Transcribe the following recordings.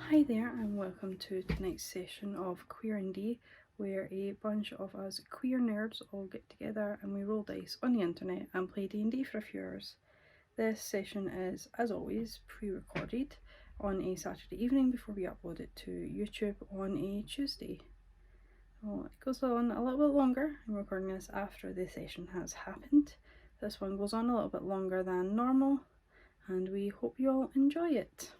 Hi there and welcome to tonight's session of Queer Indie, where a bunch of us queer nerds all get together and we roll dice on the internet and play D&D for a few hours. This session is, as always, pre-recorded on a Saturday evening before we upload it to YouTube on a Tuesday. Well, it goes on a little bit longer. I'm recording this after the session has happened. This one goes on a little bit longer than normal and we hope you all enjoy it.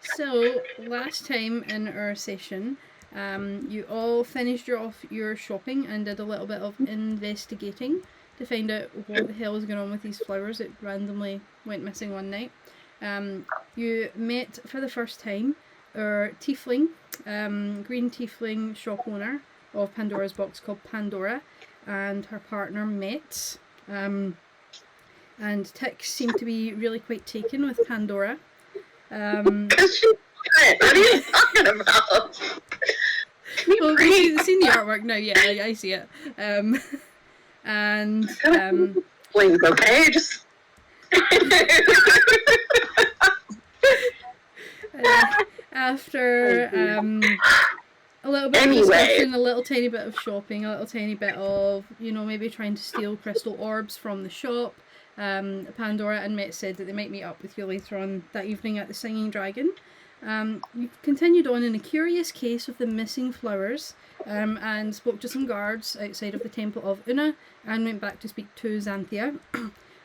So, last time in our session, you all finished off your shopping and did a little bit of investigating to find out what the hell was going on with these flowers that randomly went missing one night. You met for the first time our tiefling, green tiefling shop owner of Pandora's Box called Pandora, and her partner Metz. And Tix seemed to be really quite taken with Pandora. What are you talking about? Well, you've seen the artwork now, yeah, I see it. Wings, okay? Just after a little bit of discussion, a little tiny bit of shopping, a little tiny bit of, maybe trying to steal crystal orbs from the shop, Pandora and Met said that they might meet up with you later on that evening at the Singing Dragon. You continued on in a curious case of the missing flowers, and spoke to some guards outside of the Temple of Una, and went back to speak to Xanthia,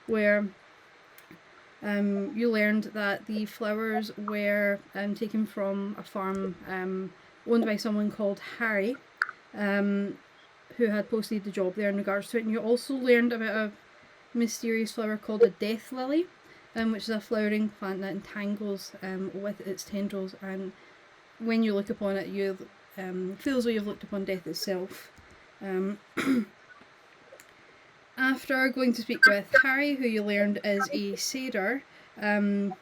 where you learned that the flowers were taken from a farm owned by someone called Harry, who had posted the job there in regards to it. And you also learned about a mysterious flower called a death lily, which is a flowering plant that entangles with its tendrils, and when you look upon it, you feel as though you've looked upon death itself. After going to speak with Harry, who you learned is a satyr, you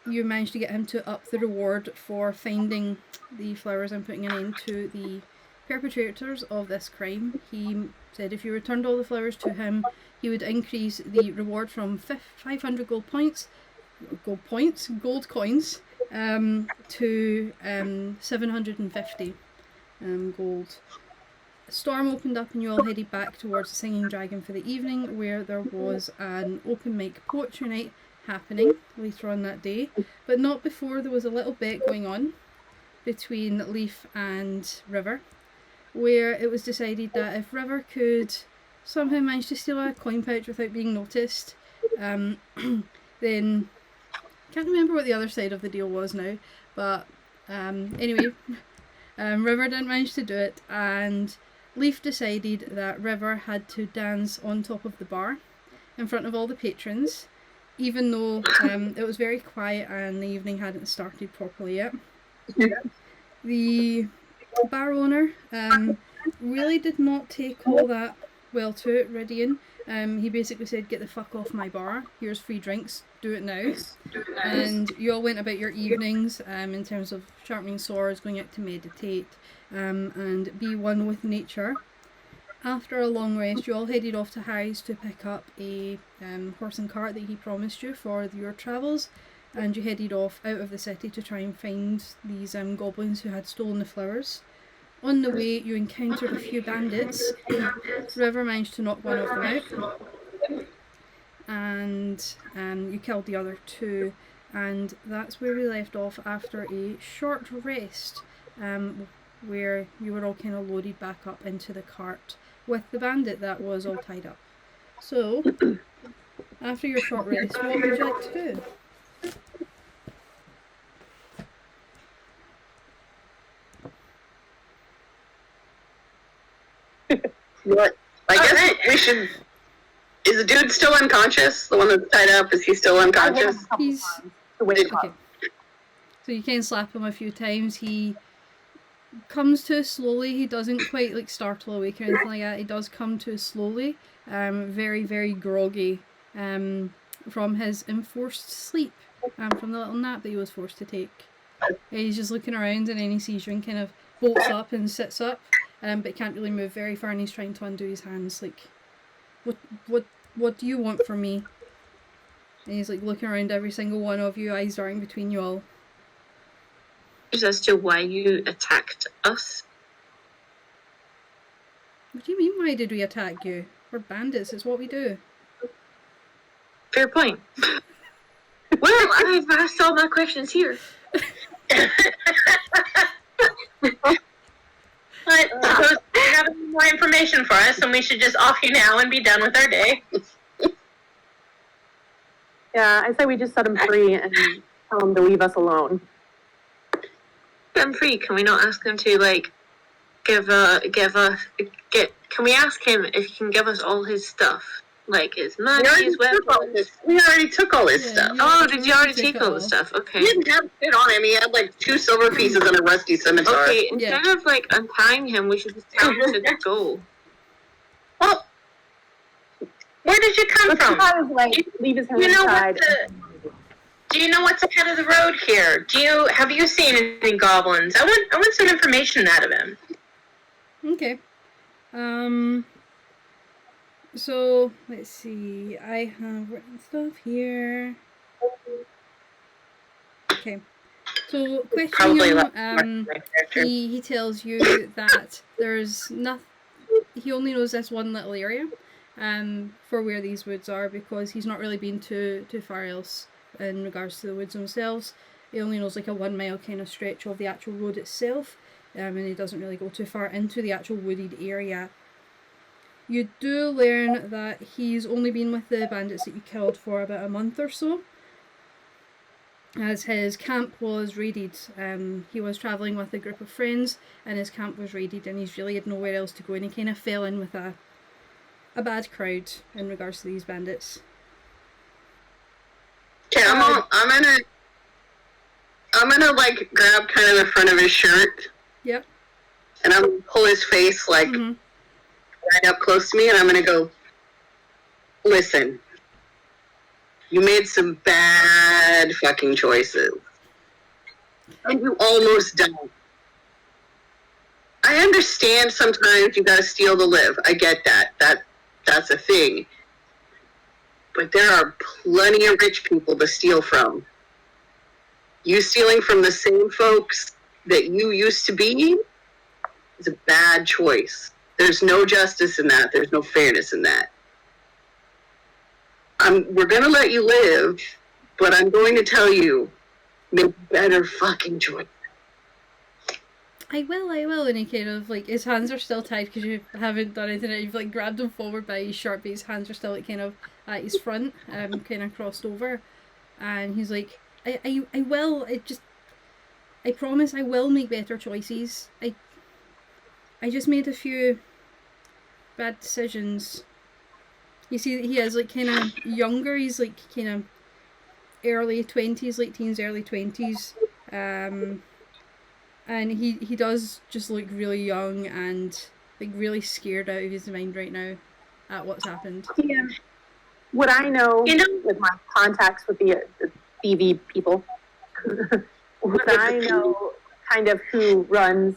managed to get him to up the reward for finding the flowers and putting an end to the perpetrators of this crime. He said if you returned all the flowers to him, he would increase the reward from 500 gold coins, to 750 gold. A storm opened up and you all headed back towards the Singing Dragon for the evening, where there was an open mic poetry night happening later on that day, but not before there was a little bit going on between Leaf and River, where it was decided that if River could somehow manage to steal a coin pouch without being noticed, then can't remember what the other side of the deal was now, but anyway, River didn't manage to do it, and Leaf decided that River had to dance on top of the bar in front of all the patrons, even though it was very quiet and the evening hadn't started properly yet. The bar owner really did not take all that well to it, Ridian. He basically said, get the fuck off my bar, here's free drinks, do it now. And you all went about your evenings in terms of sharpening swords, going out to meditate, and be one with nature. After a long rest, you all headed off to Harry's to pick up a horse and cart that he promised you for your travels, and you headed off out of the city to try and find these goblins who had stolen the flowers. On the way, you encountered a few bandits. River managed to knock one of them out, and you killed the other two, and that's where we left off after a short rest, where you were all kind of loaded back up into the cart with the bandit that was all tied up. So, after your short rest, what would you like to do? What? I guess we should. Is the dude still unconscious? The one that's tied up, is he still unconscious? He's okay. So you can slap him a few times. He comes to slowly. He doesn't quite startle awake or anything like that. He does come to slowly, very, very groggy, from his enforced sleep, from the little nap that he was forced to take. He's just looking around, and then he sees you and kind of bolts up and sits up, but can't really move very far, and he's trying to undo his hands, what do you want from me? And he's looking around every single one of you, eyes darting between you all. as to why you attacked us? What do you mean, why did we attack you? We're bandits, it's what we do. Fair point. Well, I've asked all my questions here. But suppose you have more information for us, and we should just off you now and be done with our day. Yeah, I say we just set him free and tell him to leave us alone. Set him free. Can we not ask him to, like, can we ask him if he can give us all his stuff? Like, his money, his weapons? We already took all his stuff. Oh, did you already take all the stuff? Okay. He didn't have shit on him. He had like 2 silver pieces and a rusty scimitar. Okay, instead of, like, untying him, we should just tell him to go. Well, where did you come from? Leave his hand You know aside. Do you know what's ahead of the road here? Have you seen any goblins? I want some information out of him. Okay. So, let's see. I have written stuff here. Okay. So, questioning him, he tells you that there's nothing. He only knows this one little area for where these woods are, because he's not really been too far else in regards to the woods themselves. He only knows like a 1 mile kind of stretch of the actual road itself, and he doesn't really go too far into the actual wooded area. You do learn that he's only been with the bandits that you killed for about a month or so, as his camp was raided. He was travelling with a group of friends and his camp was raided, and he's really had nowhere else to go, and he kind of fell in with a bad crowd in regards to these bandits. Okay, I'm gonna like grab kind of the front of his shirt. Yep. And I'm gonna pull his face like right up close to me, and I'm gonna go, listen, you made some bad fucking choices. And you almost died. I understand sometimes you gotta steal to live. I get that. That's a thing. But there are plenty of rich people to steal from. You stealing from the same folks that you used to be is a bad choice. There's no justice in that. There's no fairness in that. We're going to let you live, but I'm going to tell you, make better fucking choice. I will, and he kind of, like, his hands are still tied because you haven't done anything. You've, like, grabbed him forward by his shirt, but his hands are still, like, kind of at his front, kind of crossed over. And he's like, I will, I promise I will make better choices. I just made a few bad decisions. You see, he is, like, kind of younger. He's, like, kind of early 20s, late teens, early 20s. And he does just look really young and like really scared out of his mind right now at what's happened. Yeah. What I know, with my contacts with the TV people, what I know kind of who runs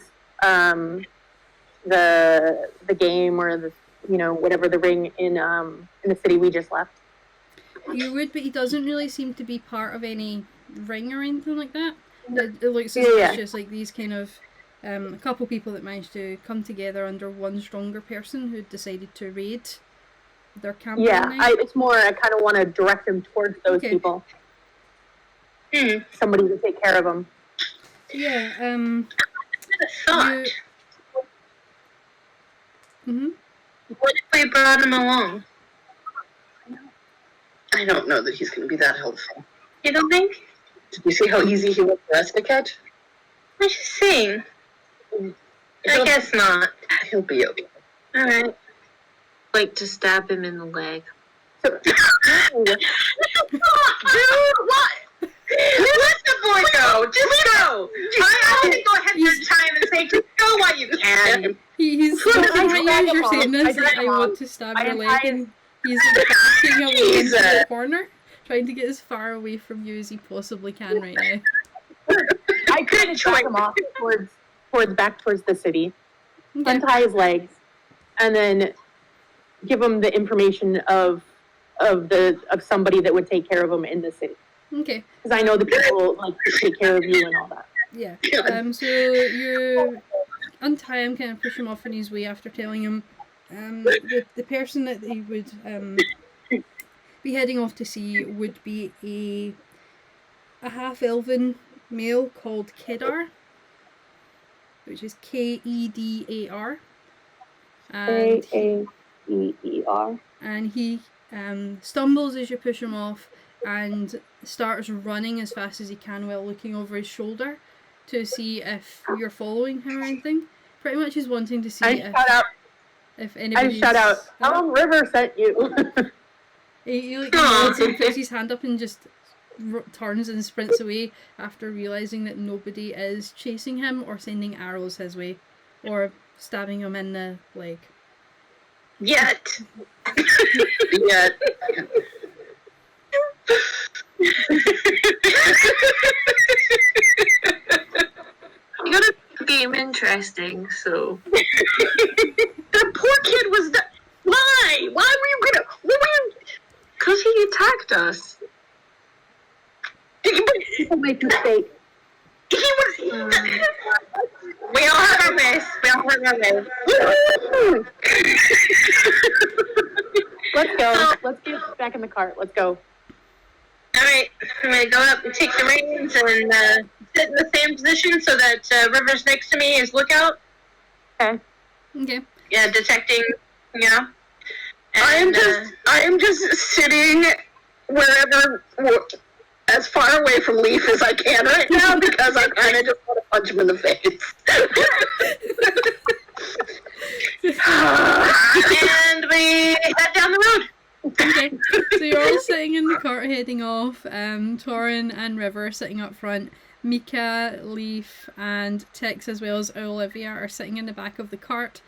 the game or the whatever the ring in the city we just left. You would, but he doesn't really seem to be part of any ring or anything like that. It looks suspicious, like these kind of a couple people that managed to come together under one stronger person who decided to raid their camp. Yeah, it's more I kind of want to direct them towards those people. Somebody to take care of them. Yeah. Thought. What if we brought him along? I don't know that he's going to be that helpful. You don't think? Did you see how easy he was for us to catch? I'm just saying. I guess not. He'll be okay. Alright. Like to stab him in the leg. Dude, what? Let the boy go. Just go. I want to go ahead your time and say, just go while you can. He's looking at you as you're saying this, like, I want to stab your leg, and he's like backing away into the corner, trying to get as far away from you as he possibly can right now. I could drag him off towards the city, untie his legs, and then give him the information of somebody that would take care of him in the city. Okay. Because I know the people like to take care of you and all that. Yeah. So you untie him, kind of push him off on his way after telling him the person that he would be heading off to see would be a half-elven male called Kedar, which is Kedar. Aeer. And he stumbles as you push him off and starts running as fast as he can while looking over his shoulder to see if you're following him or anything. Pretty much he's wanting to see if anybody's... I shout out, River sent you. He like nods and puts his hand up and just turns and sprints away after realising that nobody is chasing him or sending arrows his way or stabbing him in the leg. Yet. Yet. You gotta make the game interesting, so. The poor kid was the. Why? Why were you gonna? What were you? Because he attacked us. People make mistakes. He was. We all have our ways. We all have our ways. Let's go. Let's get back in the cart. Let's go. All right, I'm gonna go up and take the reins and sit in the same position so that River's next to me is lookout. Okay. Okay. Yeah, detecting. You know. I am just sitting wherever, as far away from Leaf as I can right now because I kind of just want to punch him in the face. And we head down the road. Okay, so you're all sitting in the cart heading off. Torin and River sitting up front. Mika, Leaf, and Tix, as well as Olivia, are sitting in the back of the cart.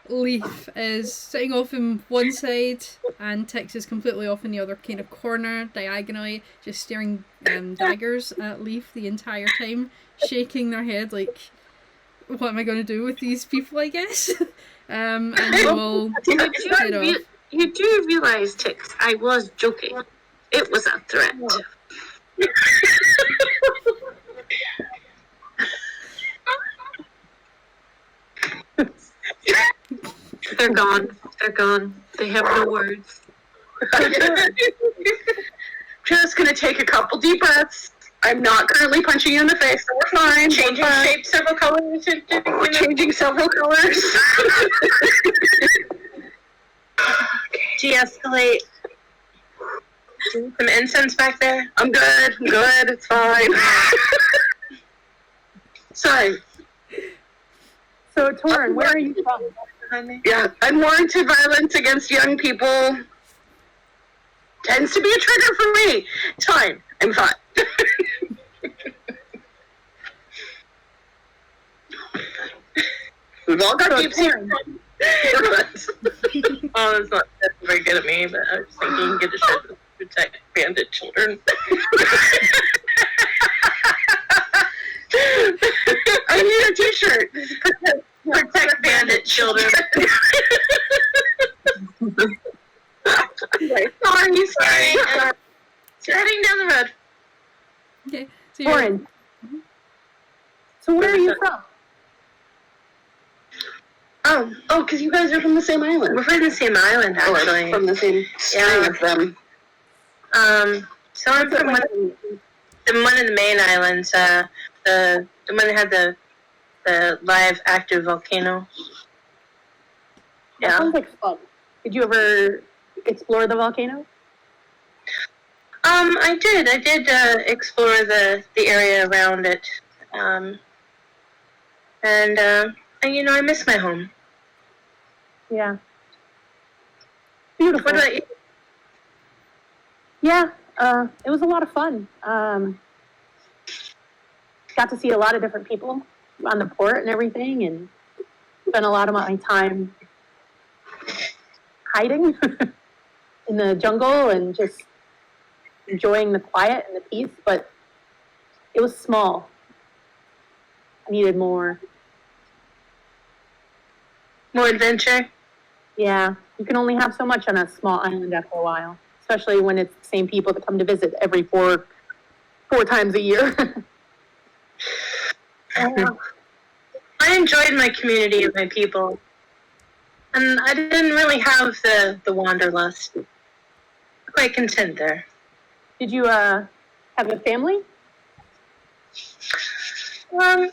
Leaf is sitting off in one side, and Tix is completely off in the other kind of corner, diagonally, just staring daggers at Leaf the entire time, shaking their head like, what am I going to do with these people, I guess? And you will head off. You do realise, Tix, I was joking. It was a threat. They're gone. They're gone. They have no words. Just gonna take a couple deep breaths. I'm not currently punching you in the face, so we're fine. Changing shape several colors. We're changing several colors. De-escalate. Some incense back there. I'm good. It's fine. Sorry. So, Torin, where are you from? Yeah, unwarranted violence against young people tends to be a trigger for me. It's fine. I'm fine. We've all got deep secrets. Oh, it's not very good at me, but I was thinking get a shirt to protect bandit children. I need a t-shirt. Protect bandit children. Sorry. Heading down the road. Okay, so Torin. So where are you from? Oh, because you guys are from the same island. We're from the same island, actually. From the same string of them. So I'm from one of the main islands. The one that had the live active volcano. That sounds like fun. Did you ever explore the volcano? I did explore the area around it. And I miss my home. Yeah. Beautiful. What about you? Yeah, it was a lot of fun. Got to see a lot of different people on the port and everything, and spent a lot of my time hiding in the jungle and just enjoying the quiet and the peace, but it was small. I needed more. More adventure? Yeah, you can only have so much on a small island after a while, especially when it's the same people that come to visit every four times a year. I enjoyed my community and my people. And I didn't really have the wanderlust. Quite content there. Did you have a family? There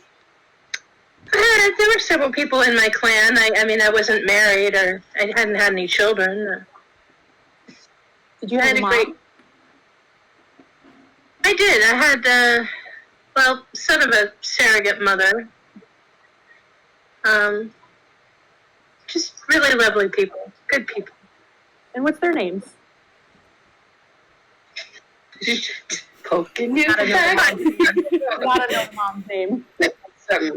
were several people in my clan. I mean, I wasn't married or I hadn't had any children. Did you have a mom? I did. I had, sort of a surrogate mother. Just really lovely people. Good people. And what's their names? Poking you. Gotta know mom's name.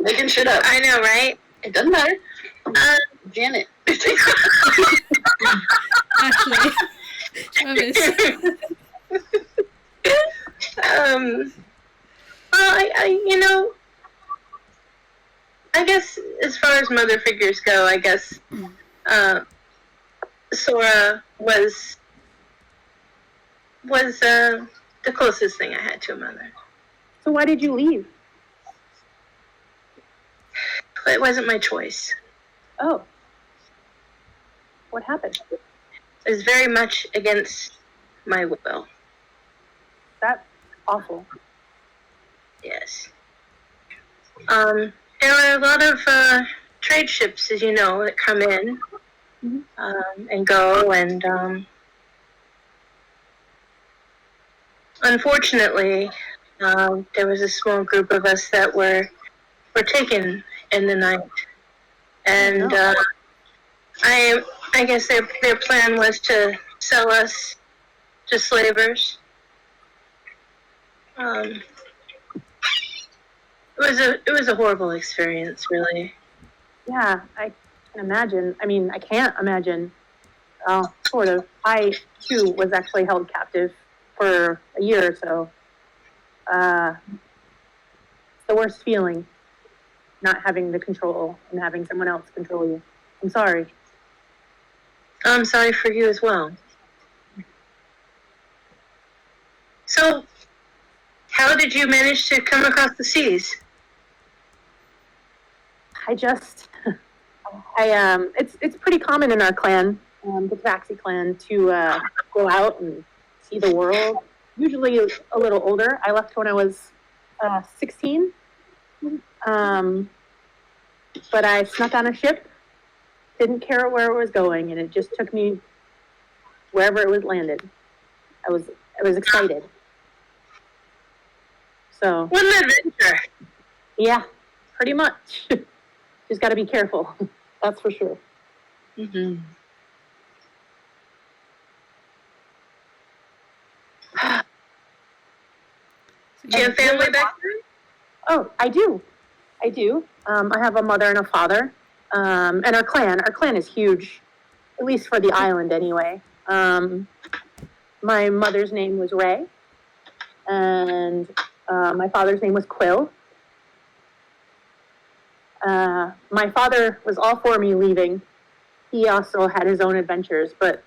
Making shit up. I know, right? It doesn't matter. Janet. Actually, Travis. I guess as far as mother figures go, I guess Sora was the closest thing I had to a mother. So why did you leave? It wasn't my choice. Oh. What happened? It was very much against my will. That's awful. Yes. There are a lot of trade ships, as you know, that come in and go, and unfortunately, there was a small group of us that were taken in the night, and I guess their plan was to sell us to slavers. It was a horrible experience, really. Yeah, I can imagine. I mean, I can't imagine. Sort of. I, too, was actually held captive for a year or so. It's the worst feeling, not having the control and having someone else control you. I'm sorry. I'm sorry for you as well. So, how did you manage to come across the seas? It's pretty common in our clan, the Tabaxi clan, to go out and see the world. Usually a little older. I left when I was 16. But I snuck on a ship, didn't care where it was going, and it just took me wherever it was landed. I was excited. So. What an adventure! Yeah, pretty much. Just got to be careful. That's for sure. Mm-hmm. Do you have family back there? Oh, I do. I have a mother and a father. And our clan is huge, at least for the island anyway. My mother's name was Ray, and my father's name was Quill. My father was all for me leaving. He also had his own adventures, but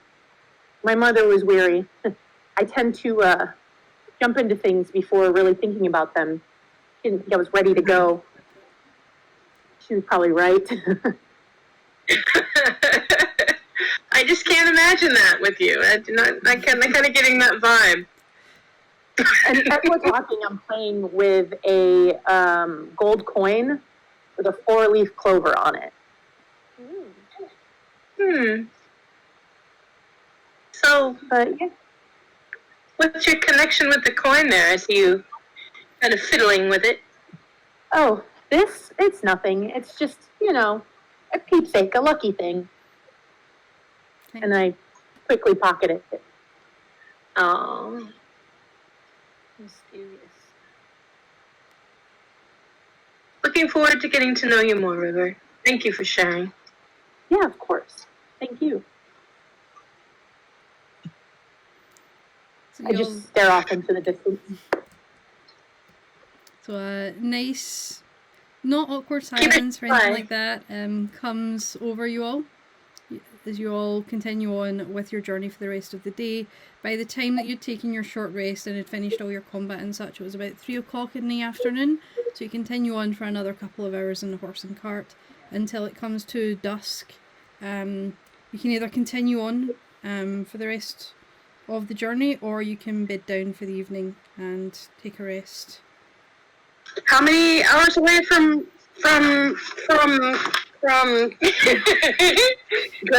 my mother was weary. I tend to jump into things before really thinking about them. Didn't think I was ready to go. She was probably right. I just can't imagine that with you. I'm kind of getting that vibe. And as we're talking, I'm playing with a gold coin with a 4-leaf clover on it. So, yeah. What's your connection with the coin there? I see you kind of fiddling with it. Oh, it's nothing. It's just, a keepsake, a lucky thing. Okay. And I quickly pocketed it. Oh. Mysterious. Looking forward to getting to know you more, River. Thank you for sharing. Yeah, of course. Thank you. So I just stare off into the distance. So a nice, not awkward silence or anything like that comes over you all. as you all continue on with your journey for the rest of the day. By the time that you'd taken your short rest and had finished all your combat and such, it was about 3 o'clock in the afternoon. So you continue on for another couple of hours in the horse and cart until it comes to dusk. You can either continue on for the rest of the journey, or you can bed down for the evening and take a rest. How many hours away from Good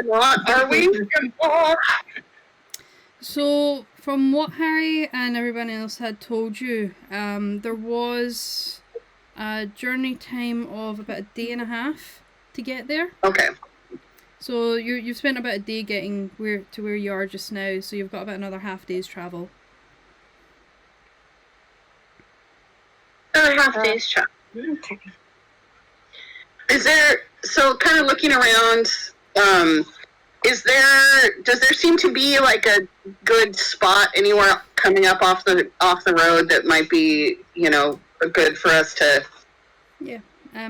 Lot are we? So, from what Harry and everyone else had told you, there was a journey time of about a day and a half to get there. Okay. So you've spent about a day getting to where you are just now, so you've got about another half day's travel. Another half day's travel. Okay. Is there, so kind of looking around, does there seem to be like a good spot anywhere coming up off the road that might be, good for us to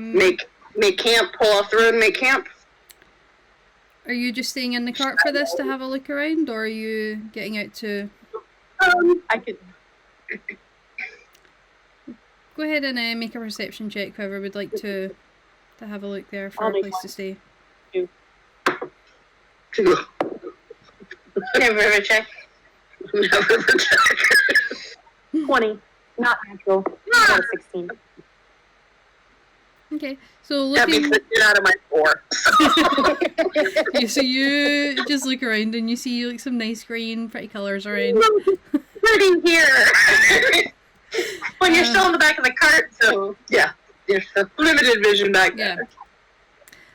make camp, pull off the road and make camp? Are you just staying in the cart for this to have a look around, or are you getting out to... I could... Go ahead and make a perception check, whoever would like to have a look there for a place to stay. Never ever check. Never ever check. 20. Not natural. I got a 16. Okay, so That looking... beats the shit out of my 4. Yeah, so you just look around and you see like some nice green, pretty colours around. Pretty here. When you're still in the back of the cart, so Yeah, there's limited vision back Yeah. there.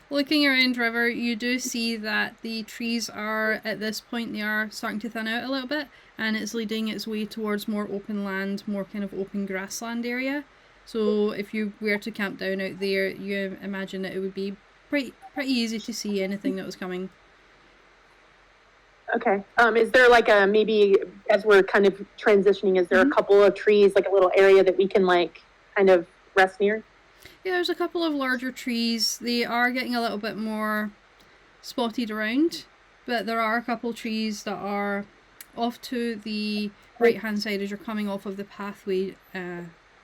Looking around River, you do see that the trees are, at this point, they are starting to thin out a little bit, and it's leading its way towards more open land, more kind of open grassland area. So if you were to camp down out there, you imagine that it would be pretty easy to see anything that was coming. Okay. Is there like a, maybe as we're kind of transitioning, is there a couple of trees, like a little area that we can like kind of rest near? Yeah, there's a couple of larger trees. They are getting a little bit more spotted around, but there are a couple of trees that are off to the right hand side as you're coming off of the pathway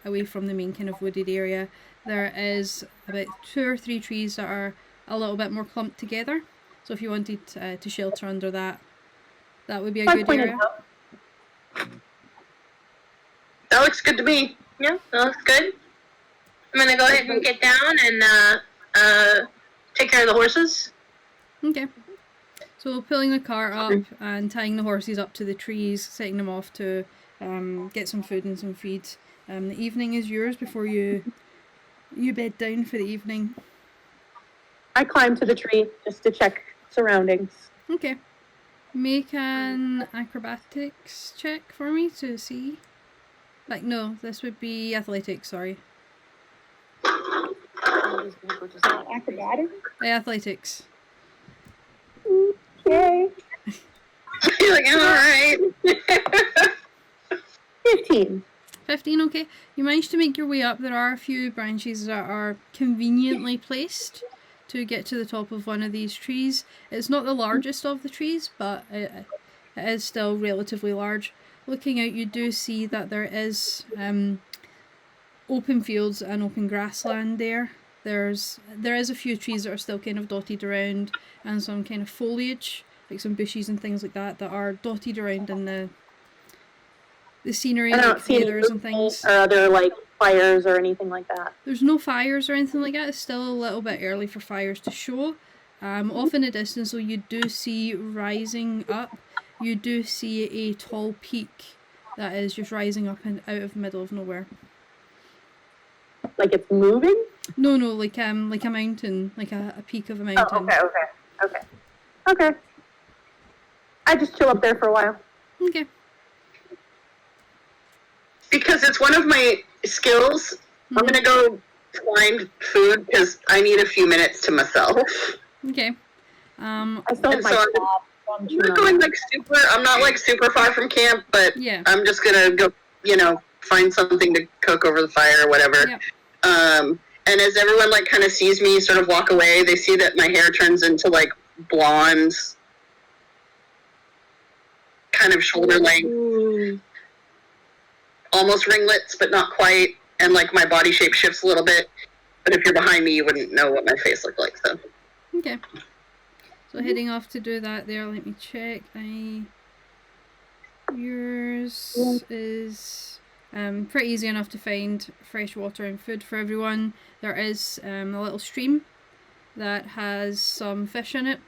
away from the main kind of wooded area. There is about 2 or 3 trees that are a little bit more clumped together. So if you wanted to shelter under that, that would be a good area. That looks good to me. yeah, that looks good. I'm gonna go ahead and get down and take care of the horses. Okay. So pulling the cart up and tying the horses up to the trees, setting them off to get some food and some feed. The evening is yours before you bed down for the evening. I climb to the tree just to check surroundings. Okay. Make an acrobatics check for me to see. Like, no, this would be athletics, sorry. Acrobatics? Athletics. Okay. You're like, alright. 15. 15, okay. You managed to make your way up. There are a few branches that are conveniently placed to get to the top of one of these trees. It's not the largest of the trees, but it is still relatively large. Looking out, you do see that there is open fields and open grassland there. There is a few trees that are still kind of dotted around, and some kind of foliage, like some bushes and things like that, that are dotted around in the scenery, I don't like see any feathers and things. Or other like fires or anything like that. There's no fires or anything like that. It's still a little bit early for fires to show. Off in the distance, though, you do see rising up. You do see a tall peak that is just rising up and out of the middle of nowhere. Like it's moving? No, like a mountain, like a peak of a mountain. Oh, okay. I just chill up there for a while. Okay. Because it's one of my skills, I'm gonna go find food because I need a few minutes to myself. Okay. I still have And my so job. I'm not going like super. I'm not like super far from camp, but Yeah. I'm just gonna go, find something to cook over the fire or whatever. Yep. And as everyone like kind of sees me sort of walk away, they see that my hair turns into like blonde, kind of shoulder length, almost ringlets, but not quite. And like my body shape shifts a little bit. But if you're behind me, you wouldn't know what my face looked like. So. Okay. So heading off to do that there, let me check. Yours is pretty easy enough to find fresh water and food for everyone. There is a little stream that has some fish in it,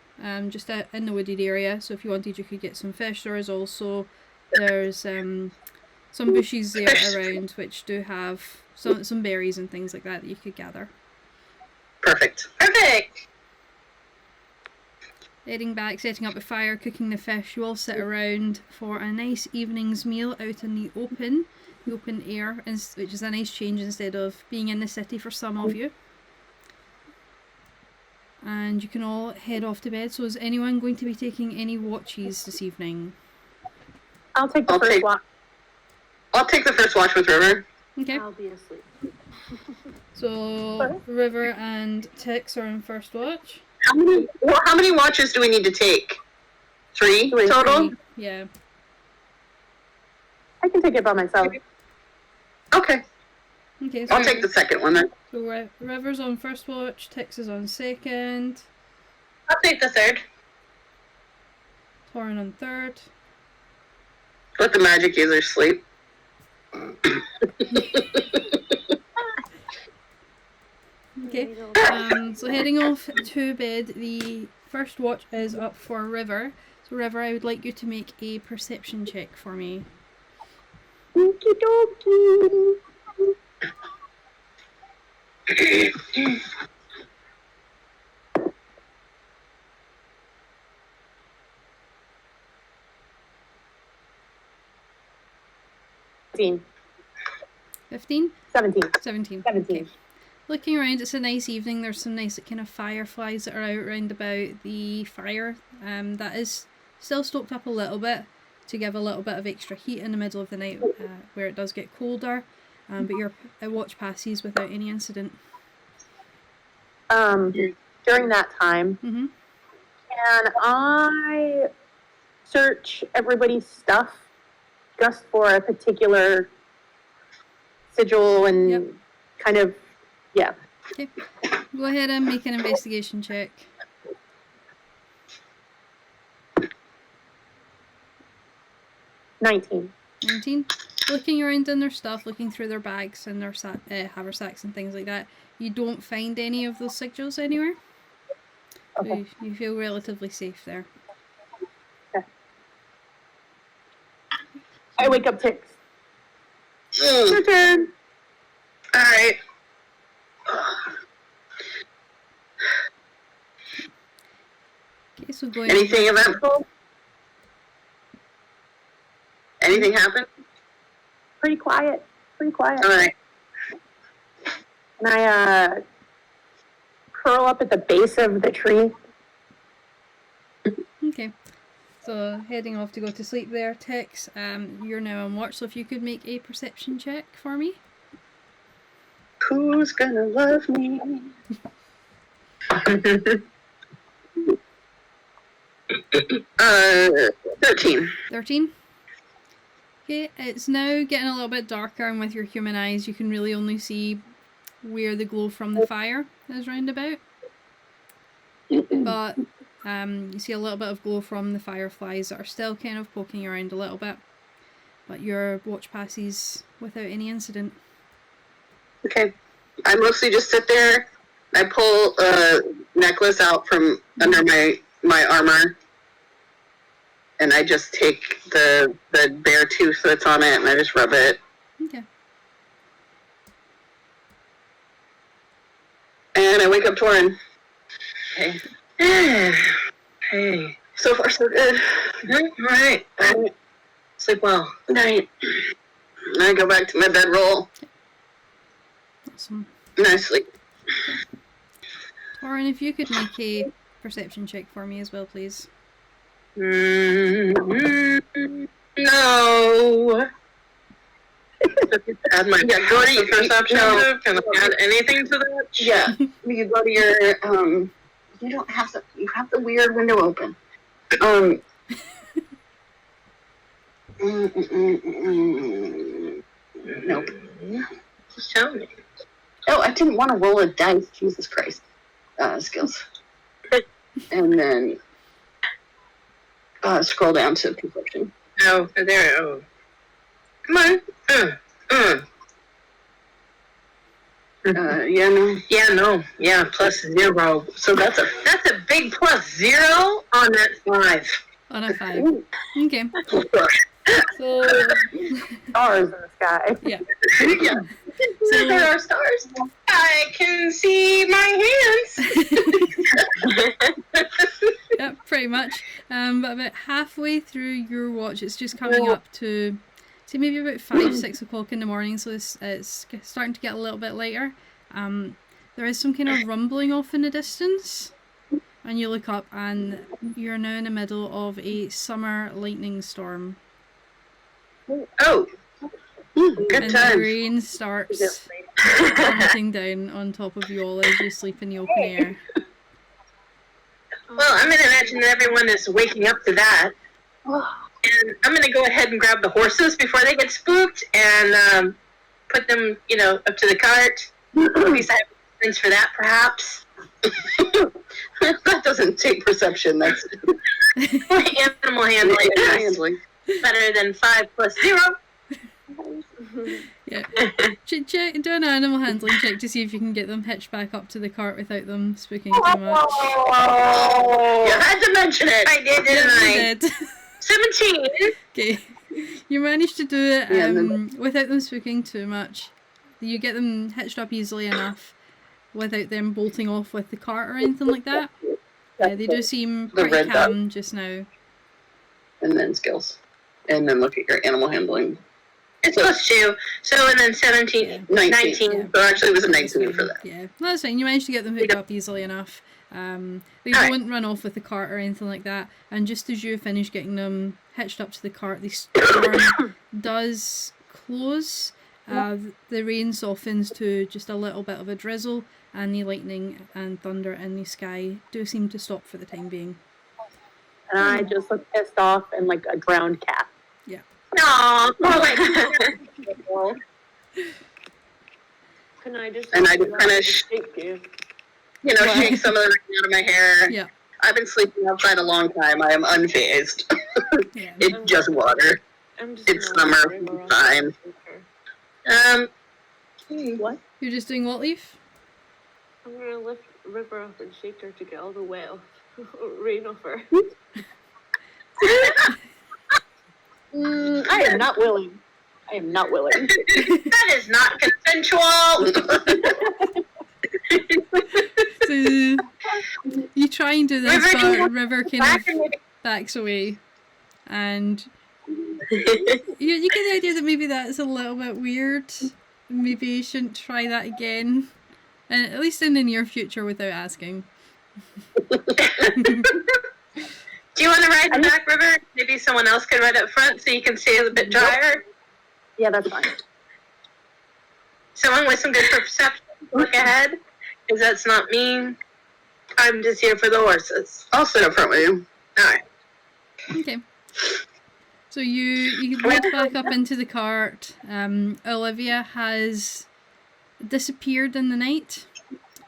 just in the wooded area. So if you wanted, you could get some fish. There's some bushes there around which do have some berries and things like that you could gather. Perfect. Heading back, setting up the fire, cooking the fish, you all sit around for a nice evening's meal out in the open air, which is a nice change instead of being in the city for some of you. And you can all head off to bed. So is anyone going to be taking any watches this evening? I'll take the first watch. I'll take the first watch with River. Okay. I'll be asleep. So River and Tix are in first watch. How many watches do we need to take? 3 total? 3, yeah. I can take it by myself. Okay. Okay. So I'll take the second one then. So River's on first watch, Tix is on second, I'll take the third. Torin on third. Let the magic users sleep. Okay. So heading off to bed, the first watch is up for River. So River, I would like you to make a perception check for me. Okie dokie. $15. 15? 17. 17. 17. Okay. Looking around, it's a nice evening. There's some nice kind of fireflies that are out round about the fire. That is still stoked up a little bit to give a little bit of extra heat in the middle of the night where it does get colder. But your watch passes without any incident. During that time, Mm-hmm. can I search everybody's stuff just for a particular sigil and Yep. kind of, yeah. Okay. Go ahead and make an investigation check. 19. 19. Looking around in their stuff, looking through their bags and their haversacks and things like that, you don't find any of those sigils anywhere. Okay. So you feel relatively safe there. Okay. I wake up Tix. Mm. Your turn. Alright. Okay, so going Anything eventful? Anything happen? Pretty quiet. Pretty quiet. Alright. And I curl up at the base of the tree. Okay. So heading off to go to sleep there, Tex. You're now on watch, so if you could make a perception check for me. Who's gonna love me? 13. 13. Okay, it's now getting a little bit darker, and with your human eyes, you can really only see where the glow from the fire is round about. But you see a little bit of glow from the fireflies that are still kind of poking around a little bit. But your watch passes without any incident. Okay. I mostly just sit there. I pull a necklace out from under my armor. And I just take the bear tooth that's on it and I just rub it. Okay. And I wake up Torin. Okay. Hey. So far, so good. Alright. Sleep well. Night. And I go back to my bedroll. Awesome. And I sleep. Torin, if you could make a perception check for me as well, please. No. Add my Go to perception. No. Can I add anything to that? Yeah. You go to your You don't have to. You have the weird window open. Nope. Just tell me. Oh, I didn't want to roll a dice. Jesus Christ. Skills. And then scroll down to perception. Oh, there. Oh. Come on. Yeah, no. Yeah, no. Yeah, +0. So that's a That's a big +0 on that 5. On a 5. Okay. So, Stars in the sky. yeah. yeah. So, There are stars. I can see my hands. yeah, pretty much. But about halfway through your watch, it's just coming up to, say, maybe about 5, 6 o'clock in the morning, so it's starting to get a little bit later. There is some kind of rumbling off in the distance, and you look up, and you're now in the middle of a summer lightning storm. Oh. Good And the times. rain starts plummeting down on top of you all as you sleep in the open air. Well, I'm going to imagine that everyone is waking up to that. And I'm going to go ahead and grab the horses before they get spooked and put them, up to the cart. At least I have things for that, perhaps. That doesn't take perception. That's Animal handling. Yes. handling. Better than 5 +0. Yeah. Check, do an animal handling check to see if you can get them hitched back up to the cart without them spooking too much. Oh, you had to mention it. I did, didn't I? You did. 17. Okay. You managed to do it Yeah, and without them spooking too much. You get them hitched up easily enough without them bolting off with the cart or anything like that. Yeah, they do seem The pretty red dot. calm just now. And then skills. And then look at your animal handling. It's +2. So, and then 17. Yeah. 19. Yeah. So actually it was a 19 for that. Yeah, that's fine. You managed to get them hooked up easily enough. They Alright. won't run off with the cart or anything like that. And just as you finish getting them hitched up to the cart, the storm does close. The rain softens to just a little bit of a drizzle, and the lightning and thunder in the sky do seem to stop for the time being. And I just look pissed off and like a drowned cat. No, Can I just? And I just kind of, Thank you. shake some of the rain out of my hair. Yeah. I've been sleeping outside a long time. I am unfazed. Yeah. It's just water. I'm just It's gonna summer ring around. time. What? You're just doing what, Leaf? I'm gonna lift River up and shake her to get all the wet off, rain off her. I am not willing. I am not willing. that is not consensual. So you try and do this, River, but River kind of backs away, and you get the idea that maybe that's a little bit weird. Maybe you shouldn't try that again, and at least in the near future, without asking. Do you want to ride the back, River? Maybe someone else can ride up front so you can stay a bit drier. Yeah, that's fine. Someone with some good perception, look ahead, because that's not me. I'm just here for the horses. I'll sit up front with you. All right. Okay. So you load back up into the cart. Olivia has disappeared in the night.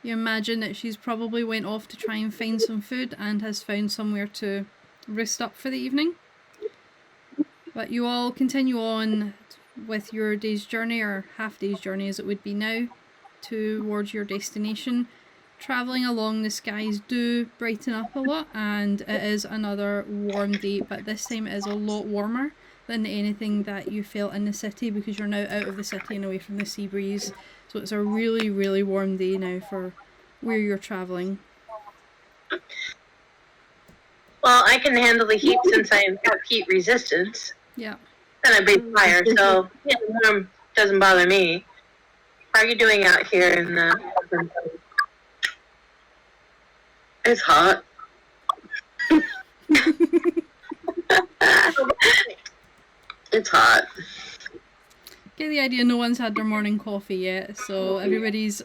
You imagine that she's probably went off to try and find some food and has found somewhere to roost up for the evening. But you all continue on with your day's journey, or half day's journey as it would be now, towards your destination. Travelling along, the skies do brighten up a lot, and it is another warm day, but this time it is a lot warmer than anything that you felt in the city, because you're now out of the city and away from the sea breeze. So it's a really, really warm day now for where you're travelling. Well, I can handle the heat since I have heat resistance. Yeah. And I breathe fire, so yeah, warm doesn't bother me. How are you doing out here in the... It's hot. It's hot. Get the idea, no one's had their morning coffee yet, so everybody's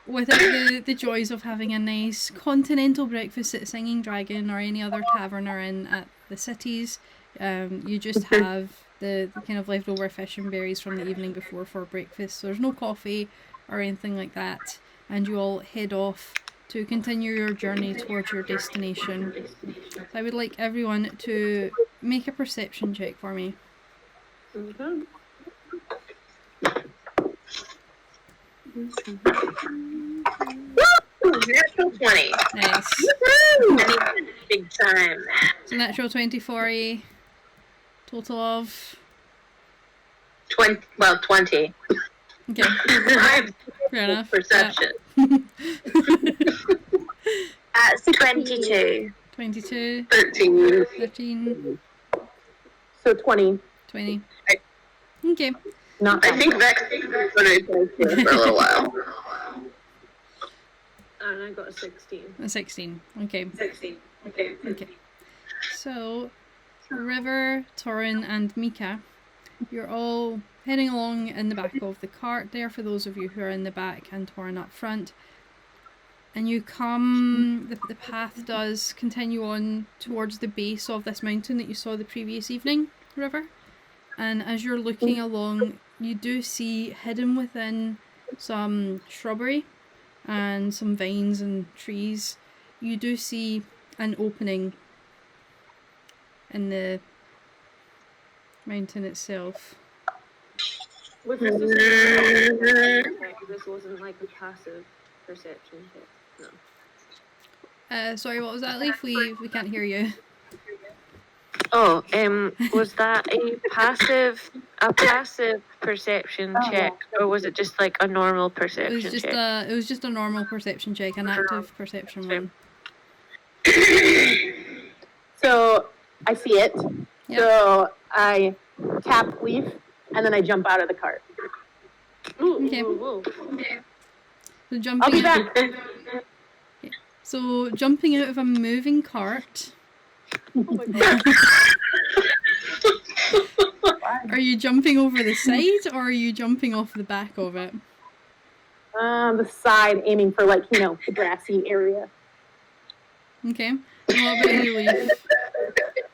without the joys of having a nice continental breakfast at Singing Dragon or any other tavern or inn at the cities. You just have the kind of leftover fish and berries from the evening before for breakfast. So there's no coffee or anything like that. And you all head off to continue your journey towards your destination. So I would like everyone to make a perception check for me. Okay. Natural 20. Nice. Big time. So natural 20 for a total of... 20. Okay, I have fair enough. perception. That's 22. 22, 13. 13, So 20. 20. Okay. Not I think Vex is going to for a little while. And I got a 16. A 16. Okay. 16. Okay. So, River, Torin, and Mika, you're all heading along in the back of the cart there for those of you who are in the back and Torin up front. And you come, the path does continue on towards the base of this mountain that you saw the previous evening, River. And as you're looking along, you do see hidden within some shrubbery and some vines and trees, you do see an opening in the mountain itself. Was this just a perception check? This wasn't like a passive perception check. No. Sorry, what was that, Leaf? We can't hear you. Oh, was that a passive perception check, or was it just like a normal perception check? It was just a normal perception check, an active perception one. So I see it. Yep. So I tap Leaf, and then I jump out of the cart. Ooh, Okay. whoa. So I'll be jumping back. So jumping out of a moving cart. Oh my god. Are you jumping over the side or are you jumping off the back of it? The side, aiming for the grassy area. Okay. And what about you, Leaf?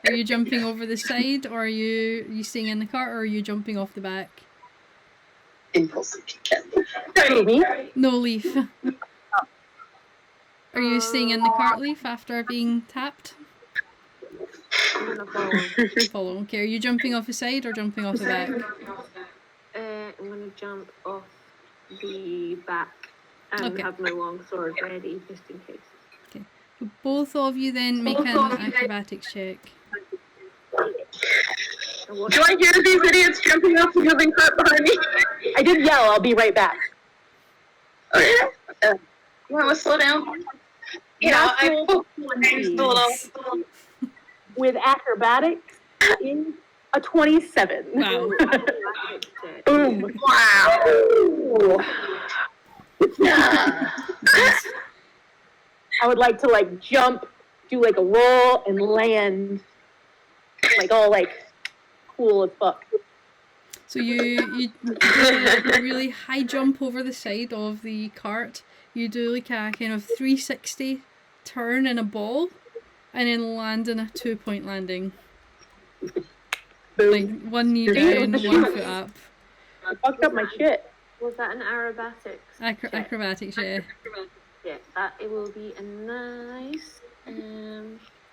Are you jumping over the side or are you staying in the cart or are you jumping off the back? Impulse kick. Who, me? No, Leaf. Are you staying in the cart, Leaf, after being tapped? I'm gonna follow. Follow. Okay, are you jumping off the side or jumping off the back? I'm gonna jump off the back and Okay. have my long sword ready just in case. Okay. So both of you then make an acrobatics check. And what- Do I hear these idiots jumping off the moving cart behind me? I did yell. I'll be right back. Okay. You want to slow down? Yeah, I Natural poked my hands a little. with acrobatics is a 27. Wow. acrobatics check. Boom. Wow. I would like to jump, do a roll, and land all cool as fuck. So you do a really high jump over the side of the cart. You do a kind of 360 turn in a ball, and then land in a 2-point landing. Boom. One knee down, 1 foot up. I fucked up my shit. Was that an aerobatics? check? Acrobatics, yeah. Yeah, that it will be a nice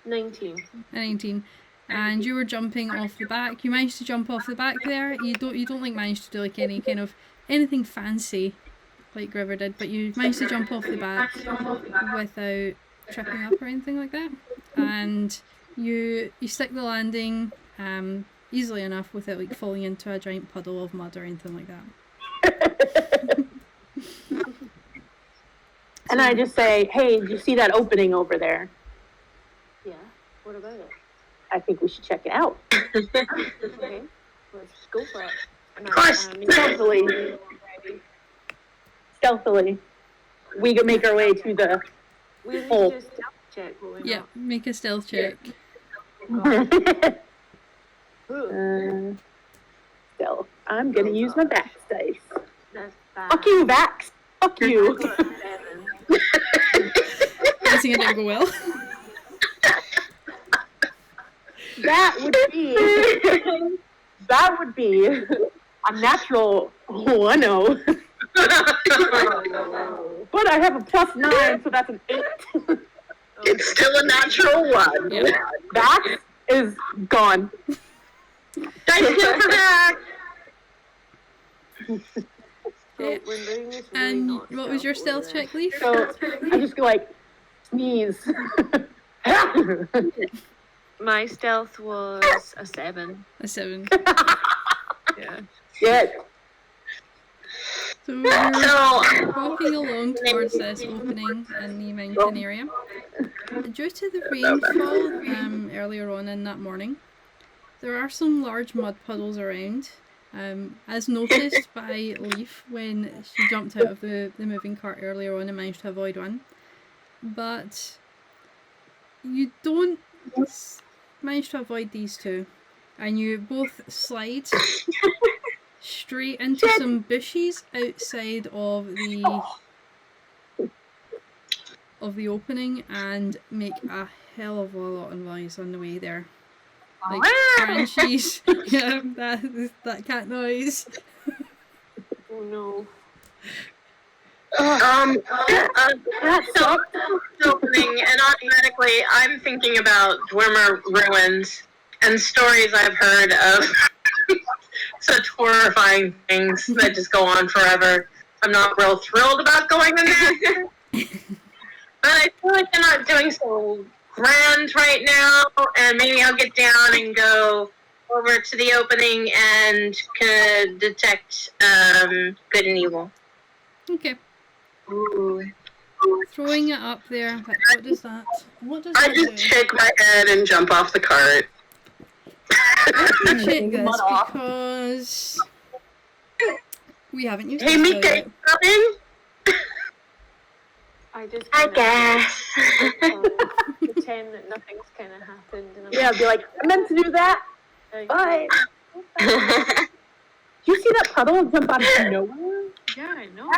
19. A 19. And you were jumping off the back. You managed to jump off the back there. You don't manage to do any kind of anything fancy like River did, but you managed to jump off the back without tripping up or anything like that. And you stick the landing easily enough without falling into a giant puddle of mud or anything like that. And I just say, hey, do you see that opening over there? Yeah. What about it? I think we should check it out. Okay. Let's go for it. And Of course. Stealthily. We could make our way to the... We need Oh. to do a stealth check, will we Yeah, make a stealth check. not? Stealth. I'm gonna use my Vax dice. That's bad. Fuck you, Vax. Fuck you. I got guessing it didn't go well. That would be a natural 1-0. But I have a +9, so that's an 8. It's still a natural 1. Yeah. That is gone. Dice kill for that. Yeah. When doing this, really And not what was your stealth would check, Leaf? So I just go like, sneeze. My stealth was a 7. A 7. Yeah. Yeah. So you're So, walking along towards this opening in the mountain area. Due to the rainfall earlier on in that morning, there are some large mud puddles around, as noticed by Leaf when she jumped out of the moving cart earlier on and managed to avoid one. But you don't manage to avoid these two, and you both slide straight into some bushes outside of the opening and make a hell of a lot of noise on the way there. Like branches. Yeah, that cat noise. Oh no. So opening, and automatically I'm thinking about Dwemer ruins and stories I've heard of such horrifying things that just go on forever. I'm not real thrilled about going in there. But I feel like they're not doing so grand right now, and maybe I'll get down and go over to the opening and detect good and evil. Okay. Ooh. Throwing it up there. What does that? I just do? shake my head and jump off the cart. Check this Mud off. because we haven't used Hey, this Mika, yet. you coming? I just I kinda, guess. pretend that nothing's kind of happened. And I'm Yeah, I'd be like, I meant to do that. like, Bye. Do you see that puddle jump out of nowhere? yeah, I know.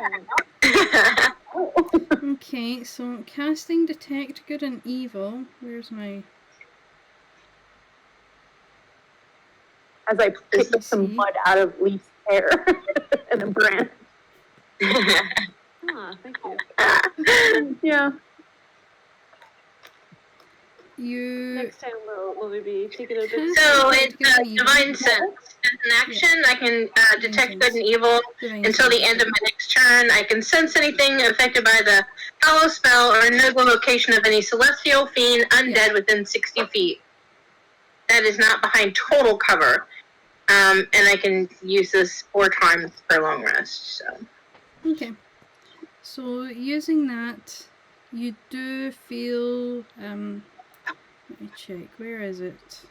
Okay, so casting detect good and evil. Where's my? As I pick Let's some see. mud out of Leaf's hair and a branch. Ah, thank you. Yeah. You Next time we'll maybe take it a bit. So Detect it's good and evil. divine sense. As an action, I can detect good and evil Divine until the sense. end of my next turn. I can sense anything affected by the hollow spell or know the location of any celestial, fiend, undead within 60 feet. That is not behind total cover. And I can use this 4 times per long rest. So. Okay. So using that, you do feel. Let me check. Where is it?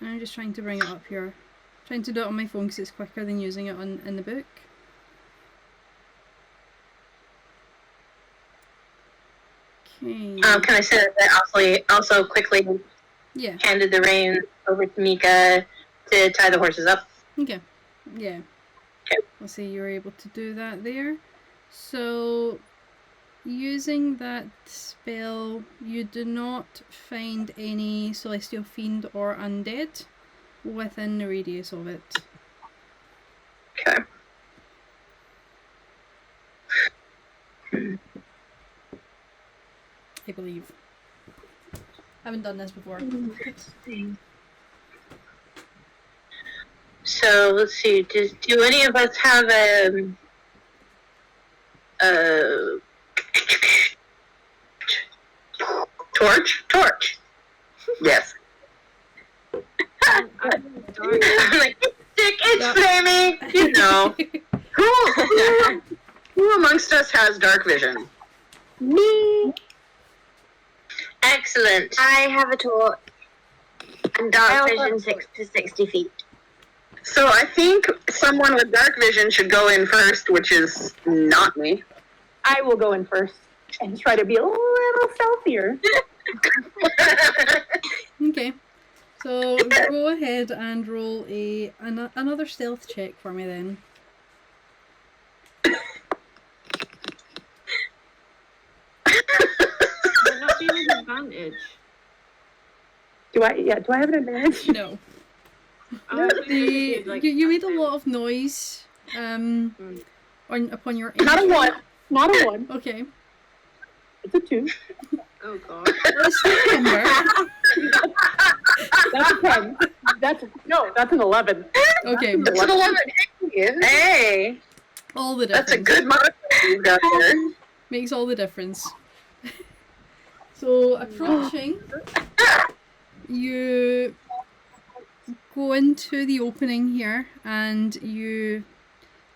I'm just trying to bring it up here. Trying to do it on my phone because it's quicker than using it in the book. Okay. Can I say that I also quickly Yeah. handed the reins over to Mika to tie the horses up? Okay. Yeah. Okay. I'll say you're able to do that there. So, using that spell, you do not find any celestial fiend or undead within the radius of it. Okay. I believe. I haven't done this before. So let's see. Do any of us have a torch? Torch. Yes. I'm dark. I'm like, it's flaming. You know. Who amongst us has dark vision? Me. Excellent. I have a torch and dark vision 6 to 60 feet. So I think someone with dark vision should go in first, which is not me. I will go in first and try to be a little stealthier. Okay. So go ahead and roll another stealth check for me then. advantage? Do I have an advantage? No. You made a lot of noise upon your entry. Not a 1. Not a 1. Okay. It's a 2. Oh god. Let's do a number. That's a 10. That's an 11. Okay. That's an 11. Hey, All the difference. that's a good mark you've got there. Makes all the difference. So, approaching, you go into the opening here and you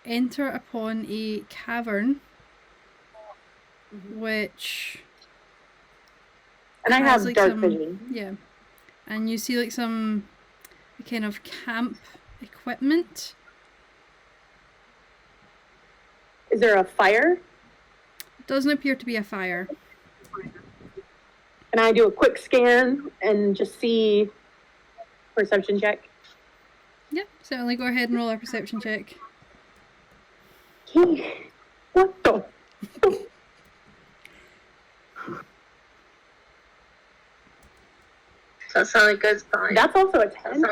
enter upon a cavern which And I have like dark some, vision. yeah, and you see like some kind of camp equipment. Is there a fire? Doesn't appear to be a fire. Can I do a quick scan and just see perception check? Yeah, certainly go ahead and roll a perception check. What the? That sounds like good sign. That's also a 10.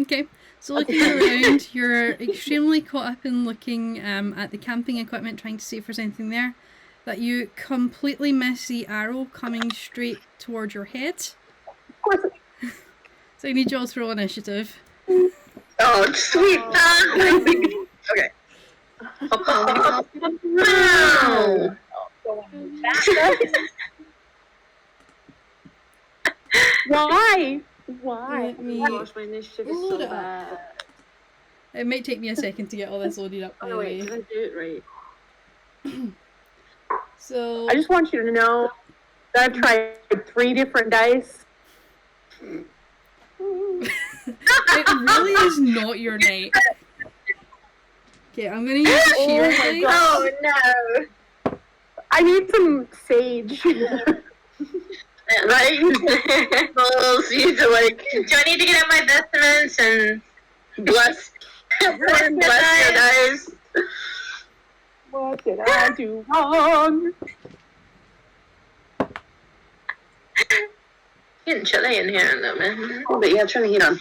Okay, so looking around, you're extremely caught up in looking at the camping equipment, trying to see if there's anything there, that you completely miss the arrow coming straight towards your head. Of course. So I need you all to roll initiative. Oh, sweet. Okay. Wow. Why? Let me Oh gosh, my initiative is load so it up. bad. It might take me a second to get all this loaded up, by the Oh wait, way. did I do it right? So, I just want you to know that I've tried 3 different dice. it really is not your night. Okay, I'm gonna use the sheer dice. Oh no. I need some sage. Right? Well, so you need to, like, Do I need to get out my vestments and bless your dice. What did I do wrong? getting chilly in here a little bit? Oh, but yeah, turn the heat on.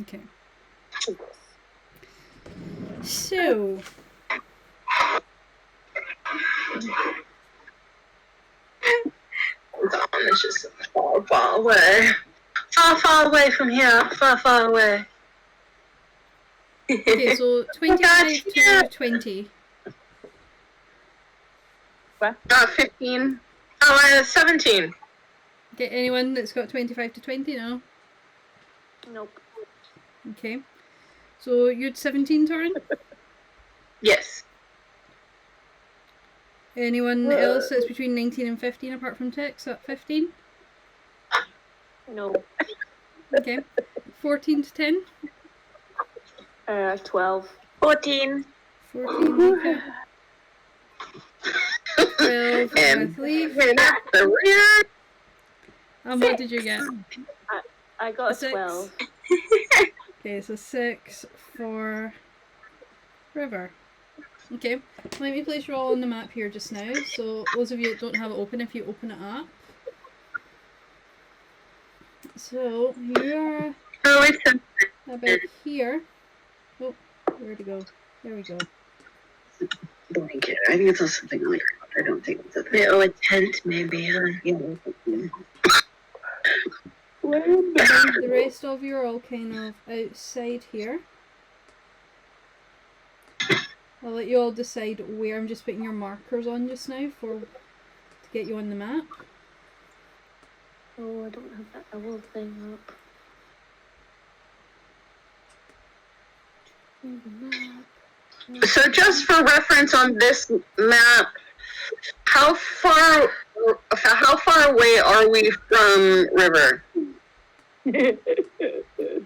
Okay. So, It's just far, far away. Far, far away from here. Far, far away. okay, so 25 to 20. 15. Oh, 17. Okay, anyone that's got 25 to 20 now? Nope. Okay. So you'd 17, Torin? Yes. Anyone else that's between 19 and 15 apart from Tex at 15? Nope. Okay. 14 to 10? 12. 14. 14, okay. 12 And with leave. we're not the rear. And what did you get? I got a 6. 12. Okay, so 6 for River. Okay, let me place you all on the map here just now. So those of you that don't have it open, if you open it up. So you're Oh, it's about here. Oh, where'd it go? There we go. Blanket. I think it's on something like that. I don't think it's a thing. a tent, maybe, huh? Yeah. The rest of you are all kind of outside here. I'll let you all decide where. I'm just putting your markers on just now to get you on the map. Oh, I don't have that owl thing up. So just for reference on this map, how far away are we from River?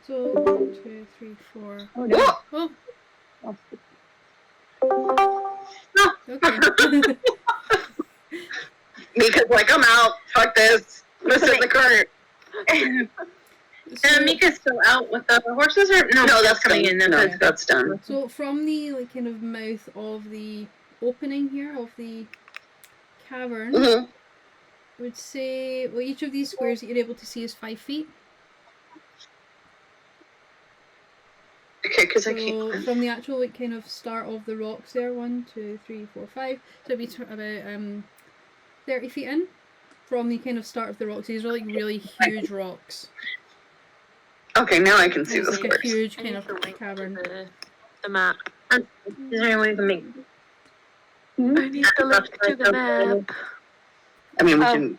So 1, 2, 3, 4. Oh no. Oh, okay. Because like I'm out. Fuck this. This is the current. So, Mika's still out with the horses, or no? That's coming done. in. No, Okay. that's done. so from the like kind of mouth of the opening here of the cavern, Mhm. I would say, well, each of these squares that you're able to see is 5 feet. Okay, because I So can't. from the actual like kind of start of the rocks there, 1, 2, 3, 4, 5. So it'd be about 30 feet in from the kind of start of the rocks. These are like really huge rocks. Okay, now I can see It's the like a squares. huge I kind need of to link to cavern. the map. Is there any way we can make I need to link to the map. I mean, we Oh, can.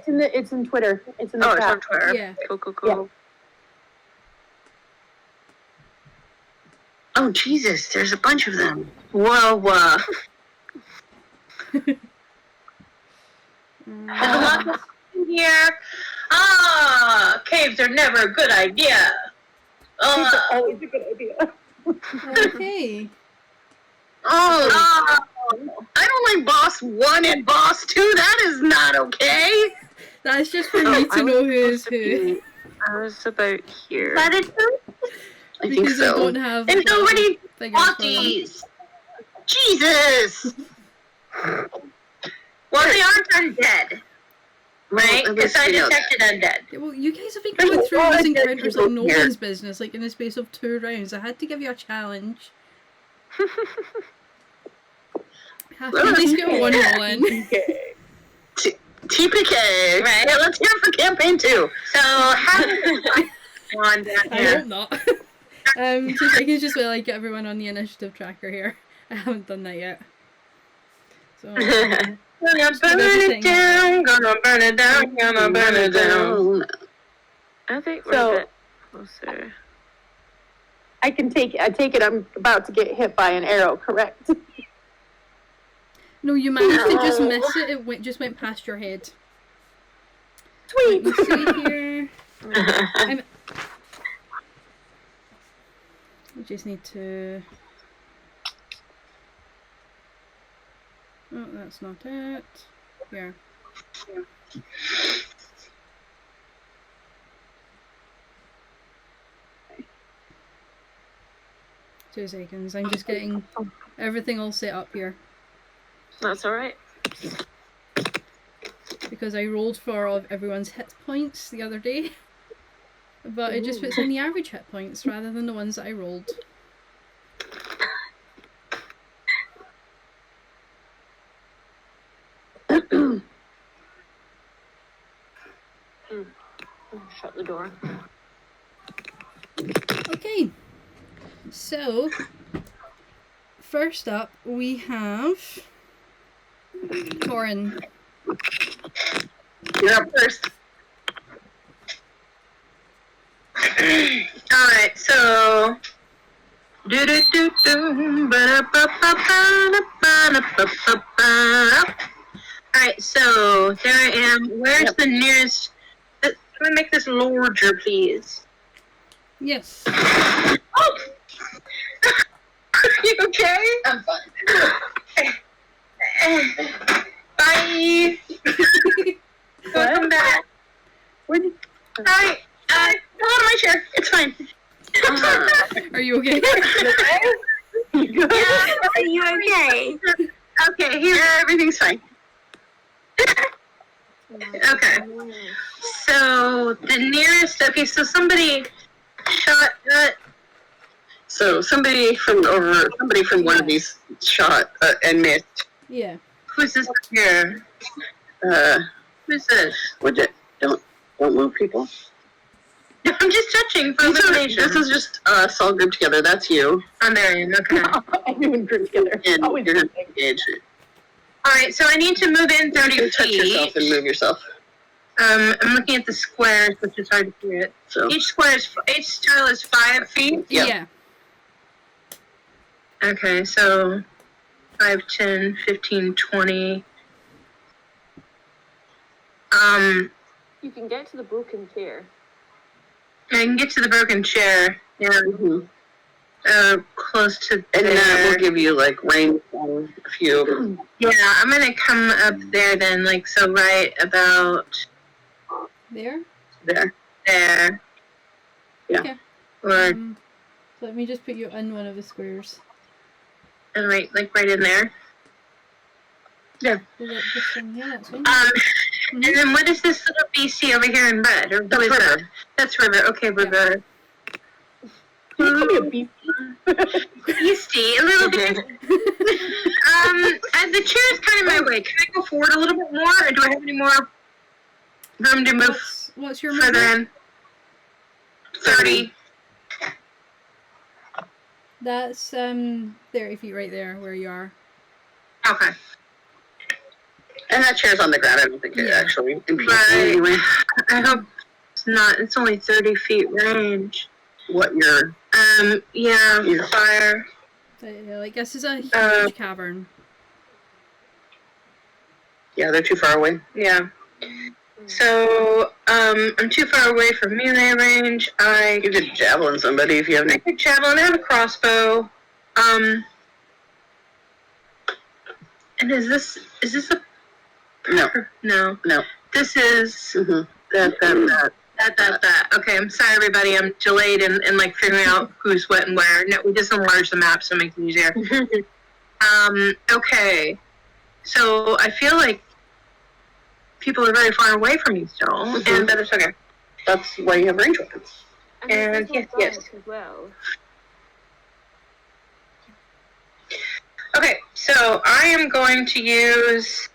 it's in Twitter. It's in the Oh, it's chat. on Twitter. Yeah. Cool, cool, cool. Oh, Jesus, there's a bunch of them. Whoa, whoa. Um, Here. Ah, caves are never a good idea. Always a good idea. okay. Oh, I don't like boss 1 and boss 2. That is not okay. That's just for me to know who is who. I was about here. That is true. I think Because I so. don't have There's nobody figures for them. bodies. Jesus. Well, they aren't undead, right? Well, at Because least I we know detected undead. Yeah, well, you guys have been There's going a through lot these of dead encounters like no people here. one's business, like in the space of 2 rounds. I had to give you a challenge. Have to at least get one roll in. TPK. Right. Yeah, let's hear it for campaign 2. So, how one down I here? hope not. Just I can just like get everyone on the initiative tracker here. I haven't done that yet. So Gonna burn it down, gonna burn it down, gonna burn it down. I think we're So- a bit closer. I take it I'm about to get hit by an arrow, correct? no, you managed to just miss it. It just went past your head. Sweet! Let me see here. I just need to. Oh, that's not it. Here. 2 seconds. I'm just getting everything all set up here That's alright. because I rolled for all of everyone's hit points the other day, but it just puts in the average hit points rather than the ones that I rolled. Shut the door. Okay, so first up we have Torin. You're up first. Alright, so. Alright, so there I am. Where's the nearest? Can I make this larger, please? Yes. Oh! Are you okay? I'm fine. Bye. Welcome back. Where did Hi. Come on my chair. It's fine. Are you okay? Yeah. Are you okay? Okay. Here. Yeah, everything's fine. Okay. So the nearest. Okay. So somebody shot at. So somebody from one of these shot and missed. Yeah. Who's this here? Who's this? Would you don't move, people. I'm just touching for elimination. This is just us all grouped together. That's you. I'm Marion. Okay. everyone grouped together? And Always you're grouping. engaged. All right. So I need to move in 30 You touch yourself feet. and move yourself. I'm looking at the squares, which is hard to see it. So Each tile is 5 feet. Yep. Yeah. Okay, so 5, 10, 15, 20. You can get to the broken chair. I can get to the broken chair. Yeah, mhm. close to And there. that will give you like range on a few. Yeah, I'm gonna come up there then, like so, right about There. There. there. Yeah. Okay. Or So let me just put you in one of the squares. and right in there. Yeah. Was it this thing? Yeah, that's fine. And then what is this little BC over here in red? Or what is that? That's River. Okay, River. Can you call me a beast? Beastie, a little bit. The chair is kind of my way. Can I go forward a little bit more, or do I have any more room to move What's your further movement? in? 30. That's 30 feet right there where you are. Okay. And that chair's on the ground. I don't think it Yeah. actually impedes Right. anyway. I hope it's not. It's only 30 feet range. What your Yeah, Yeah. fire. Like, this is a huge cavern. yeah, they're too far away. Yeah. So, I'm too far away from melee range. You could javelin somebody if you have I any. could javelin. I have a crossbow. And is this a No. No. No. This is Mm-hmm. that. Okay, I'm sorry, everybody. I'm delayed in like figuring out who's what and where. No, we just enlarged the map so it makes it easier. Okay. So I feel like people are very far away from me still, and that is okay. That's why you have range weapons. And there's And this one yes. back as well. Okay, so I am going to use.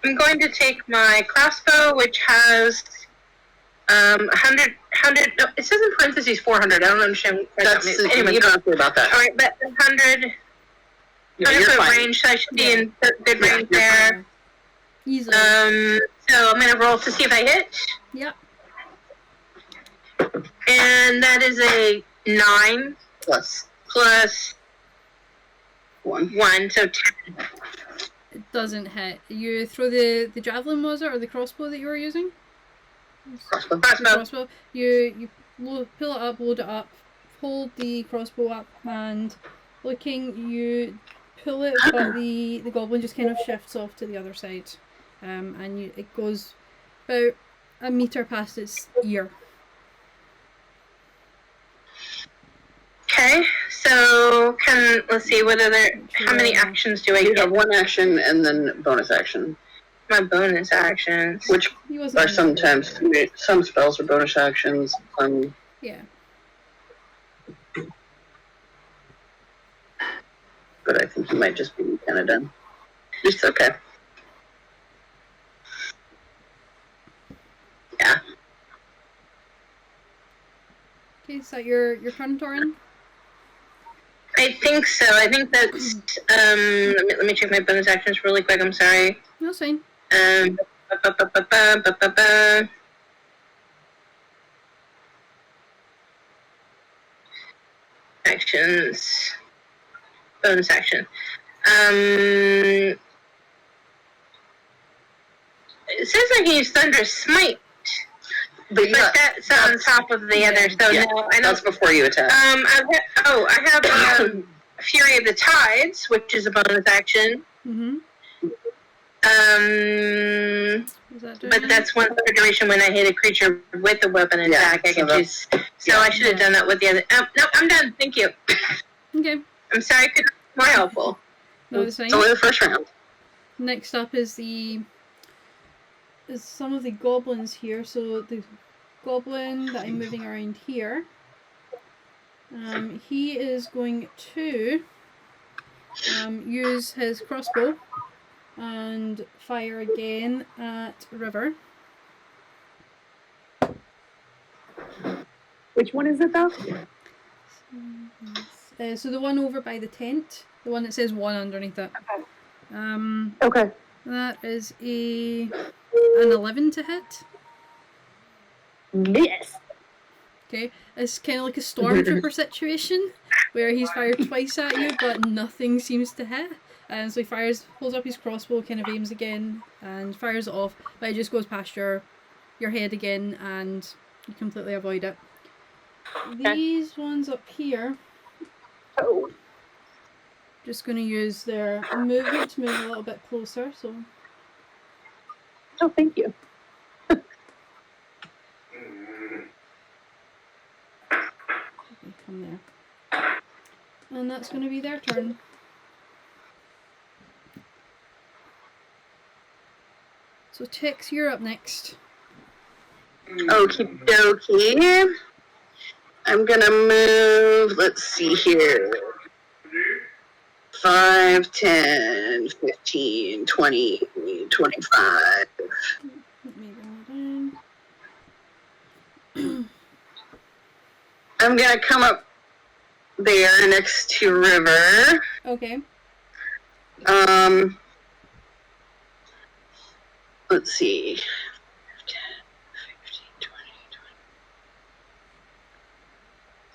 I'm going to take my crossbow, which has 100. No, it says in parentheses 400. I don't understand what that That's means. Anyway, you don't have to worry about that. all right, but 100. Yeah, 100 you're foot fine. range, so I should be in good Yeah, range you're there. Easily. So I'm gonna roll to see if I hit, Yep. and that is a 9 Plus plus 1. so 10. It doesn't hit. You throw the javelin, was it, or the crossbow that you were using? Crossbow. The Crossbow. crossbow. You pull it up, load it up, hold the crossbow up, and looking, you pull it, but the goblin just kind of shifts off to the other side, and it goes about a meter past its ear. Okay, so let's see what other how many actions do I You get? have 1 action and then bonus action, My bonus actions. which He wasn't are in there. sometimes some spells are bonus actions. Yeah. But I think you might just be kind of done. It's okay. Yeah. Okay, is that your turn, Torin? I think so. I think that's let me check my bonus actions really quick. I'm sorry. That's fine. Actions. Bonus action. It says I can use Thunderous Smite, But but that's on top of the other. So yeah, no, I that's don't. before you attack. I have Fury of the Tides, which is a bonus action. Mm-hmm. Is that doing But it? that's one for duration when I hit a creature with a weapon attack. I so can choose. So yeah. I should have done that with the other. No, I'm done. Thank you. Okay. I'm sorry I couldn't be more helpful. No, it's fine. It's only the first round. Next up is some of the goblins here. So the goblin that I'm moving around here, he is going to use his crossbow and fire again at River. Which one is it though? So the one over by the tent, the one that says 1 underneath it. Okay. That is an 11 to hit. Yes. Okay, it's kind of like a stormtrooper situation where he's fired twice at you, but nothing seems to hit. And so he holds up his crossbow, kind of aims again, and fires it off, but it just goes past your head again, and you completely avoid it. These ones up here, Oh. just going to use their movement to move a little bit closer. So Oh, thank you. From there. And that's going to be their turn. So Tex, you're up next. Okie dokie. I'm gonna move, let's see here. 5, 10, 15, 20, 25. Let me bring that down. I'm gonna come up there next to River. Okay. Let's see. 10, 15,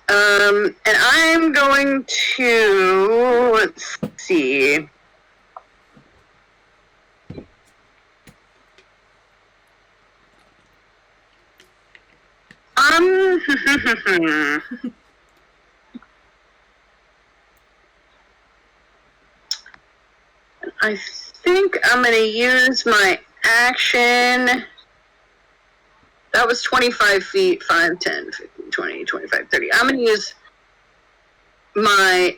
20. And I'm going to, let's see. I think I'm going to use my action. That was 25 feet, 5, 10, 15, 20, 25, 30. I'm going to use my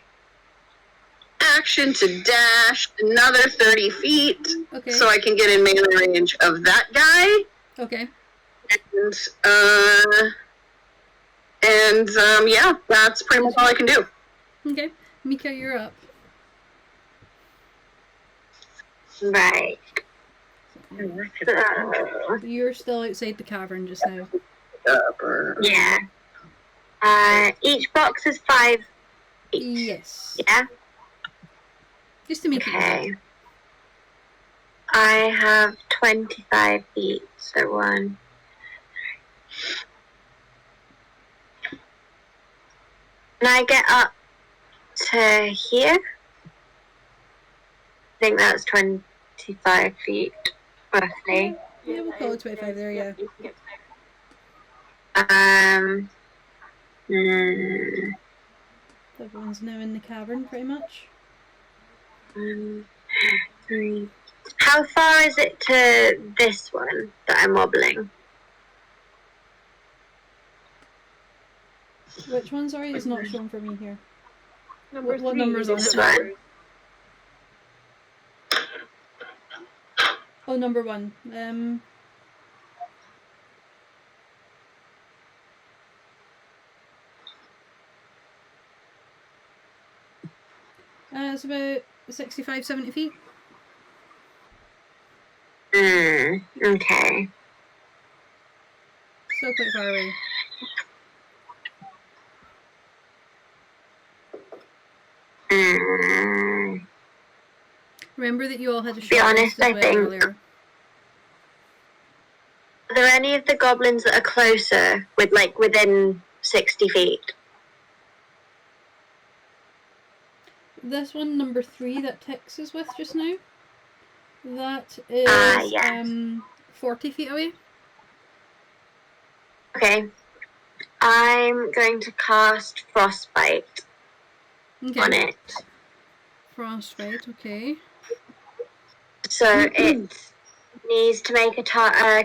action to dash another 30 feet. Okay. So I can get in melee range of that guy. Okay. And yeah, that's pretty much all I can do. Okay. Mika, you're up. Right. You're still outside the cavern just now. Yeah. Each box is 5 feet. Yes. Yeah? Just to make it Okay. easy. I have 25 feet, so 1. Can I get up to here? I think that's 25 feet, roughly. Yeah, we'll call it 25 there, yeah. Everyone's now in the cavern, pretty much. 1, 3. How far is it to this one that I'm wobbling? Which one, sorry? It's not shown for me here. Number What 3. number's on This it? one. Oh, number 1. It's about 65, 70 feet. Okay. Still quite far away. Remember that you all had a short honest, rest as I well think- earlier. Are there any of the goblins that are closer, with like within 60 feet? This one, number 3, that Tex is with just now. That is yes. 40 feet away. Okay. I'm going to cast Frostbite Okay. on it. Frostbite, okay. So it needs to make a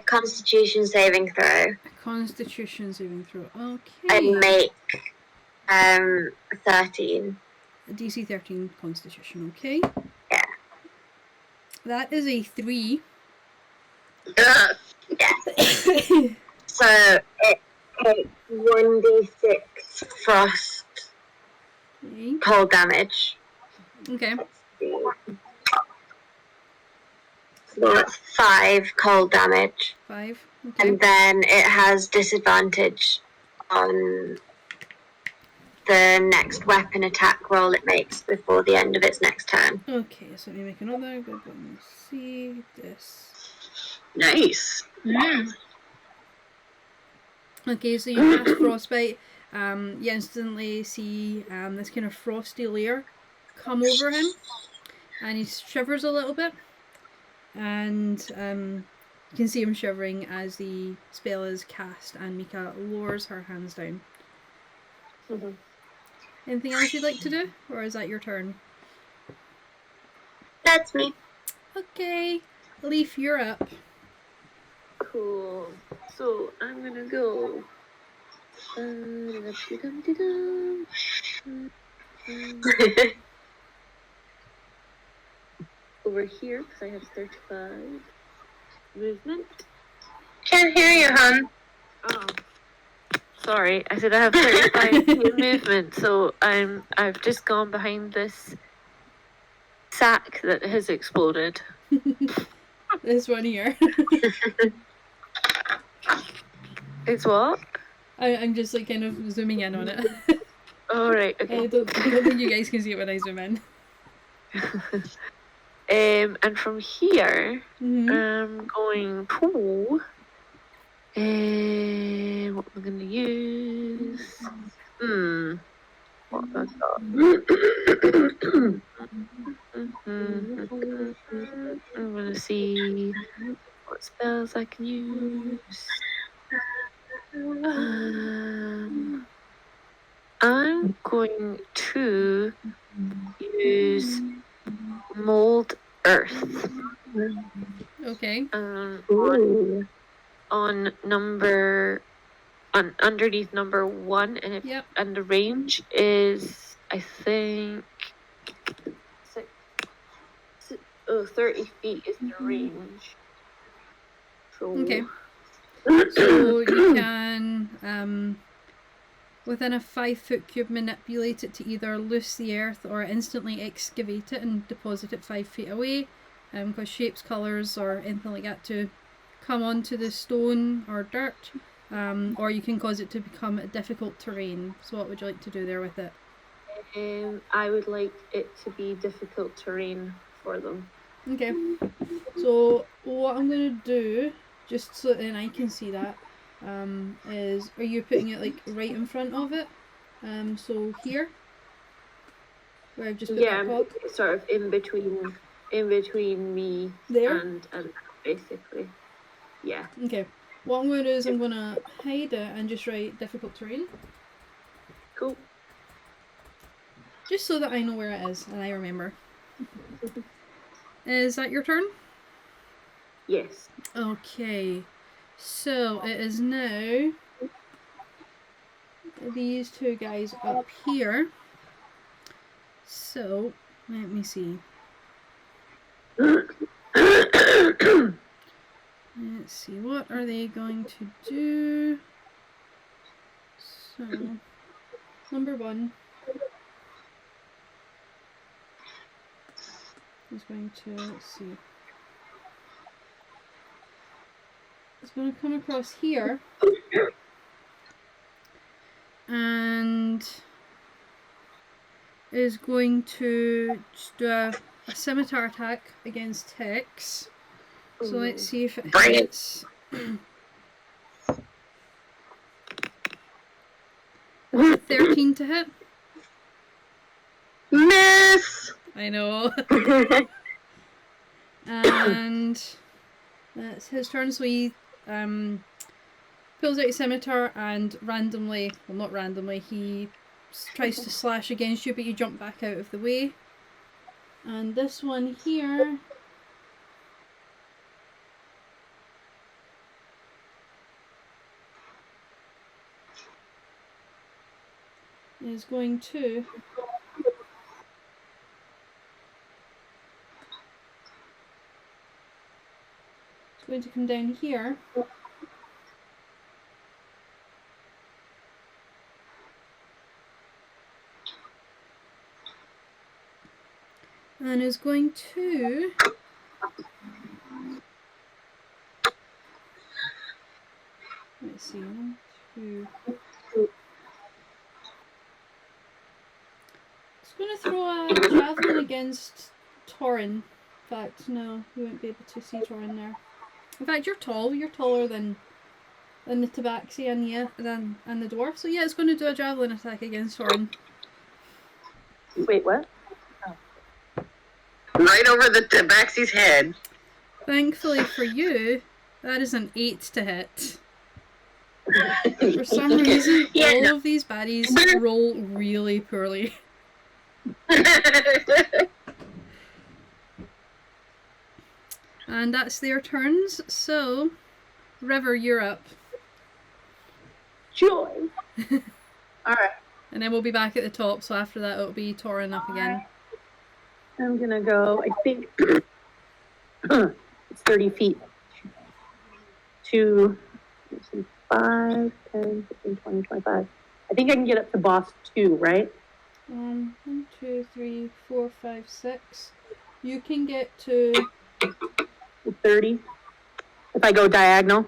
Constitution saving throw A Constitution saving throw. Okay. and make 13. A DC 13 Constitution, okay. Yeah. That is a 3. Yeah. So it takes 1d6 frost Okay. cold damage. Okay. So that's 5 cold damage. 5. Okay. And then it has disadvantage on the next weapon attack roll it makes before the end of its next turn. Okay, so let me make another. Good one. See this. Nice. Okay, so you cast Frostbite. You instantly see this kind of frosty layer come over him, and he shivers a little bit. And you can see him shivering as the spell is cast, and Mika lowers her hands down. Mm-hmm. Anything else you'd like to do, or is that your turn? That's me. Okay, Leaf, you're up. Cool. So I'm gonna go. Over here because I have 35 movement. Can't hear you, hon. Oh, sorry. I said I have 35 movement, so I've just gone behind this sack that has exploded. This one here. It's what? I'm just like kind of zooming in on it. Oh right, okay. I don't think you guys can see it when I zoom in. And from here, Mm-hmm. I'm going to. What am I going to use? What have I got? I'm going to see what spells I can use. I'm going to use mold earth. Okay. On underneath number 1, and if Yep. and the range is I think 30 feet is the range. So Okay. So you can, within a 5-foot cube, manipulate it to either loose the earth or instantly excavate it and deposit it 5 feet away. Because shapes, colours, or anything like that to come onto the stone or dirt. Or you can cause it to become difficult terrain. So what would you like to do there with it? I would like it to be difficult terrain for them. Okay. So what I'm going to do, just so then I can see that, is, are you putting it like right in front of it? So here? Where I've just put that cog? Sort of in between me There? and basically. Yeah. Okay. What I'm going to do is I'm going to hide it and just write difficult terrain. Cool. Just so that I know where it is and I remember. Is that your turn? Yes. Okay. So it is now these two guys up here. So let me see. Let's see, what are they going to do? So, number 1 is going to, let's see, it's going to come across here and is going to just do a scimitar attack against Hex. So let's see if it hits. 13 to hit. Miss! I know. And that's his turn, so he pulls out his scimitar and randomly, well not randomly, he tries to slash against you, but you jump back out of the way. And this one here is going to come down here and is going to let's see, 1, 2. It's going to throw a javelin against Torin. In fact, no, you won't be able to see Torin there. In fact, you're tall. You're taller than the tabaxi and the dwarf. So yeah, it's going to do a javelin attack against Torin. Wait, what? Right over the tabaxi's head. Thankfully for you, that is an 8 to hit. For some reason, all of these baddies roll really poorly. And that's their turns, so River, you're up. Joy. All right. And then we'll be back at the top, so after that it'll be Torin up again. I'm gonna go, I think, it's 30 feet to 5, 10, 15, 20, 25. I think I can get up to boss 2, right? 1, 2, 3, 4, 5, 6. You can get to 30. If I go diagonal.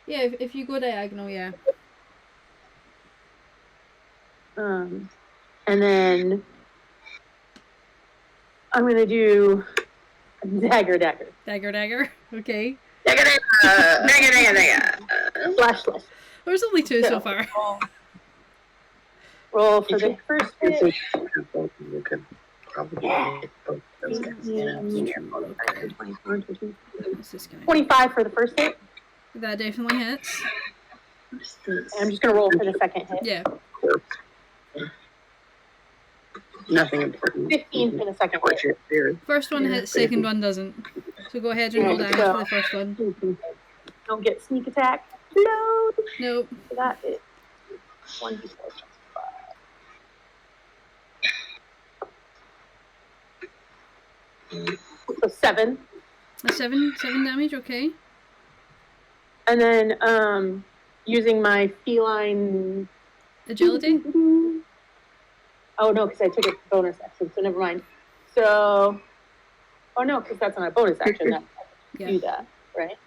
yeah. If you go diagonal, yeah. And then I'm gonna do dagger. Dagger. Okay. Slash. There's only 2 so far. Roll for the first hit. You could probably hit both those guys. What's this guy? 25 for the first hit. That definitely hits. And I'm just gonna roll for the second hit. Yeah. Nothing important. 15 for the second hit. First one hits, second one doesn't. So go ahead and roll damage for the first one. Don't get sneak attack. No. Nope. So that is 1d4 plus 5. So 7. A 7 damage, okay. And then using my feline Agility? Oh no, because I took a bonus action, so never mind. So, oh no, because that's not a bonus action. That Yeah. do that, right?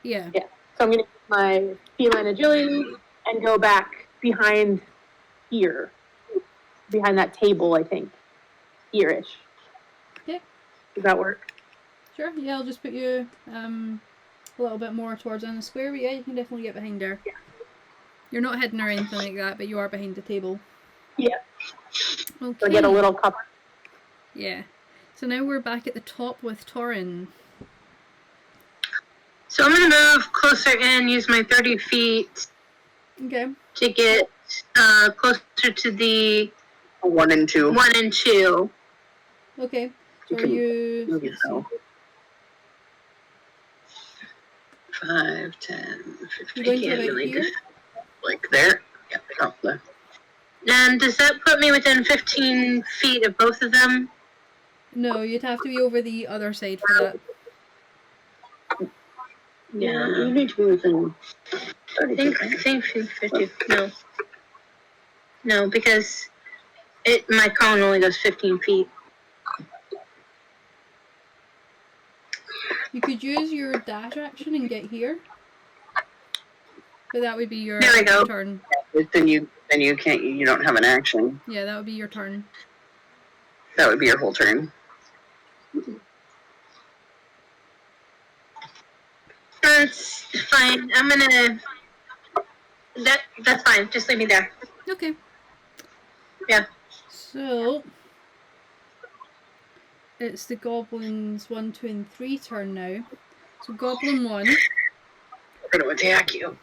Yeah. Yeah. So I'm gonna use my feline agility and go back behind here, behind that table. I think here-ish. Yeah. Does that work? Sure, yeah, I'll just put you a little bit more towards on the square, but yeah, you can definitely get behind there. Yeah. You're not hidden or anything like that, but you are behind the table. Yeah. Okay. So I get a little cover. Yeah. So now we're back at the top with Torin. So I'm going to move closer in, use my 30 feet Okay. to get closer to the 1 and 2. 1 and 2. Okay. So You are can you... move yourself. 5, 10, 15. You're going to Can't about really here? do- Like there? Yeah, up there. And does that put me within 15 feet of both of them? No, you'd have to be over the other side for that. Yeah, you need to be within 30 feet, I right? think 50. No, because my cone only goes 15 feet. You could use your dash action and get here. But that would be your There we go. turn. Then you can't, you don't have an action. Yeah, that would be your turn. That would be your whole turn. That's fine. I'm gonna... That's fine. Just leave me there. Okay. Yeah. So it's the goblins 1, 2, and 3 turn now. So goblin 1, We're going to attack you.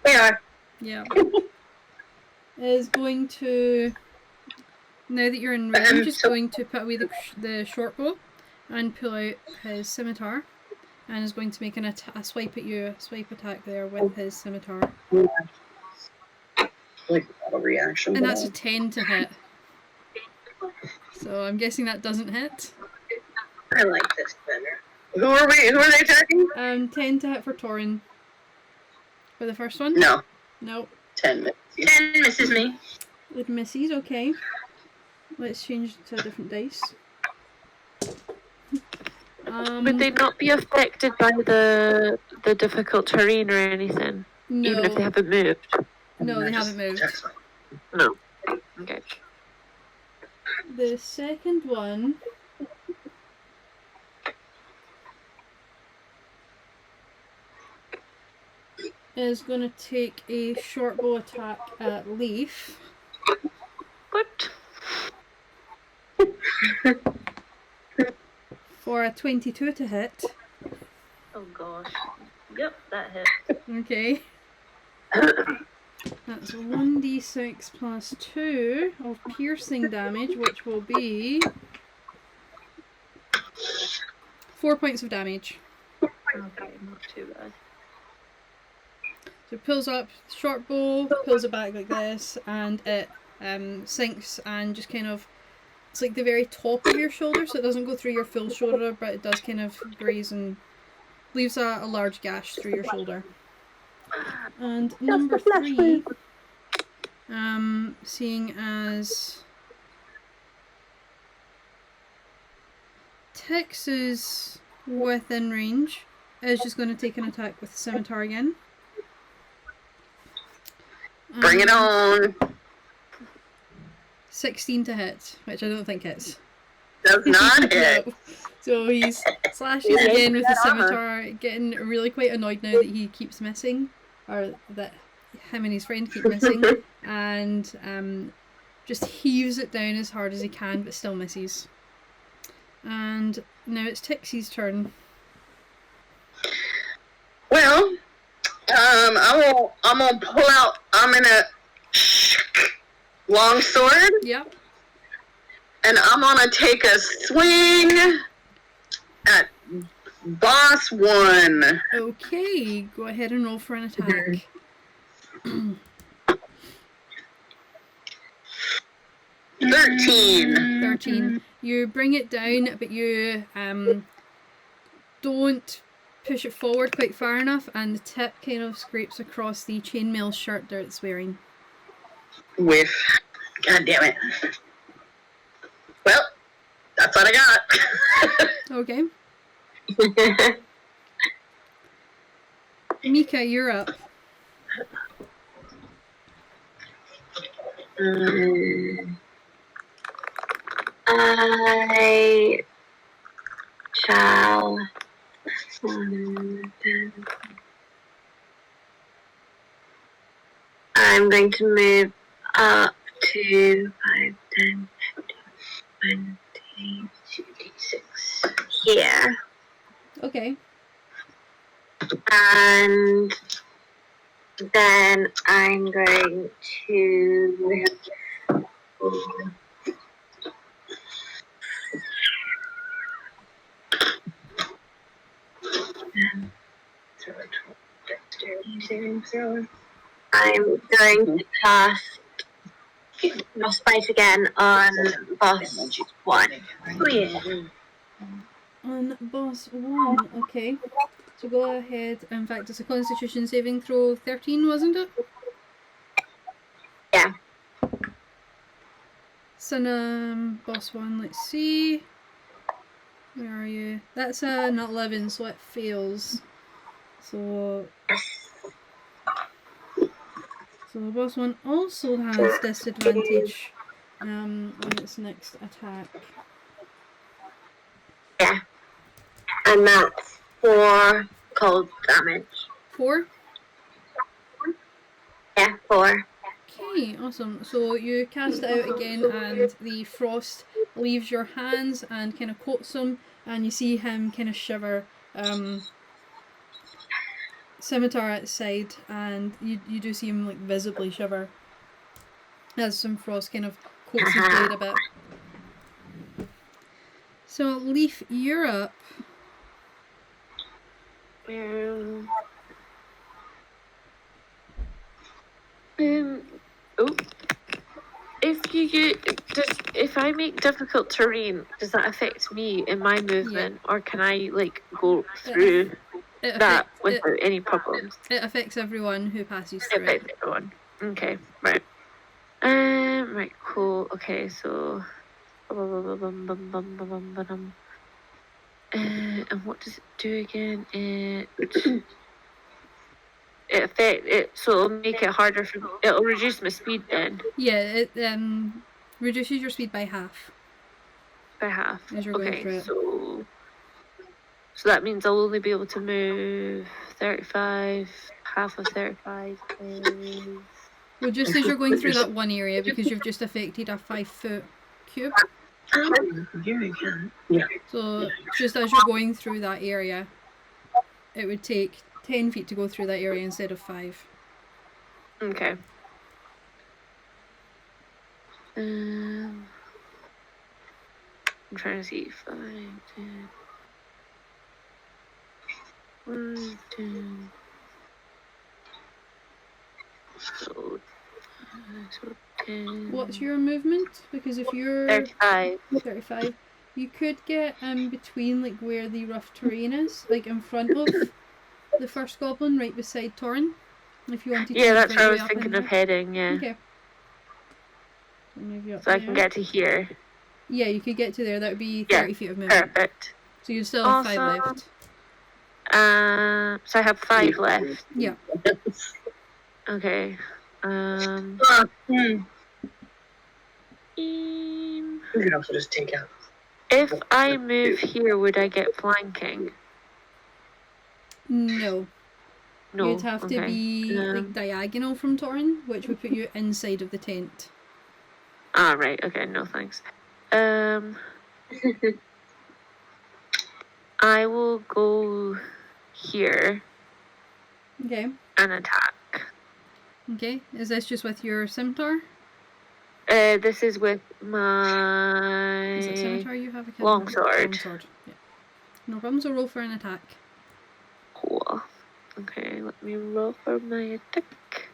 We are. yeah, is going to, now that you're in range, is going to put away the short bow and pull out his scimitar, and is going to make a swipe at you, a swipe attack there with his scimitar. Like a reaction. And that's a 10 to hit. So I'm guessing that doesn't hit. I like this better. Who are they attacking? 10 to hit for Torin. For the first one? No, No. 10 minutes. 10 misses me. It misses, okay. Let's change to a different dice. Would they not be affected by the difficult terrain or anything? No. Even if they haven't moved? No, they haven't moved. No. Okay. The second one is going to take a short bow attack at Leaf What? for a 22 to hit. Oh gosh. Yep, that hit. Okay. That's 1d6 plus 2 of piercing damage, which will be 4 points of damage. Okay, not too bad. So it pulls up, short bow, pulls it back like this, and it sinks and just kind of, it's like the very top of your shoulder, so it doesn't go through your full shoulder, but it does kind of graze and leaves a large gash through your shoulder. And number 3, seeing as Tex is within range, is just going to take an attack with the scimitar again. Bring it on. 16 to hit, which I don't think hits. Does not hit. No. So he's slashes again with the scimitar, getting really quite annoyed now that he keeps missing, or that him and his friend keep missing, and just heaves it down as hard as he can, but still misses. And now it's Tixie's turn. Well, I'm gonna pull out. I'm gonna long sword, Yep. and I'm gonna take a swing at boss 1. Okay, go ahead and roll for an attack. 13. 13. You bring it down, but you don't push it forward quite far enough, and the tip kind of scrapes across the chainmail shirt that it's wearing. Whiff. God damn it. Well, that's what I got. Okay. Mika, you're up. I shall. I'm going to move up to 5, 10, 20, 26 here. Okay. And then I'm going to I'm going to cast Frostbite again on boss 1. Oh yeah. On boss 1, okay. So go ahead. In fact, it's a Constitution saving throw 13, wasn't it? Yeah. So, boss 1, let's see. Where are you? That's an 11, so it fails. So boss 1 also has disadvantage on its next attack. Yeah. And that's 4 cold damage. 4? Yeah, 4. Okay, awesome. So you cast it out again, and the frost leaves your hands and kind of coats him, and you see him kind of shiver. Scimitar at his side, and you do see him like visibly shiver as some frost kind of coats his blade a bit. So Leaf, you're up. If I make difficult terrain, does that affect me in my movement, or can I like go through that without any problems? It affects everyone who passes It through it. affects everyone. Okay, right. Right, cool. Okay, so. And what does it do again? So it'll make it harder for me. It'll reduce my speed then. Yeah, it reduces your speed by half. By half. As you're going through Okay, it. so that means I'll only be able to move 35, half of 35 is... Well, just as you're going through that one area, because you've just affected a 5-foot cube. Yeah. So just as you're going through that area, it would take 10 feet to go through that area instead of 5. Okay. I'm trying to see 5, 10. 1, 2. So 10. What's your movement? Because if you're 35. 35, you could get between like where the rough terrain is, like in front of the first goblin, right beside Torin. If you wanted to. Yeah, move that's right where I way was up thinking in of there. heading, yeah. Okay. I'll move you up So I can there. get to here. Yeah, you could get to there. That would be Yeah, 30 feet of movement. Perfect. So you'd still have 5 Awesome. left. So I have 5 left. Yeah. Okay. You can also just take out. If I move here, would I get flanking? No. No. You'd have to be like diagonal from Torin, which would put you inside of the tent. Ah, right. Okay. No, thanks. I will go here Okay. and attack. Okay. Is this just with your scimitar? This is with my Is it scimitar you have? I can't longsword. remember. Longsword. Yeah. No problem. So roll for an attack. Cool. Okay, let me roll for my attack.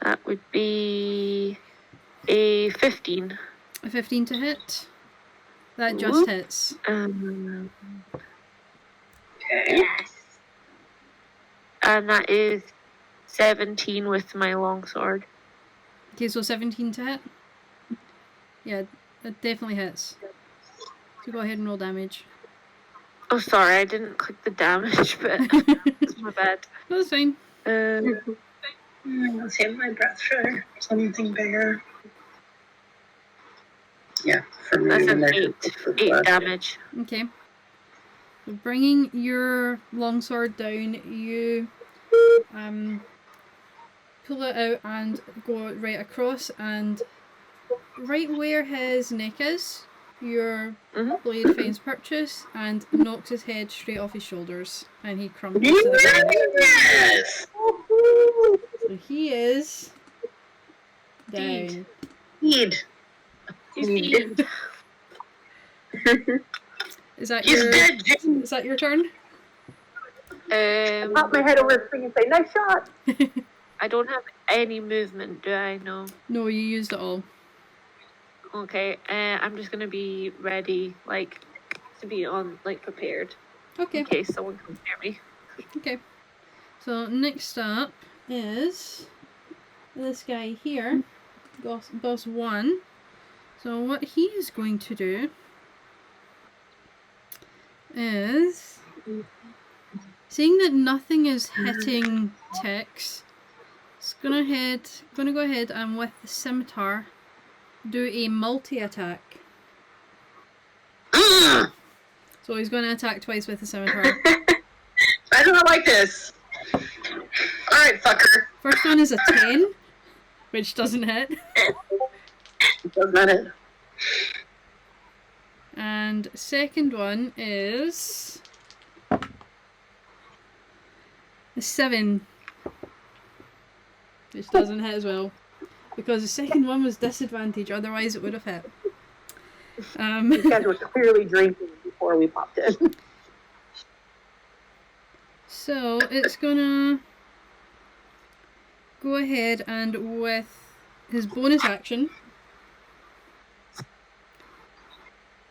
That would be a 15. A 15 to hit. That just Whoop. hits. Okay. Yes. And that is 17 with my longsword. Okay, so 17 to hit. Yeah, that definitely hits. So go ahead and roll damage. Oh, sorry, I didn't click the damage, but it's my bad. That's fine. I'll save my breath for something bigger. Yeah, for me. That's when an they're- 8 damage. Okay. So bringing your longsword down, you pull it out and go right across, and right where his neck is, your blade finds purchase and knocks his head straight off his shoulders, and he crumbles to the ground. Yes! So he is down. Dead. Need. Is that He's your dead, Jim. is that your turn? Pop my head over the thing and say, "Nice shot." I don't have any movement, do I? No. No, you used it all. Okay, I'm just gonna be ready, like, to be on, like, prepared. Okay. In case someone comes near me. Okay. So next up is this guy here, boss 1. So what he is going to do is, seeing that nothing is hitting Tex, it's gonna go ahead and with the scimitar do a multi-attack. So he's going to attack twice with the scimitar. I do not like this. Alright, fucker. First one is a 10, which doesn't hit. Does not it? And second one is a 7, which doesn't hit as well. Because the second one was disadvantage, otherwise it would have hit. These guys were clearly drinking before we popped in. So it's gonna go ahead and with his bonus action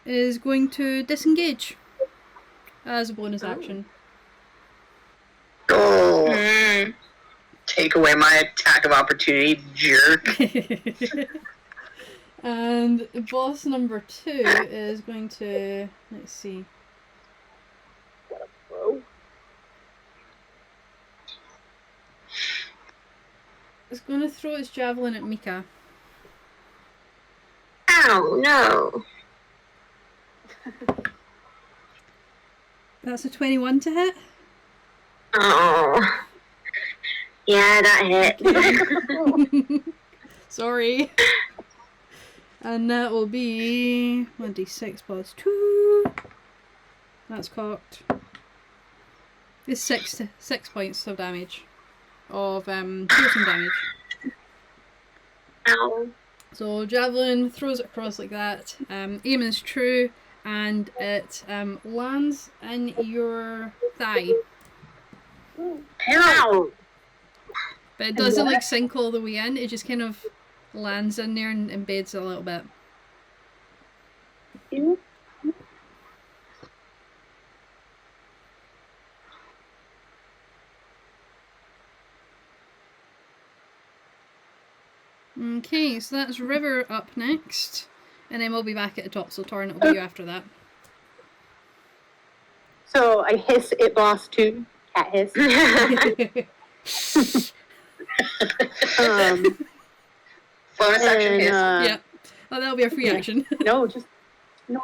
is going to disengage as a bonus action. Oh. Take away my attack of opportunity, jerk. And boss number 2 is going to, let's see. It's going to throw its javelin at Mika. Ow, no. That's a 21 to hit. Oh. Yeah, that hit. Sorry. And that will be 1d6 plus 2. That's cocked. It's 6 points of damage. Of piercing damage. Ow. So javelin throws it across like that. Aim is true, and it lands in your thigh. Ow! But it doesn't like sink all the way in, it just kind of lands in there and embeds a little bit. Okay, so that's River up next, and then we'll be back at the top, so Torrent will be you after that. So I hiss it boss too. Cat hiss. Bonus action hiss. Yeah. Oh, that'll be a free action. No, just no.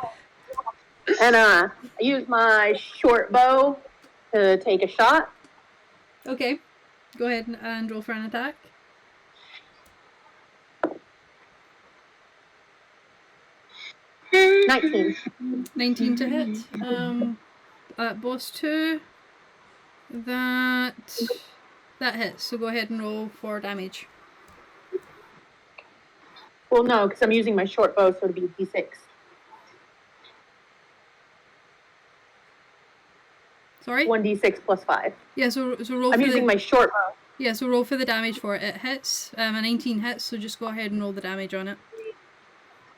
And I use my short bow to take a shot. Okay. Go ahead and roll for an attack. 19. 19 to hit. Boss 2. That hits. So go ahead and roll for damage. Well, no, because I'm using my short bow, so it'll be D6. Sorry? 1d6 plus 5. Yeah, so roll I'm for using my short bow. Yeah, so roll for the damage for it. It hits. A 19 hits, so just go ahead and roll the damage on it.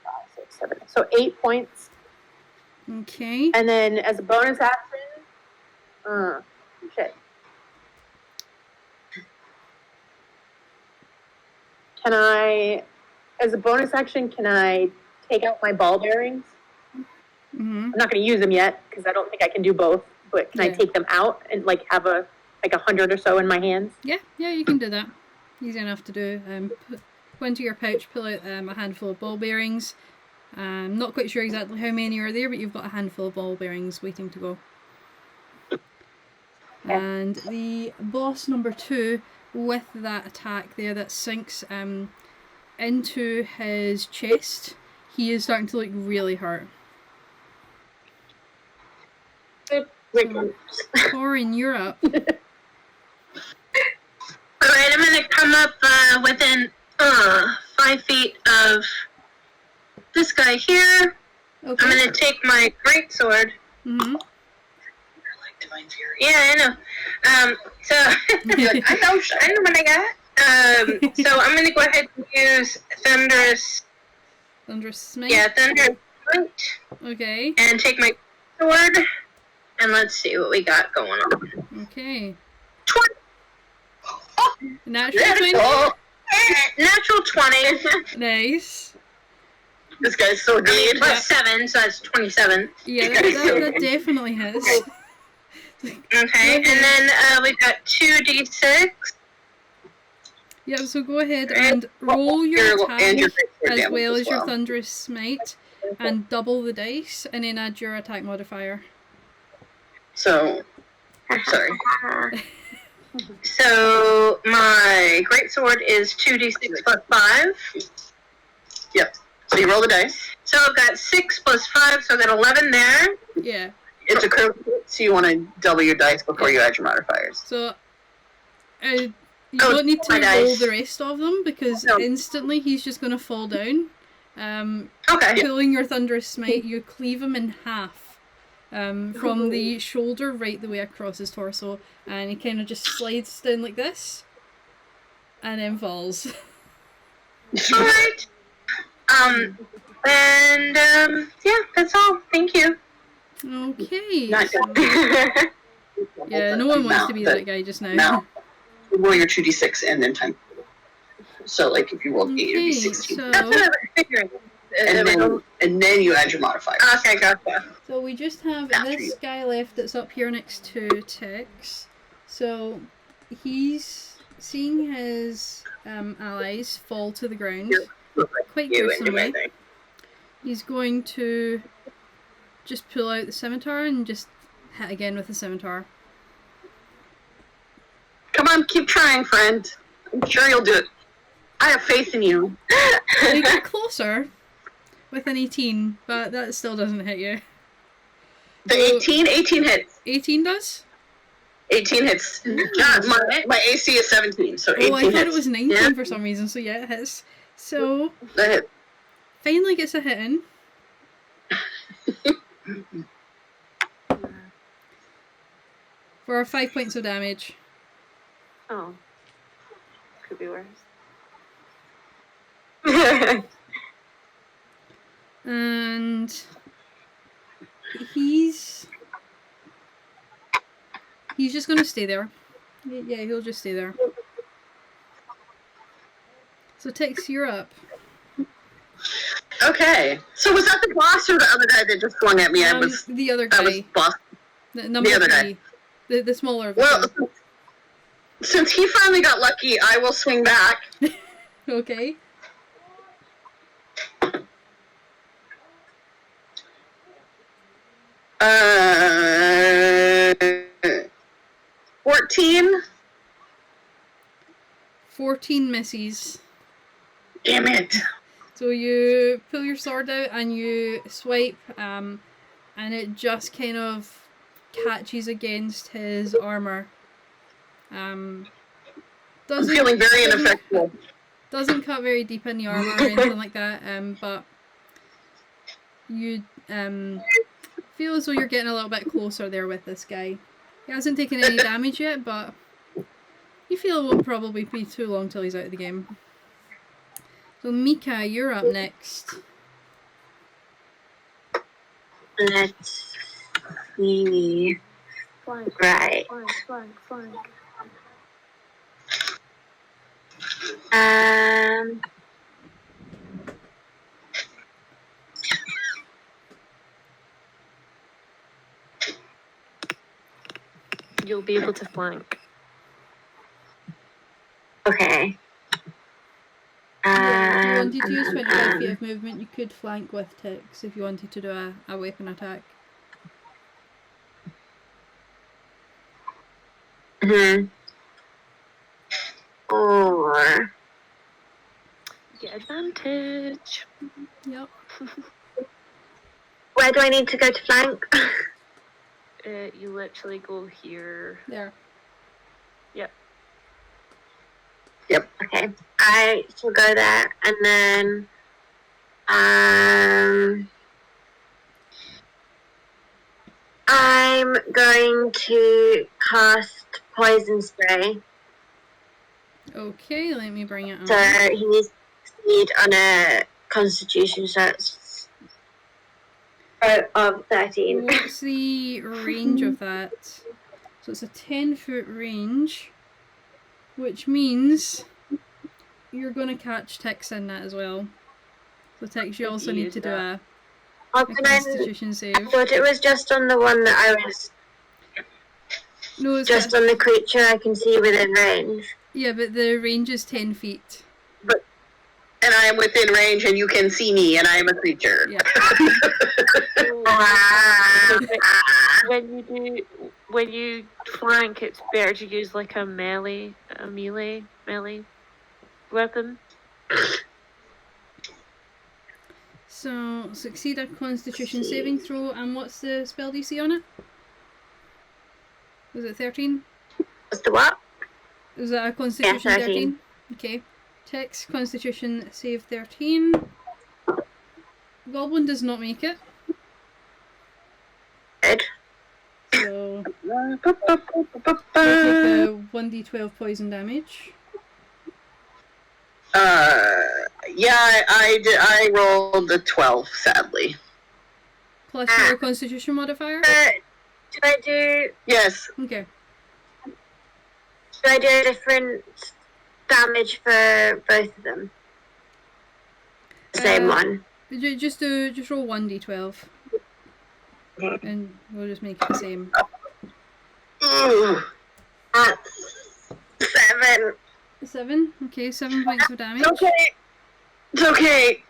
5, 6, 7. So 8 points. Okay. And then as a bonus action, shit. Can I take out my ball bearings? Mm-hmm. I'm not going to use them yet because I don't think I can do both. But can I Yeah. take them out and like have a 100 or so in my hands? Yeah, you can do that. Easy enough to do. Go into your pouch, pull out a handful of ball bearings. I'm not quite sure exactly how many are there, but you've got a handful of ball bearings waiting to go. Okay. And the boss number 2, with that attack there that sinks into his chest, he is starting to look really hurt. Corin, you're up. Alright, I'm gonna come up within 5 feet of this guy here. Okay. I'm gonna take my greatsword. Mm-hmm. Divine Fury. Yeah, I know. So I know what I got. So I'm gonna go ahead and use Thunderous. Thunderous Smite. Yeah, Thunderous Smite, Okay. and take my sword. And let's see what we got going on. Okay. 20. Natural 20. Natural 20. Nice. This guy's so I mean, good. plus 7, so that's 27. Yeah, that definitely hits. Okay, and then we got 2d6. Yep, so go ahead and roll your attack and your greatsword as damage well as as your well. Thunderous Smite and double the dice and then add your attack modifier. So, sorry. So my greatsword is 2d6 plus 5. Yep. So you roll the dice. So I've got 6 plus 5, so I've got 11 there. Yeah. It's a critical hit, so you want to double your dice before you add your modifiers. So you don't need to my roll dice. the rest of them because No. instantly he's just going to fall down. Okay. Pulling your Thunderous Smite, you cleave him in half. From the shoulder right the way across his torso, and he kind of just slides down like this, and then falls. Alright. Yeah, that's all. Thank you. Okay. Not so- yeah, no one wants to be that guy just now. Now, roll your 2d6 and then time. So, like, if you rolled 8, it'd be Okay, 16. so That's what I was figuring. And then you add your modifiers. Okay, gotcha. we just have After this you. guy left that's up here next to Tex. So he's seeing his allies fall to the ground quite You and your gruesomely. thing. He's going to just pull out the scimitar and just hit again with the scimitar. Come on, keep trying, friend. I'm sure you'll do it. I have faith in you. You get closer with an 18, but that still doesn't hit you. The 18 hits. 18 does? 18 hits. God, my AC is 17, so 18 Oh, I thought hits. it was 19 Yeah. for some reason, so yeah, it hits. So, That hit. finally gets a hit in. For 5 points of damage. Oh. Could be worse. And he's just gonna stay there. Yeah, he'll just stay there. So Tix, you're up. Okay. So was that the boss or the other guy that just flung at me? The other That was guy. boss. Number The other 3. guy. The smaller of the Well, two. since he finally got lucky, I will swing back. Okay. Uh, 14. 14 misses. Damn it. So you pull your sword out and you swipe, and it just kind of catches against his armor. I'm Doesn't feeling very ineffectual. doesn't cut very deep in the armor or anything like that. But you feel as though you're getting a little bit closer there with this guy. He hasn't taken any damage yet, but you feel it won't probably be too long till he's out of the game. So Mika, you're up next. Let's see. Flank. Right. Flank. You'll be able to flank. Okay. Yeah, if you wanted to use 25 feet of movement, you could flank with Tix if you wanted to do a weapon attack. Mm-hmm. Or Get advantage. Yep. where do I need to go to flank? You literally go here. There. Okay, I shall go there, and then I'm going to cast poison spray. Okay, let me bring it on. So he needs to succeed on a Constitution, so it's of 13. What's the range of that? So it's a 10-foot range, which means you're going to catch Tix in that as well. So Tix, you also need to do a Constitution save. I thought it was just on the one that I was. No, it's Just on the creature I can see within range. Yeah, but the range is 10 feet. And I am within range, and you can see me, and I am a creature. Yeah. When you flank, it's better to use like a melee weapon. So, succeed a Constitution saving throw, and what's the spell DC on it? Was it 13? What's the what? Was that a Constitution 13? Okay. Tix, Constitution save 13. Goblin does not make it. Good. So, we'll take the 1d12 poison damage. Yeah, I rolled a 12, sadly. Plus your Constitution modifier? Do I do Yes. Okay. a different damage for both of them? The same one. Just roll 1d12. And we'll just make it the same. Ooh. That's 7. 7? Okay, 7 points of damage. Okay. It's okay.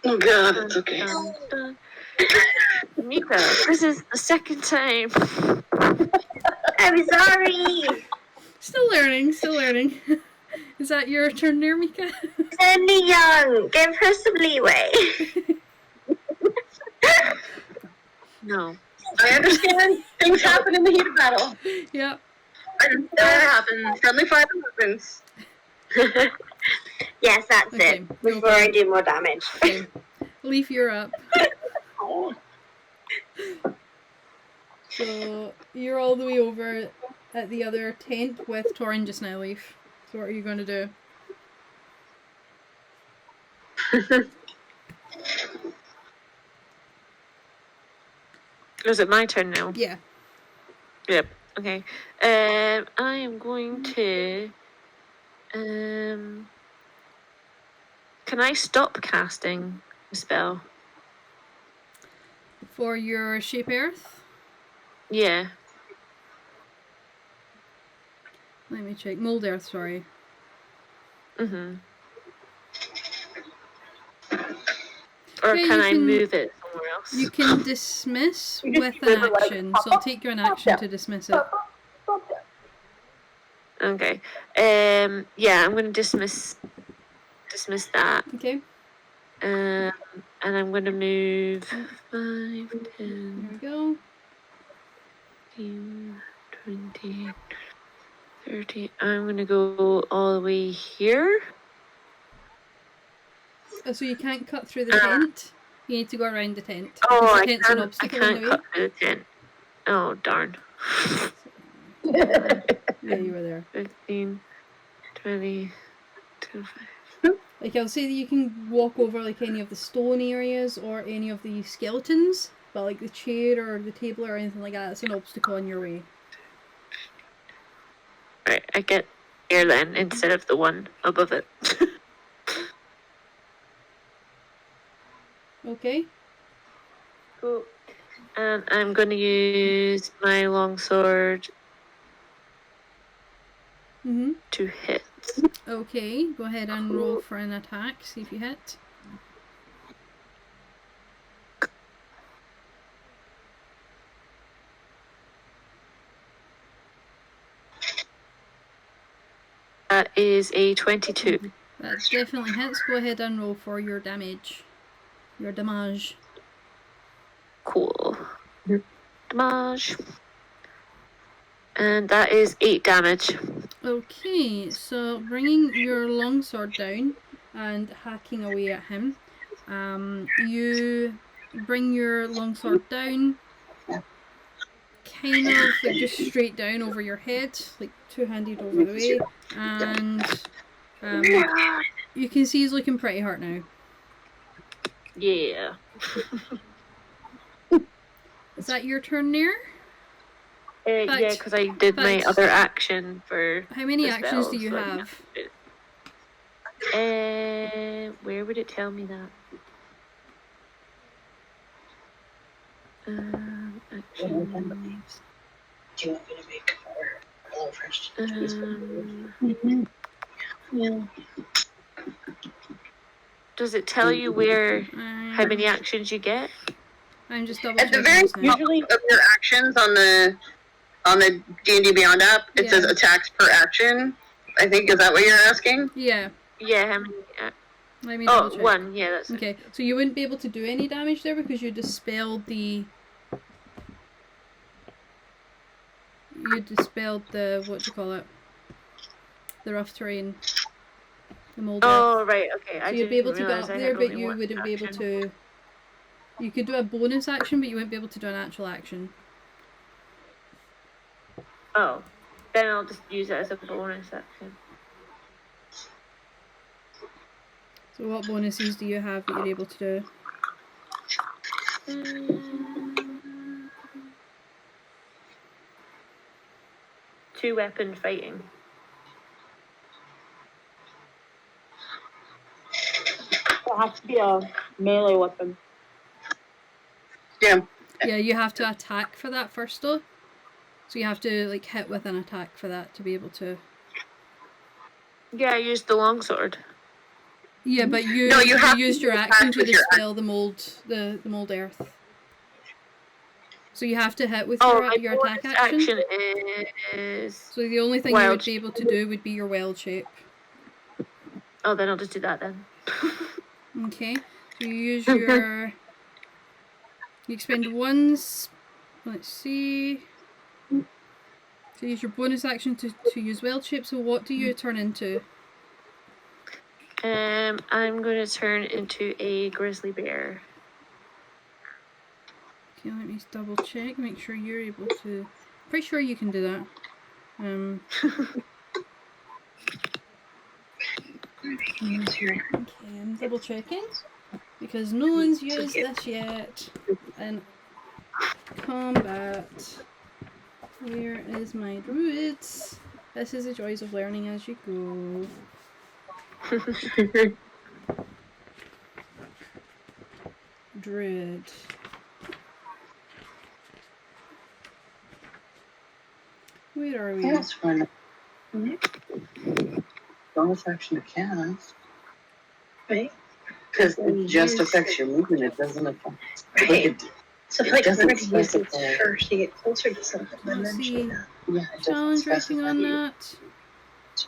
Oh god, it's okay. Mika, this is the second time. I'm sorry. Still learning. Is that your turn there, Mika? She's only young. Give her some leeway. No. I understand things happen in the heat of battle. Yeah. And that happens. Friendly fire weapons. Yes, that's Okay, it. Before I do more damage. Okay. Leaf, you're up. So you're all the way over at the other tent with Torin just now, Leaf. So what are you going to do? Is it my turn now? Yeah. Yep. Okay. I am going to. Can I stop casting a spell? For your Shape Earth? Yeah. Let me check. Mold Earth, sorry. Mm-hmm. Or Yeah, can you I can- move it somewhere else? You can dismiss You just with do an it like, action, so it'll take you an action to dismiss it. Okay. Yeah, I'm gonna dismiss that. Okay, And I'm gonna move 5, there 10, we go. 15, 20, 30. I'm gonna go all the way here. Oh, so you can't cut through the tent? You need to go around the tent. Oh, because I the tent's an can't obstacle in the way. cut through the tent. Oh, darn. Yeah, you were there. 15, 20, 25. Like, I'll say that you can walk over, like, any of the stone areas or any of the skeletons, but, like, the chair or the table or anything like that, it's an obstacle in your way. Right, I get air then instead of the one above it. Okay? Cool. And I'm going to use my longsword Mm-hmm. to hit. Okay, go ahead and roll for an attack, see if you hit. That is a 22. That definitely hits. Go ahead and roll for your damage. Your damage. Cool. Damage. And that is 8 damage. Okay, so bringing your longsword down and hacking away at him, you bring your longsword down, kind of like just straight down over your head, like two-handed over the way, and you can see he's looking pretty hurt now. Yeah. Is that your turn there? Yeah, because I did my fact. other action for. How many the actions spell, do you so I have? Where would it tell me that? Actions. Do you want me to make a little French cheese? Does it tell you where how many Um, actions you get? I'm just double At the checking very this now. top of your actions on the D&D Beyond app, it Yeah. says attacks per action. I think, is that what you're asking? Yeah, Yeah, how many? let me double check. 1. Yeah, that's Okay, so you wouldn't be able to do any damage there because you dispelled the... You dispelled the, what do you call it? The rough terrain. The mold earth. Oh, right, okay. So you'd be able to go up there, but you wouldn't be able to... You could do a bonus action, but you wouldn't be able to do an actual action. Oh, then I'll just use it as a bonus action. So what bonuses do you have that you're able to do? 2 weapon fighting. It has to be a melee weapon. Yeah. Yeah, you have to attack for that first though. So you have to like hit with an attack for that to be able to... Yeah, I used the longsword. Yeah, but you, No, you have to used your attack action to with your dispel the mold earth. So you have to hit with My your attack bonus action. is. So the only thing you would be able to do would be your wild shape. Oh, then I'll just do that then. Okay. So you use your... You expend once. Let's see. So use your bonus action to use wild shape. So what do you turn into? I'm going to turn into a grizzly bear. Okay, let me double check. Make sure you're able to... Pretty sure you can do that. Okay, I'm double checking because no one's used this yet in combat. Where is my druids? This is the joys of learning as you go. Druid. Where are we? That's fun. Bonus action to cast. Right? Because it just affects your movement. It doesn't affect. Right. So if like we're doesn't going to use it specify. first to get closer to something, and Let's then see. Yeah, it doesn't Challenge rating specify on that you that.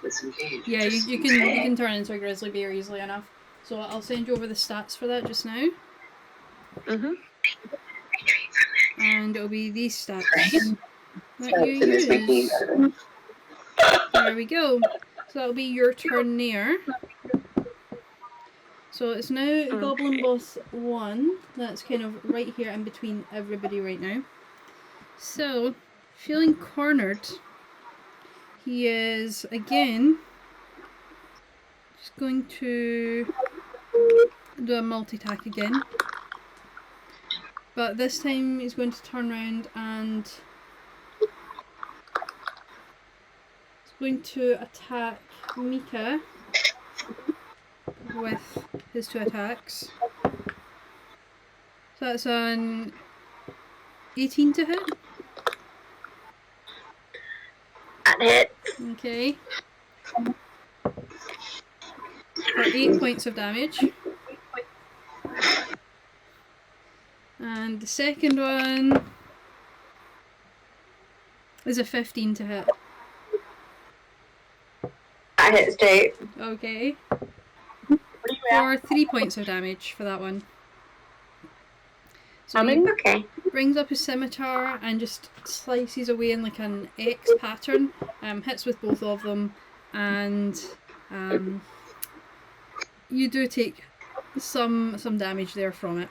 disengage. Yeah, you can turn into a grizzly bear easily enough. So I'll send you over the stats for that just now. Mhm. And it'll be these stats that you It's making you use. better. There we go. So that'll be your turn there. So it's now Goblin Boss 1. That's kind of right here in between everybody right now. So, feeling cornered, he is again just going to do a multi-attack again. But this time he's going to turn around and he's going to attack Mika with his 2 attacks. So that's an 18 to hit. That hit. Okay. For 8 points of damage. And the second one is a 15 to hit. That hits too. Okay. What are you at? For 3 points of damage for that one. So How many? Okay. he brings up his scimitar and just slices away in like an X pattern. Hits with both of them, and you do take some damage there from it.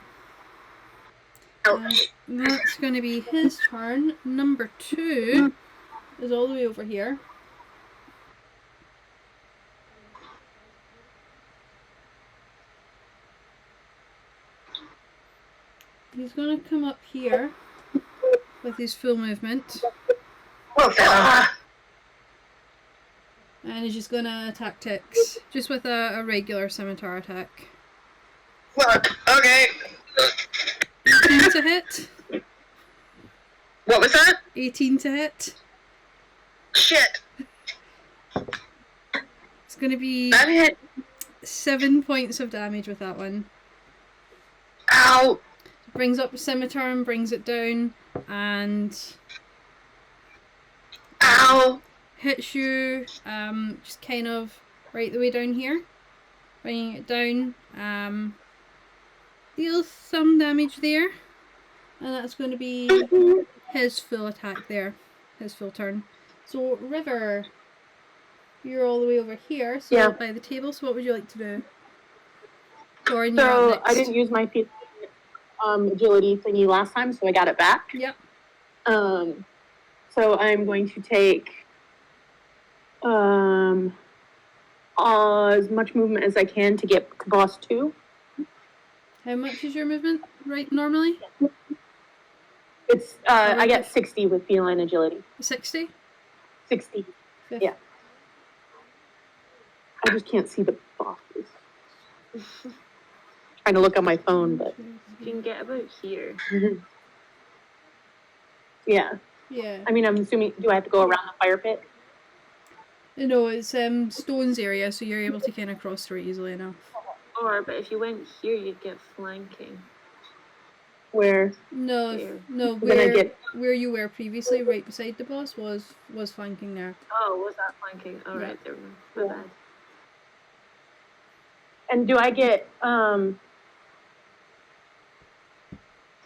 Ouch. That's going to be his turn. Number 2 is all the way over here. He's going to come up here with his full movement, Well, fella. and he's just going to attack Tix, just with a regular scimitar attack. Look, okay. 18 to hit. What was that? 18 to hit. Shit. It's going to be That hit. 7 points of damage with that one. Ow. Brings up the scimitar and brings it down, and Ow. hits you just kind of right the way down here, bringing it down, deals some damage there, and that's going to be his full attack there, his full turn. So River, you're all the way over here, so Yeah. by the table, so what would you like to do? Thorin, you're up So next. I didn't use my agility thingy last time, so I got it back. Yep. So I'm going to take as much movement as I can to get to boss 2. How much is your movement right normally? It's I get 60 with feline agility. 60? 60. 50. Yeah. I just can't see the bosses. Trying to look on my phone, but You can get about here. yeah. Yeah. I mean, I'm assuming, do I have to go around the fire pit? No, it's Stone's area, so you're able to kind of cross through it easily enough. But if you went here, you'd get flanking. Where? No, Here. no, Then I where you were previously, right beside the boss, was flanking there. Oh, was that flanking? All right, there we go. My bad. And do I get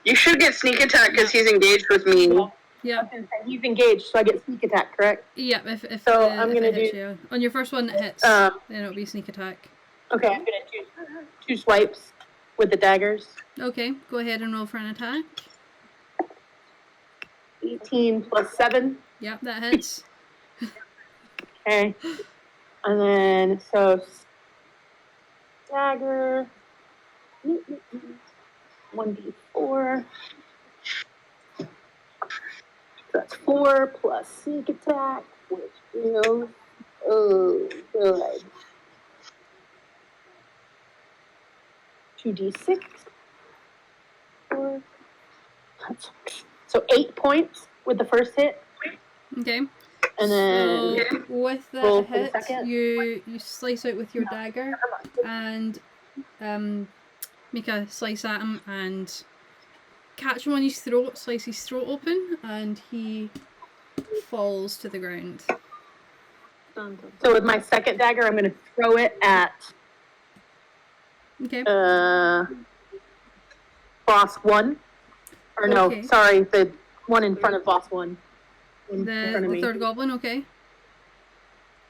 You should get sneak attack because he's engaged with me. Yeah, he's engaged, so I get sneak attack, correct? yeah. If So the, I'm if gonna it hits do- you. On your first one that hits, Um, then it'll be sneak attack. Okay, I'm gonna do 2 swipes with the daggers. Okay, go ahead and roll for an attack. 18 plus 7. Yep, that hits. Okay. And then, so, dagger. 1d4. So that's 4 plus sneak attack, which is, oh, good. 2d6. 4. So 8 points with the first hit. Okay. And then So with roll that for the hit, second. you slice out with your dagger and make a slice at him and catch him on his throat, slice his throat open, and he falls to the ground. So with my second dagger, I'm going to throw it at Okay. boss 1. Or no, Okay. sorry, the one in front of boss 1. In front of The me. third goblin, okay.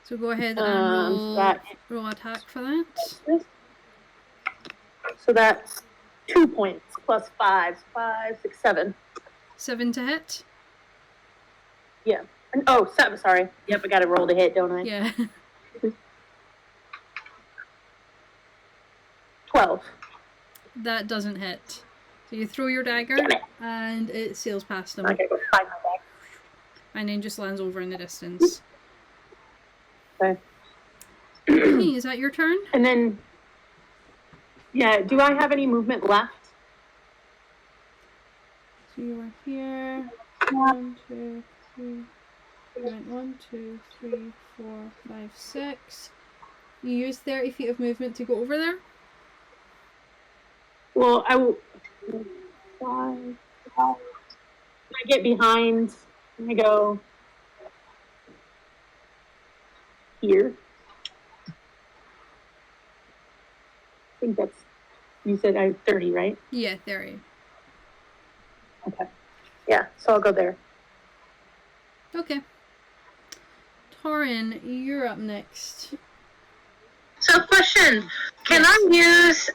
So go ahead and roll attack for that. So that's 2 points plus 5. 5, 6, 7. 7 to hit. Yeah. And, oh, 7, sorry. Yep, I got to roll to hit, don't I? Yeah. 12. That doesn't hit. So you throw your dagger Damn it. and it sails past him. I gotta go find my dagger. And then just lands over in the distance. Okay. Okay, is that your turn? And then, yeah, do I have any movement left? So you are here. 1, 2, 3. You went 1, 2, 3, 4, 5, 6. You use 30 feet of movement to go over there. Well, I will. 5. I get behind. I go here. I think that's. You said I have 30, right? Yeah, 30. Okay. Yeah, so I'll go there. Okay. Torin, you're up next. So, question: can I use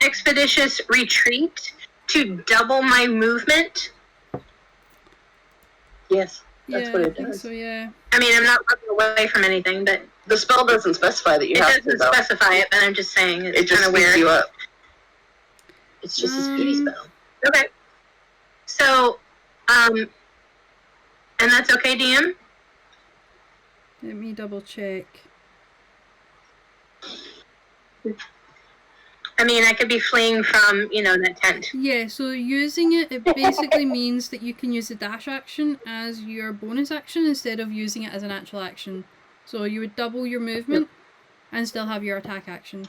expeditious retreat to double my movement? Yes, that's yeah, what I it think does. so, yeah. I mean, I'm not running away from anything, but The spell doesn't specify that you it have to, doesn't though. specify it. But I'm just saying It it's just kind of speeds weird. you up. It's just a speedy spell. Okay. So, and that's okay, DM? Let me double check. I mean, I could be fleeing from, that tent. Yeah, so using it basically means that you can use the dash action as your bonus action instead of using it as an actual action. So you would double your movement and still have your attack action.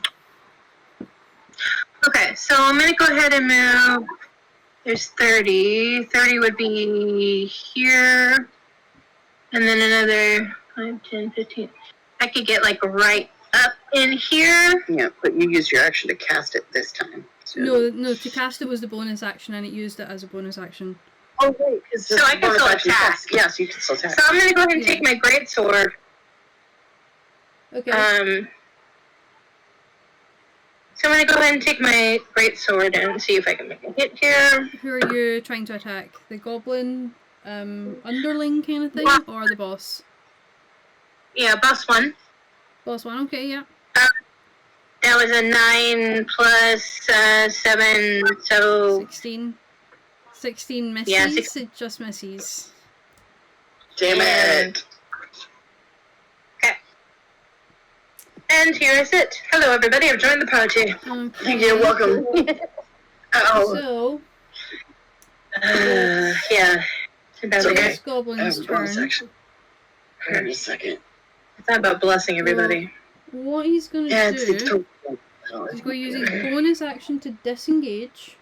Okay, so I'm going to go ahead and move. There's 30. 30 would be here. And then another 5, 10, 15. I could get, right up in here. Yeah, but you used your action to cast it this time. So. No, to cast it was the bonus action and it used it as a bonus action. Oh, wait. So I can still attack. Yes, you can still attack. So I'm going to go ahead and take my greatsword. Okay. So I'm going to go ahead and take my greatsword and see if I can make a hit here. Who are you trying to attack? The goblin underling kind of thing or the boss? Yeah, boss 1. Boss 1, okay, yeah. That was a 9 plus 7, so 16. 16 misses. Yeah, It just misses. Damn it. And here is it. Hello, everybody. I've joined the party. Okay. You're welcome. Oh. So, Yeah. It's okay. it's Goblin's Bonus turn. action. Hold on a second. It's not about blessing everybody. What he's going to Yeah, do it's is going to use his bonus action to disengage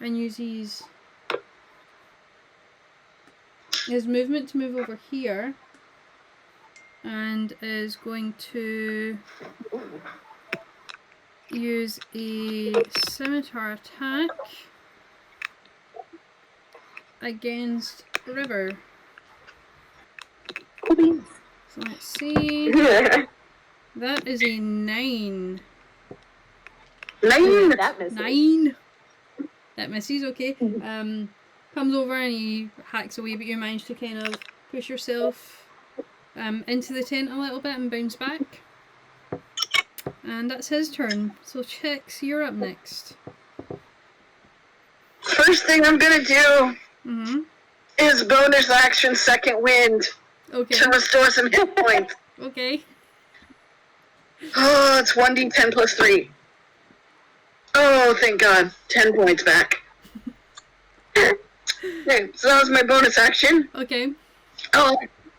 and use his movement to move over here and is going to use a scimitar attack against River. So let's see. That is a 9. 9. That misses. 9. That misses, okay. Comes over and he hacks away, but you manage to kind of push yourself into the tent a little bit and bounce back. And that's his turn. So Chicks, you're up next. First thing I'm gonna do is bonus action second wind Okay. to restore some hit points. Okay. Oh, it's 1d10 plus 3. Oh, thank God. 10 points back. Okay, so that was my bonus action. Okay. Oh,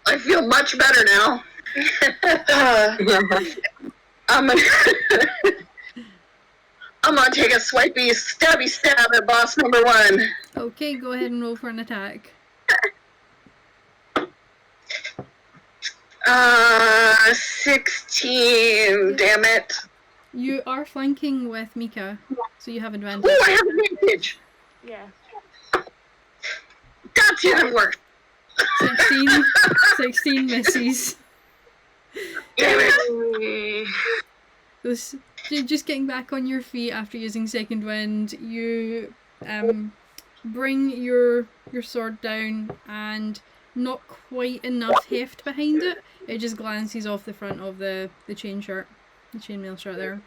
I feel much better now. I'm gonna take a swipey, stabby stab at boss number 1. Okay, go ahead and roll for an attack. 16. Damn it. You are flanking with Mika, so you have advantage. Ooh, I have advantage. Yeah. That's even worse. 16 misses. Damn it. Just getting back on your feet after using second wind, you bring your sword down and not quite enough heft behind it. It just glances off the front of the chainmail shirt there.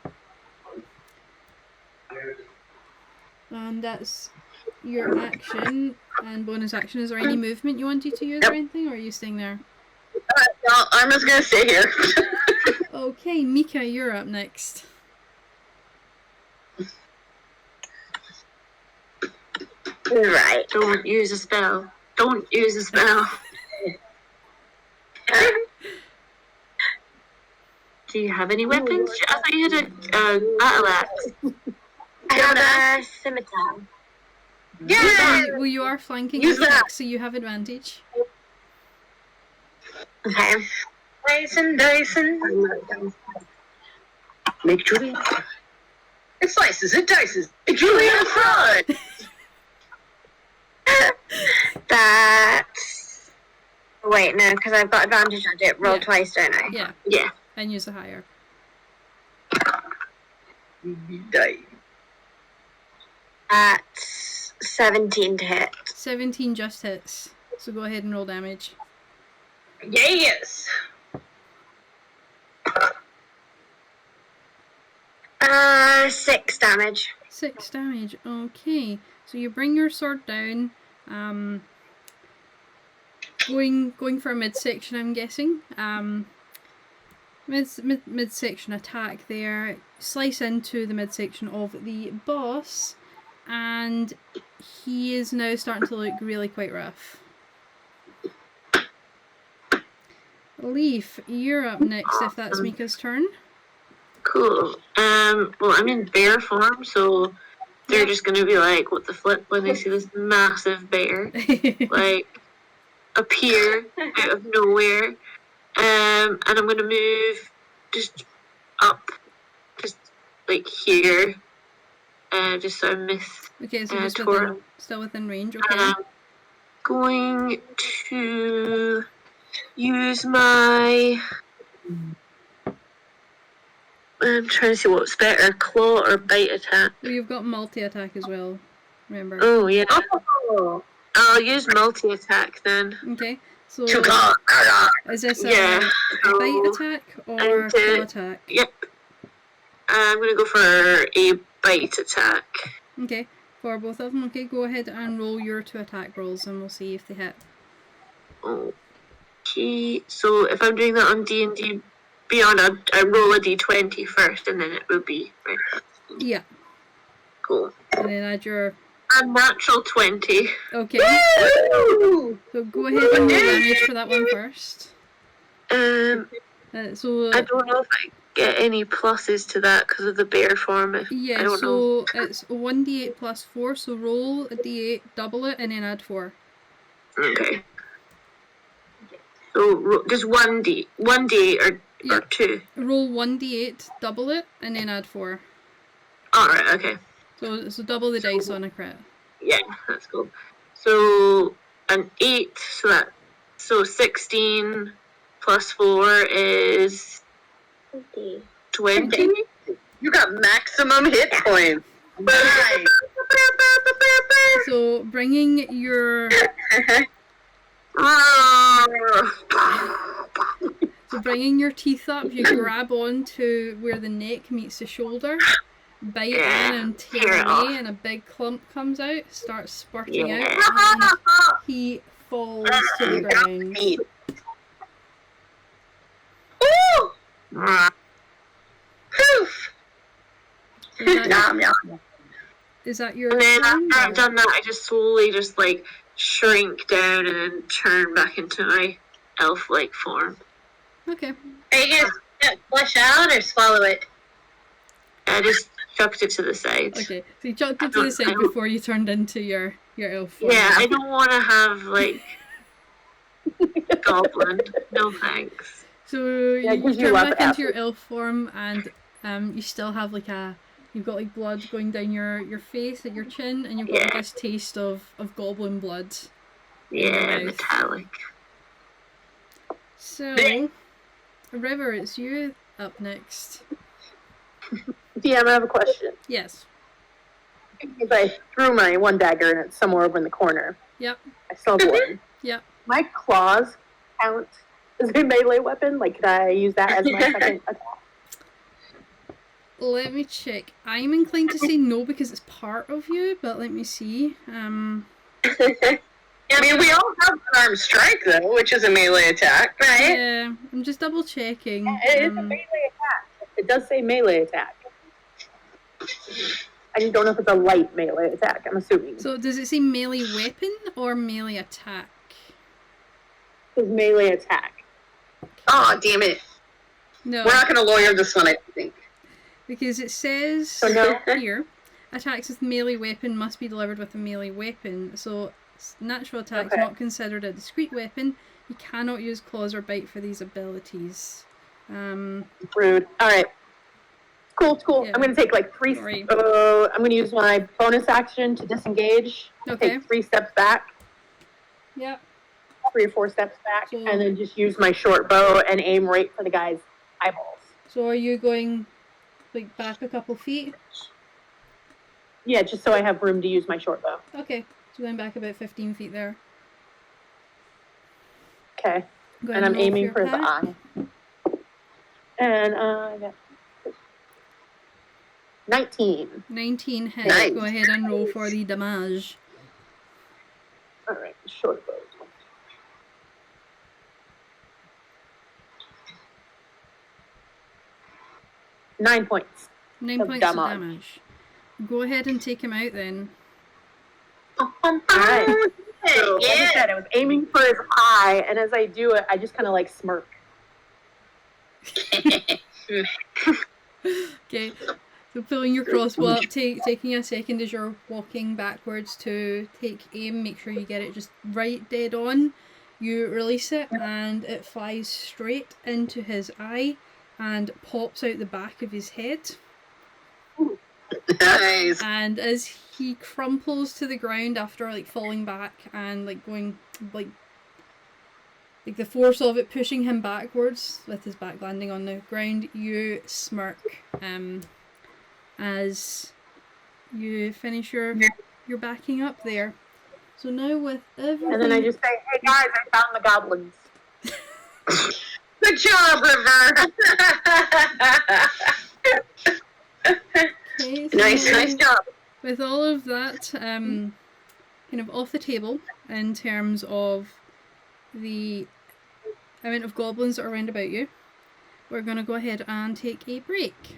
And that's your action and bonus action. Is there any movement you wanted to use or anything, or are you staying there? No, I'm just gonna stay here. Okay, Mika, you're up next. Right. Don't use a spell. Don't use a spell. Do you have any weapons? I thought you had a battle axe. I have a scimitar. Yay! Well, you are flanking Use with that. Chicks, so you have advantage. Okay. Dyson. Make Julian cry. It slices, it dices. Make Julian cry. That's... Wait, no, because I've got advantage on it. Roll Yeah. twice, don't I? Yeah, Yeah. and use a higher. Die. That's 17 to hit. 17 just hits, so go ahead and roll damage. Yes. 6 damage. 6 damage, okay. So you bring your sword down, going for a midsection, I'm guessing. Midsection attack there. Slice into the midsection of the boss, and he is now starting to look really quite rough. Leaf, you're up next if that's Mika's turn. Cool. Well, I'm in bear form, so they're just gonna be like, what the flip, when they see this massive bear, like, appear out of nowhere. And I'm gonna move just up, just like here, just so I miss. Okay, so just Tor. still within range, And okay. I'm going to use my. I'm trying to see what's better, claw or bite attack. Well, you've got multi-attack as well, remember. Oh yeah, Oh. I'll use multi attack then. Okay, so To God. is this a Yeah. bite attack or and, claw attack? Yep. I'm gonna go for a bite attack. Okay, for both of them. Okay, go ahead and roll your 2 attack rolls and we'll see if they hit. Okay, so if I'm doing that on D&D Beyond, I roll a d20 first, and then it will be right. Yeah, Cool. and then add your... A natural 20. Okay, so go ahead and roll damage for that one first. So I don't know if I get any pluses to that because of the bear form. I yeah, don't know. so it's 1d8 plus 4, so roll a d8, double it, and then add 4. Okay. So just 1d8 or Yeah. 2. Roll 1d8, double it, and then add 4. Alright, okay. So double the dice on a crit. Yeah, that's cool. So an 8, so 16 plus 4 is 20. You got maximum hit points. Nice. So bringing your So bringing your teeth up, you grab onto where the neck meets the shoulder, bite in and tear away, and a big clump comes out, starts spurting out, and he falls to the ground. Poof! Is that your And then turn? after I've done that, I just slowly just like shrink down and then turn back into my elf-like form. Okay. Are you gonna flush out or swallow it? I just chucked it to the side. Okay. So you chucked it to the side before you turned into your elf form. Yeah, I don't want to have like goblin. No thanks. So Yeah, it you gives you turn lots back of into your elf form, and you still have like you've got like blood going down your face and your chin, and you've got like this taste of goblin blood. Yeah, Nice. metallic. So, River, it's you up next. DM, I have a question. Yes. Because I threw my one dagger and it's somewhere over in the corner. Yep. I still have one. Yep. My claws count as a melee weapon? Like, could I use that as my second attack? Let me check. I'm inclined to say no because it's part of you, but let me see. I mean, we all have unarmed strike, though, which is a melee attack, right? Yeah, I'm just double checking. It is a melee attack. It does say melee attack. I just don't know if it's a light melee attack, I'm assuming. So does it say melee weapon or melee attack? It's melee attack. Oh, damn it. No, We're not going to lawyer this one, I think. because it says So no. here, attacks with melee weapon must be delivered with a melee weapon. So natural attack is Okay. not considered a discrete weapon. You cannot use claws or bite for these abilities. Rude. Alright. Cool. Yeah. I'm going to take like three... Sorry. I'm going to use my bonus action to disengage. Okay. Take 3 steps back. Yep. 3 or 4 steps back. So- And then just use my short bow and aim right for the guy's eyeballs. So are you going like back a couple feet? Yeah, just so I have room to use my short bow. Okay. So going back about 15 feet there. Okay. Go And ahead I'm roll aiming your for the attack. eye. And I got 19. 19 hits. Nice. Go ahead and roll for the damage. Alright, short bow. 9 points. 9 Of points of damage. damage. Go ahead and take him out then. Alright. So, like I Yeah. said, I was aiming for his eye, and as I do it, I just kind of like smirk. Okay. So pulling your crossbow up, taking a second as you're walking backwards to take aim, make sure you get it just right dead on. You release it and it flies straight into his eye and pops out the back of his head. Nice. And as he crumples to the ground after like falling back and like going like the force of it pushing him backwards with his back landing on the ground, you smirk as you finish your backing up there. So now with everything, And then I just say, hey guys, I found the goblins. Good job, River. okay, so Nice job. with all of that kind of off the table in terms of the amount of goblins that are around about you, we're going to go ahead and take a break.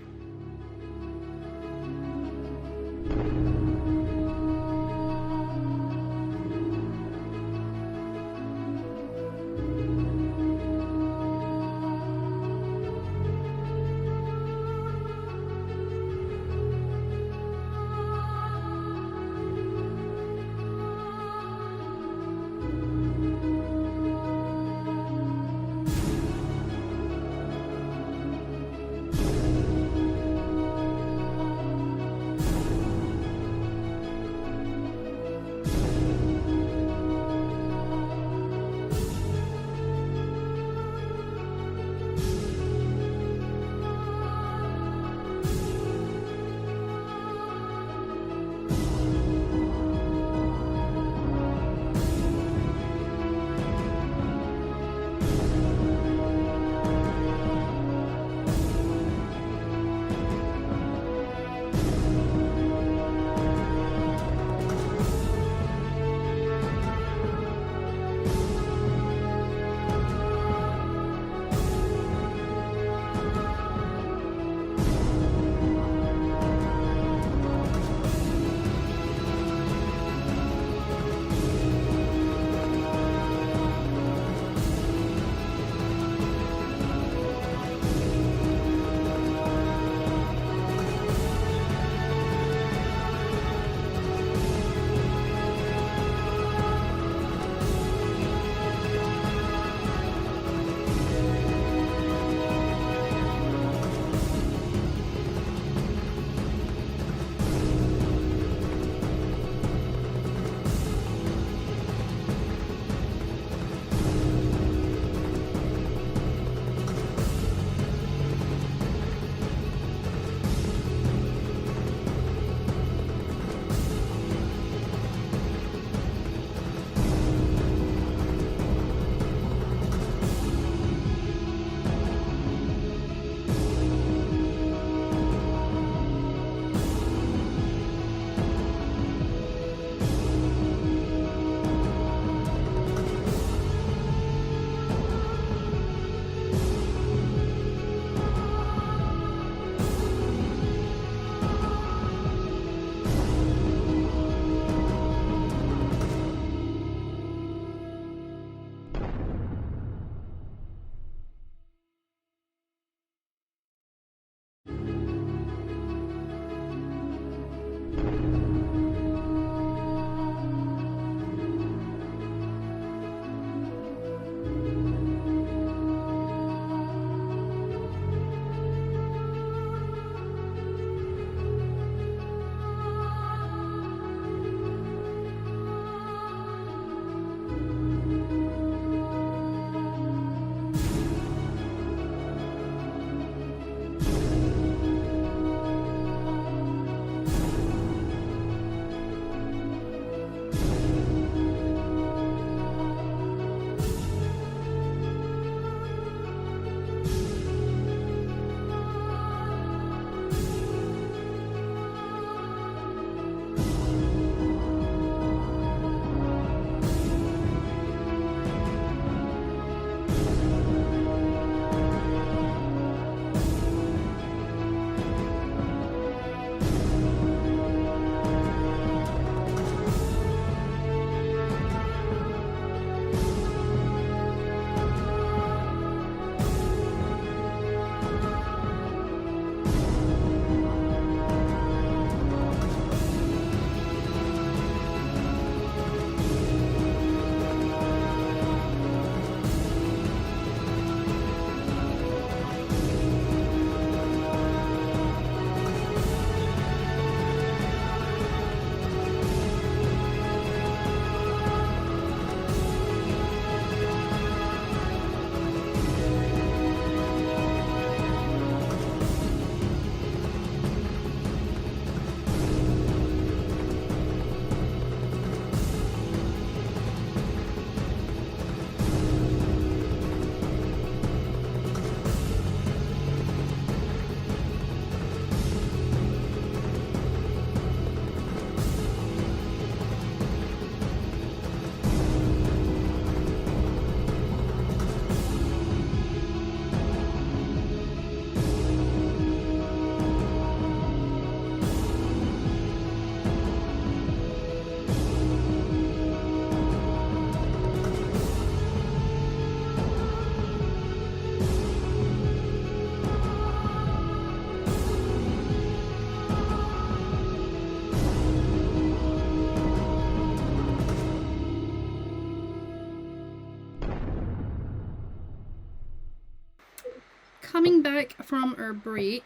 coming back from our break,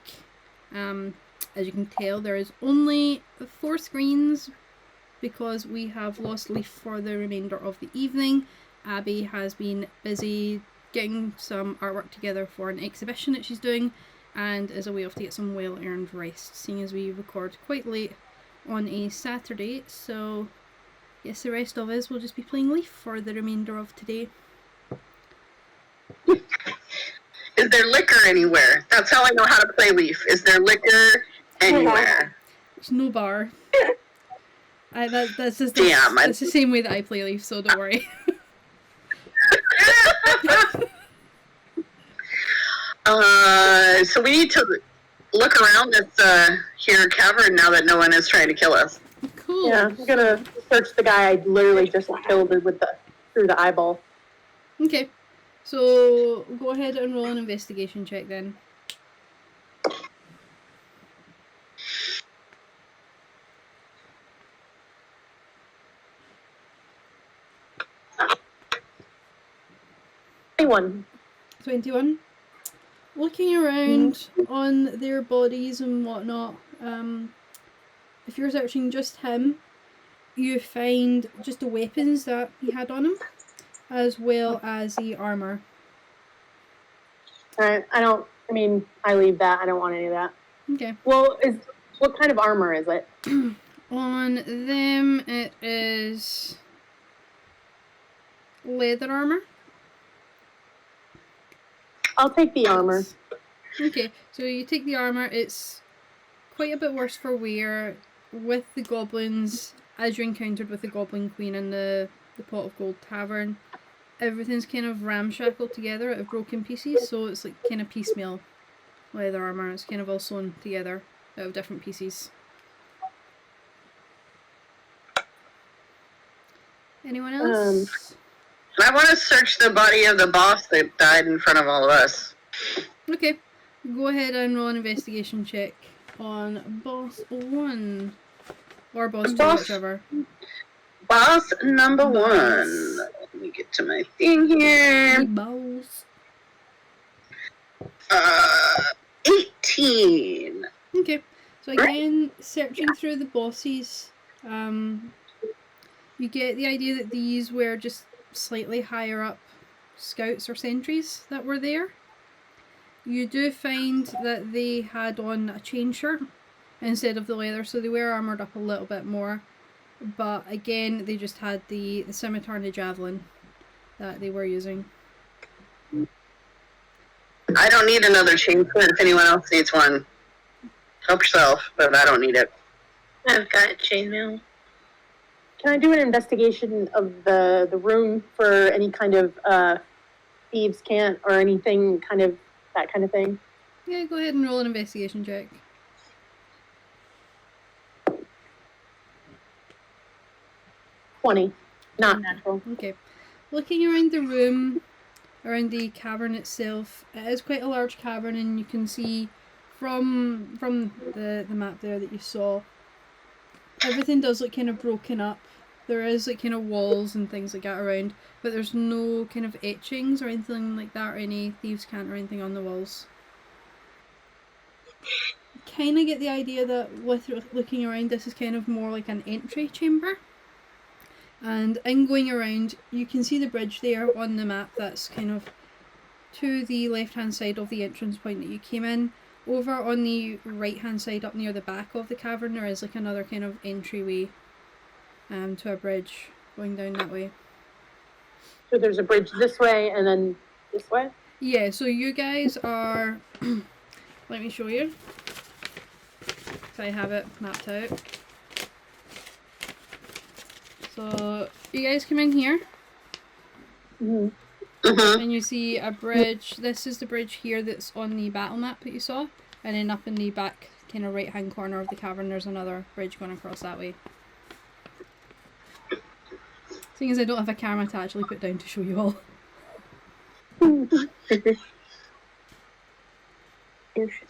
as you can tell, there is only 4 screens because we have lost Leaf for the remainder of the evening. Abby has been busy getting some artwork together for an exhibition that she's doing and is away off to get some well-earned rest, seeing as we record quite late on a Saturday. So yes, the rest of us will just be playing Leaf for the remainder of today. Is there liquor anywhere? That's how I know how to play Leaf. Is there liquor anywhere? There's no bar. That's just Damn, that's the same way that I play Leaf, so don't worry. So we need to look around this here cavern now that no one is trying to kill us. Cool. Yeah, I'm gonna search the guy I literally just killed with through the eyeball. Okay. So go ahead and roll an investigation check then. Anyone? 21. Looking around on their bodies and whatnot, if you're searching just him, you find just the weapons that he had on him, as well as the armour. Alright, I leave that. I don't want any of that. Okay. Well, what kind of armor is it? On them, it is leather armour. I'll take the armor. Okay, so you take the armour. It's quite a bit worse for wear with the goblins, as you encountered with the Goblin Queen in the Pot of Gold Tavern. Everything's kind of ramshackled together out of broken pieces, so it's like kind of piecemeal leather armour. It's kind of all sewn together out of different pieces. Anyone else? I want to search the body of the boss that died in front of all of us. Okay, go ahead and roll an investigation check on boss 1. Or boss 2, whichever. Boss number 1. Let me get to my thing here. Boss. 18. Okay, so again, searching through the bosses, you get the idea that these were just slightly higher up scouts or sentries that were there. You do find that they had on a chain shirt instead of the leather, so they were armoured up a little bit more. But again, they just had the scimitar and the javelin that they were using. I don't need another chain shirt if anyone else needs one. Help yourself, but I don't need it. I've got chainmail. Can I do an investigation of the room for any kind of thieves' cant or anything that kind of thing? Yeah, go ahead and roll an investigation check. $20. Not natural. Okay. Looking around the room, around the cavern itself, it is quite a large cavern, and you can see from the map there that you saw, everything does look kind of broken up. There is like kind of walls and things like that around, but there's no kind of etchings or anything like that, or any thieves' cant or anything on the walls. Kind of get the idea that with looking around, this is kind of more like an entry chamber. And in going around, you can see the bridge there on the map that's kind of to the left hand side of the entrance point that you came in. Over on the right hand side up near the back of the cavern, there is like another kind of entryway to a bridge going down that way. So there's a bridge this way and then this way? Yeah, so you guys are let me show you. So I have it mapped out. So you guys come in here, and you see a bridge. This is the bridge here that's on the battle map that you saw, and then up in the back kind of right hand corner of the cavern there's another bridge going across that way. Seeing as I don't have a camera to actually put down to show you all.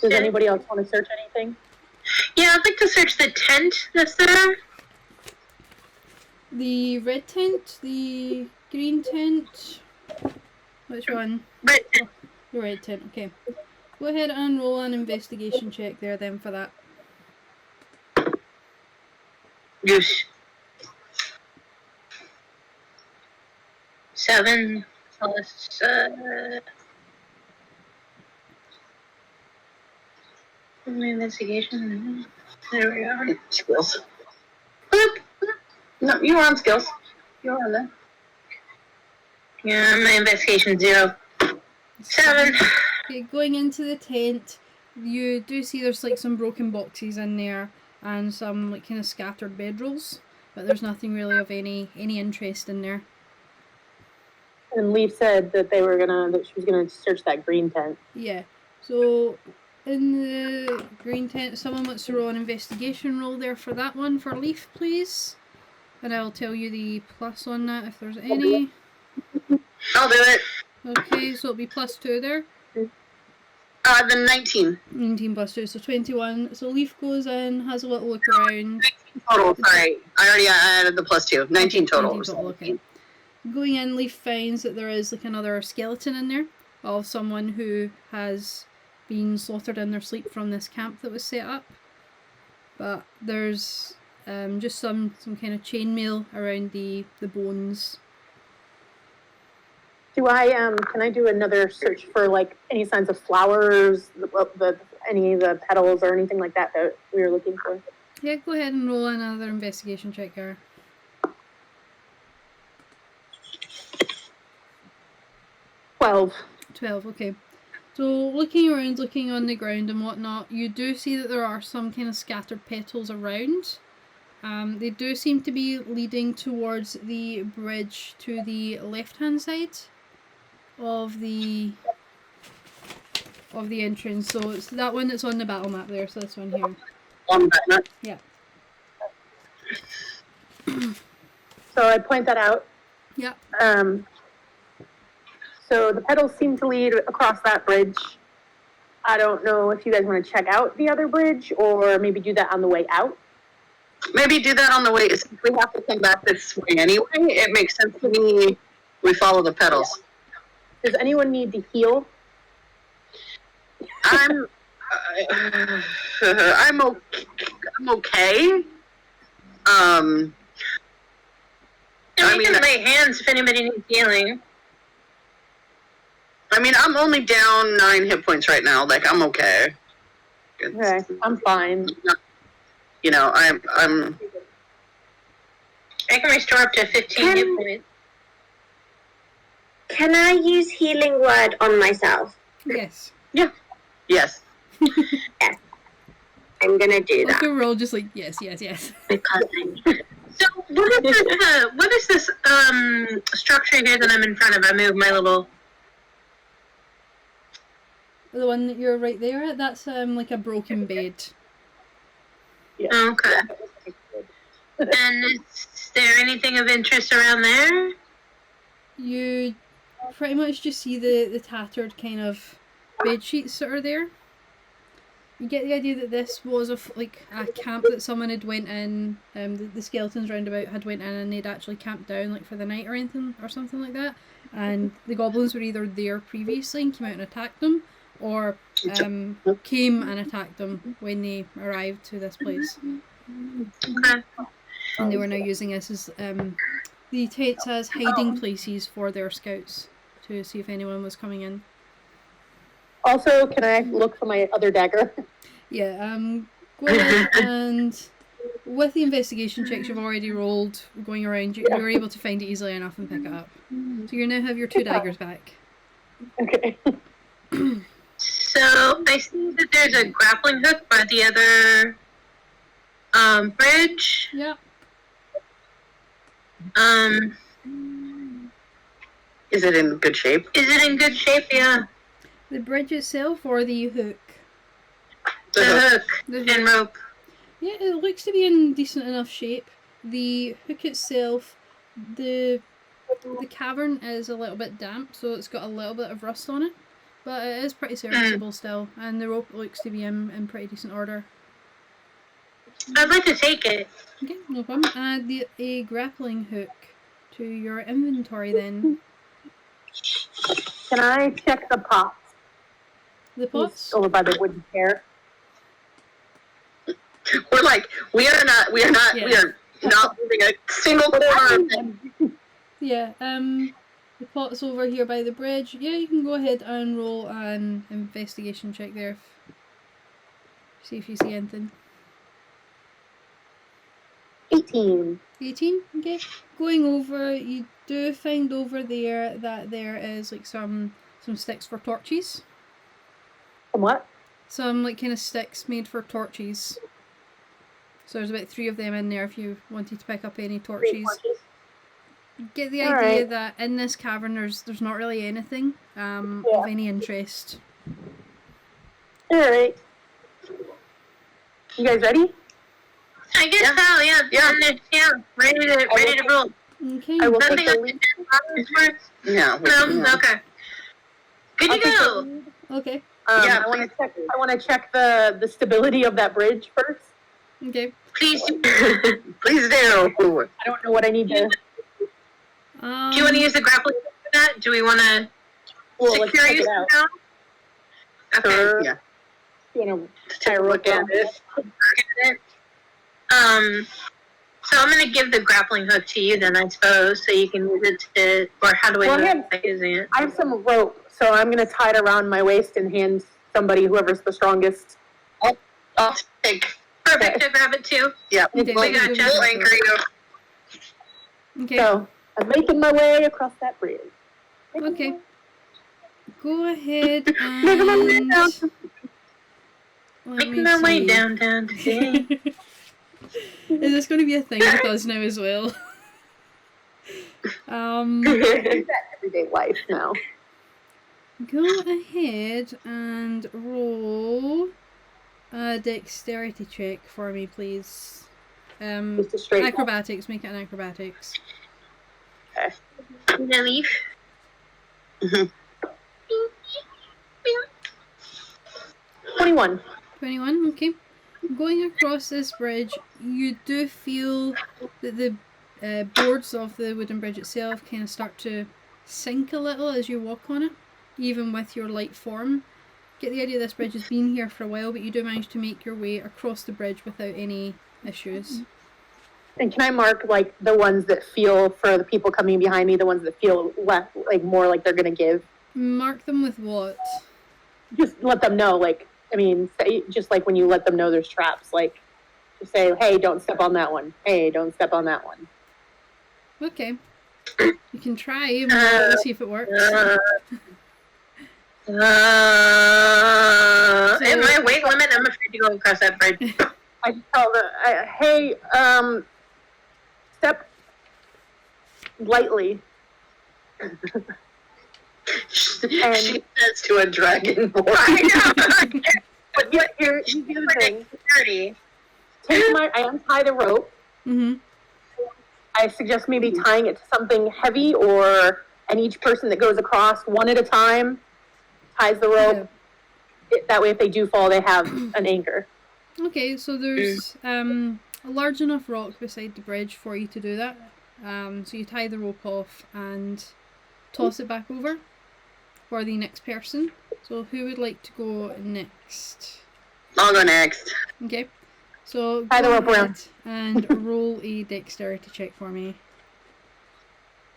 Does anybody else want to search anything? Yeah, I'd like to search the tent that's there. The red tent, the green tent, which one? But The red tent, okay. Go ahead and roll an investigation check there then for that. Yes. 7 plus my investigation. There we are. Skills. Boop. No, you were on skills. You were on there. Yeah, my investigation 0. 7. Okay, going into the tent, you do see there's like some broken boxes in there and some like kind of scattered bedrolls, but there's nothing really of any interest in there. And Leaf said that that she was gonna search that green tent. Yeah. So in the green tent, someone wants to roll an investigation roll there for that one for Leaf, please. And I'll tell you the plus on that if there's any. I'll do it. Okay, so it'll be +2 there. The 19. 19 plus 2, so 21. So Leaf goes in, has a little look around. 19 total, sorry. I already added the +2. 19 total. 19 total, okay. Going in, Leaf finds that there is like another skeleton in there of someone who has been slaughtered in their sleep from this camp that was set up. But there's just some kind of chainmail around the bones. Do I can I do another search for like any signs of flowers, any of the petals or anything like that we were looking for? Yeah, go ahead and roll another investigation check here. 12. 12, okay. So looking around, looking on the ground and whatnot, you do see that there are some kind of scattered petals around. They do seem to be leading towards the bridge to the left-hand side of the entrance. So it's that one that's on the battle map there, so this one here. On that map? Yeah. So I point that out. Yeah. So the petals seem to lead across that bridge. I don't know if you guys want to check out the other bridge or maybe do that on the way out. Maybe do that on the way. Since we have to come back this way anyway, it makes sense to me we follow the pedals. Does anyone need to heal? I'm okay. I can lay hands if anybody needs healing. I mean, I'm only down 9 hit points right now. Like, I'm okay. Okay, I'm fine. You know, I can restore up to 15 hit points. Can I use healing word on myself? Yes. Yeah. Yes. Yes. I'm gonna do that. We're all just like, yes. Because So what is this structure here that I'm in front of? I move my little. The one that you're right there at, that's like a broken bed. Yeah. Okay. And is there anything of interest around there? You pretty much just see the tattered kind of bed sheets that are there. You get the idea that this was a camp that someone had went in. The skeletons roundabout had went in and they'd actually camped down like for the night or anything or something like that. And the goblins were either there previously and came out and attacked them, or came and attacked them when they arrived to this place. Okay. And they were now using this as the tents as hiding places for their scouts to see if anyone was coming in. Also, can I look for my other dagger? Yeah, go ahead and with the investigation checks you've already rolled going around, you were able to find it easily enough and pick it up. So you now have your 2 daggers back. Okay. So I see that there's a grappling hook by the other bridge. Yeah. Is it in good shape? Is it in good shape? Yeah. The bridge itself or the hook? The hook The and rope. Yeah, it looks to be in decent enough shape. The hook itself, the cavern is a little bit damp, so it's got a little bit of rust on it. But it is pretty serviceable still, and the rope looks to be in pretty decent order. I'd like to take it. Okay, no problem. Add a grappling hook to your inventory then. Can I check the pots? The pots? over by the wooden chair. We're like, we are not moving a single corner. Yeah, the pot's over here by the bridge. Yeah, you can go ahead and roll an investigation check there. See if you see anything. 18. 18? Okay. Going over, you do find over there that there is like some sticks for torches. Some what? Some like kind of sticks made for torches. So there's about 3 of them in there if you wanted to pick up any torches. Get the idea that in this cavern there's not really anything of any interest. Alright. You guys ready? I guess so, yeah. Ready to roll. Okay. I will take Nothing the else lead. No. Okay. Good I'll to take the go. lead. Okay. Yeah, I want to check the stability of that bridge first. Okay. Please, do Please do. I don't know what I need to. you want to use the grappling hook for that? Do we want to Well, let's secure check you it out. somehow? Okay. Sure. Yeah. You know, Take a look at it. So I'm going to give the grappling hook to you then, I suppose, so you can use it to, or how do I Well, know by using it? I have some rope, so I'm gonna tie it around my waist and hand somebody, whoever's the strongest. I'll take. Perfect, I grab it too. Yeah. Okay, We got you. We'll anchor you. Okay. So I'm making my way across that bridge. Okay. Go ahead and Making my way down. let Making me my way see. down today. Is this going to be a thing with us now as well? Everyday life now. Go ahead and roll a dexterity check for me, please. Just a straight. Acrobatics. Make it an acrobatics. Leaf. 21. 21. Okay. Going across this bridge, you do feel that the boards of the wooden bridge itself kind of start to sink a little as you walk on it, even with your light form. Get the idea this bridge has been here for a while, but you do manage to make your way across the bridge without any issues. And can I mark like the ones that feel for the people coming behind me, the ones that feel less like more like they're gonna give? Mark them with what? Just let them know, like I mean, say, just like when you let them know there's traps, like just say, hey, don't step on that one. Hey, don't step on that one. Okay. You can try and we'll see if it works. At my weight limit, I'm afraid to go across that bridge. I just tell them, hey, step lightly. She says to a dragonborn. But here's the other thing. Security. I untie the rope. Mm-hmm. I suggest maybe tying it to something heavy, and each person that goes across one at a time ties the rope. That way, if they do fall, they have an anchor. Okay, so there's a large enough rock beside the bridge for you to do that. So you tie the rope off and toss it back over for the next person. So who would like to go next? I'll go next. Okay, so Tie the go rope around. ahead and roll a dexterity check for me.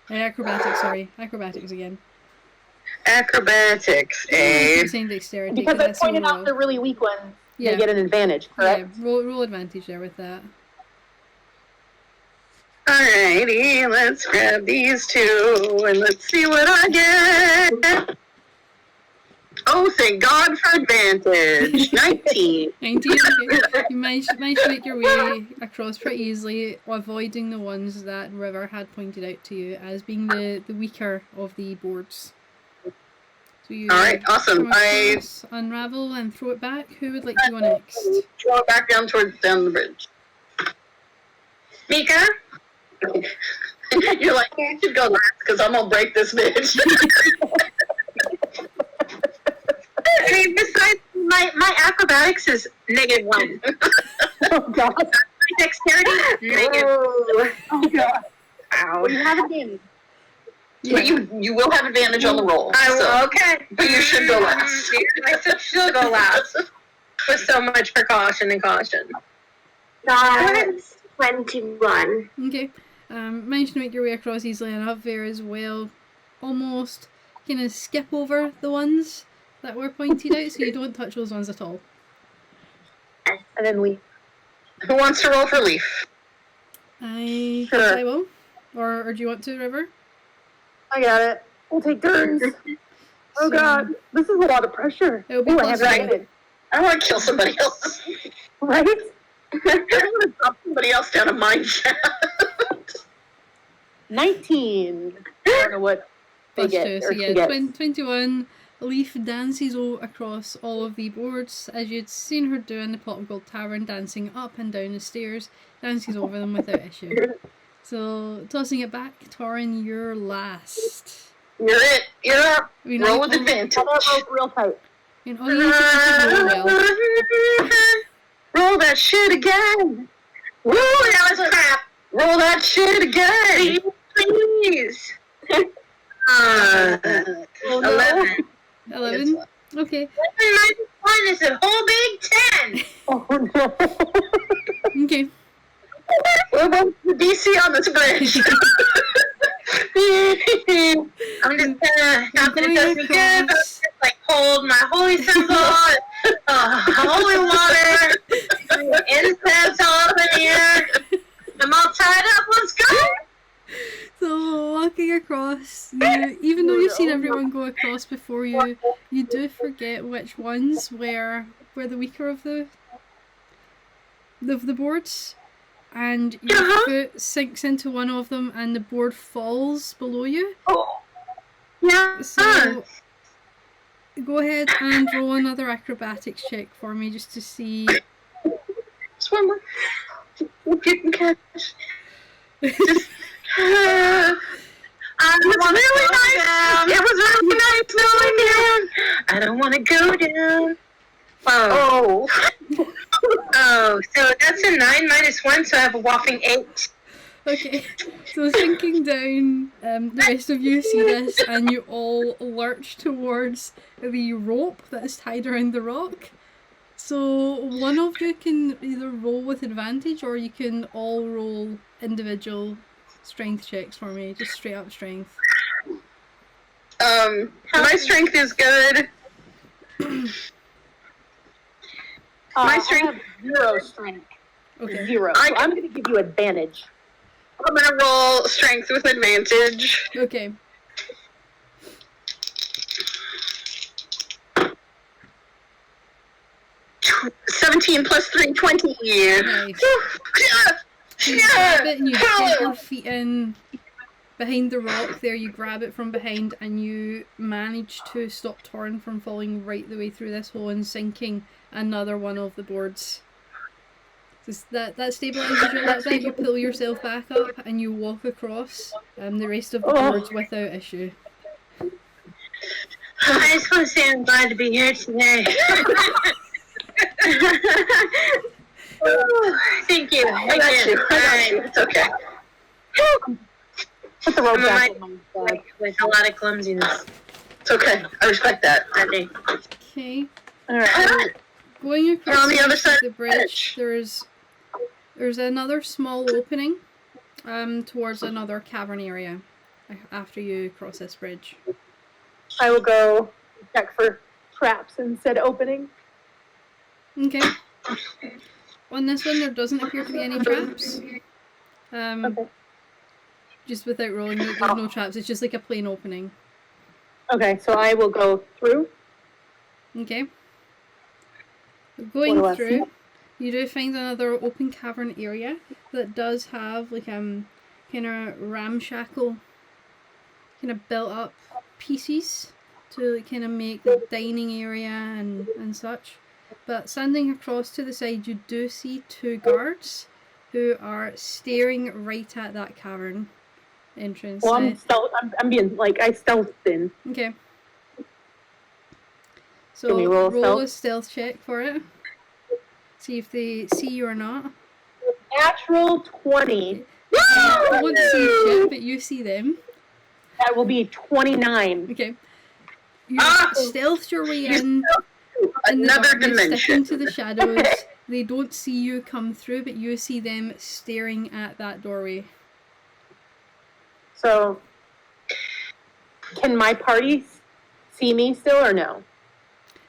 Acrobatics, sorry. Acrobatics again. Acrobatics, I'm saying dexterity Because I that's so pointed low. out the really weak ones. Yeah. They get an advantage, correct? Yeah, roll advantage there with that. Alrighty, let's grab these two and let's see what I get. Oh, thank God for advantage. 19. 19, okay. You managed to make your way across pretty easily, avoiding the ones that River had pointed out to you as being the weaker of the boards. So you Alright, awesome. come across, unravel and throw it back. Who would like to go next? Throw it back down the bridge. Mika? You're like, you should go last because I'm going to break this bitch. I mean, besides, my acrobatics is -1. Oh, God. My dexterity, -1. Oh, God. Ow. Well, you have a game. But you will have advantage on the roll. Okay. But you should go last. I should go last. With so much precaution and caution. That's 21. Okay. Managed to make your way across easily enough there as well. Almost kind of skip over the ones that were pointed out, so you don't touch those ones at all. And then leave. Who wants to roll for Leaf? I Sure. guess I will. Or do you want to, River? I got it. We'll take turns. Oh So, god, this is a lot of pressure. It'll be Ooh, I plus have five. advantage. I want to kill somebody else. Right? I want to drop somebody else down a mine shaft. 19. I don't know what they Plus get. 2, so Or she yeah, gets. 21. Leaf dances across all of the boards, as you'd seen her do in the Pot of Gold Tavern, dancing up and down the stairs, dances over them without issue. So, tossing it back, Torin, you're last. You're it. You're up. I mean, Roll all- with advantage. Hold that rope real tight. I mean, all you need to do is roll well. Roll that shit again. Woo, that was crap. Roll that shit again. Please. 11. 11? Okay. 11 minus 1 is a whole big 10. Oh no. Okay. What about the DC on this bridge? I'm just not that it does me good, but just like hold my holy symbol, holy water, incense all up in here. I'm all tied up. Let's go. So, walking across, even though you've seen everyone go across before you, you do forget which ones were the weaker of the boards. And your foot sinks into one of them and the board falls below you. Yeah. So go ahead and roll another acrobatics check for me just to see. Just one more. You can catch. Just, it was really nice. It was really nice going down. I don't want to go down. Oh. Oh, so that's a 9 minus 1, so I have a whopping 8. Okay, so sinking down, the rest of you see this and you all lurch towards the rope that is tied around the rock. So one of you can either roll with advantage or you can all roll individual strength checks for me, just straight up strength. My strength is good. My strength. I have 0 strength. Okay. 0. So I'm going to give you advantage. I'm gonna roll strength with advantage. Okay. Tw 17 plus 3, 20. Nice. You grab it and you get your feet in behind the rock there, you grab it from behind and you manage to stop Torin from falling right the way through this hole and sinking another one of the boards. So that stabilises you a little bit, you pull yourself back up and you walk across the rest of the boards without issue. I just want to say I'm glad to be here today. Thank you. I got you. It's okay. Put the rope I'm a back mighty on my side. with a lot of clumsiness. It's okay. I respect that. I think. Okay. Alright. Going We're across on the other side the bridge, there's another small opening towards another cavern area after you cross this bridge. I will go check for traps instead of opening. Okay. On this one, there doesn't appear to be any traps. Okay. Just without rolling, there's no traps. It's just like a plain opening. Okay, so I will go through. Okay. What do Going I through, you do find another open cavern area that does have like kind of ramshackle, kind of built up pieces to like, kind of make the dining area and such. But standing across to the side, you do see 2 guards who are staring right at that cavern entrance. Well, I'm being, like, I stealthed in. Okay. So Can we roll a stealth check for it. See if they see you or not. Natural 20. I won't see shit, but you see them. That will be 29. Okay. You Ah! stealthed your way You in. In the Another darkness, dimension. sticking to the shadows. They don't see you come through, but you see them staring at that doorway. So, can my party see me still or no?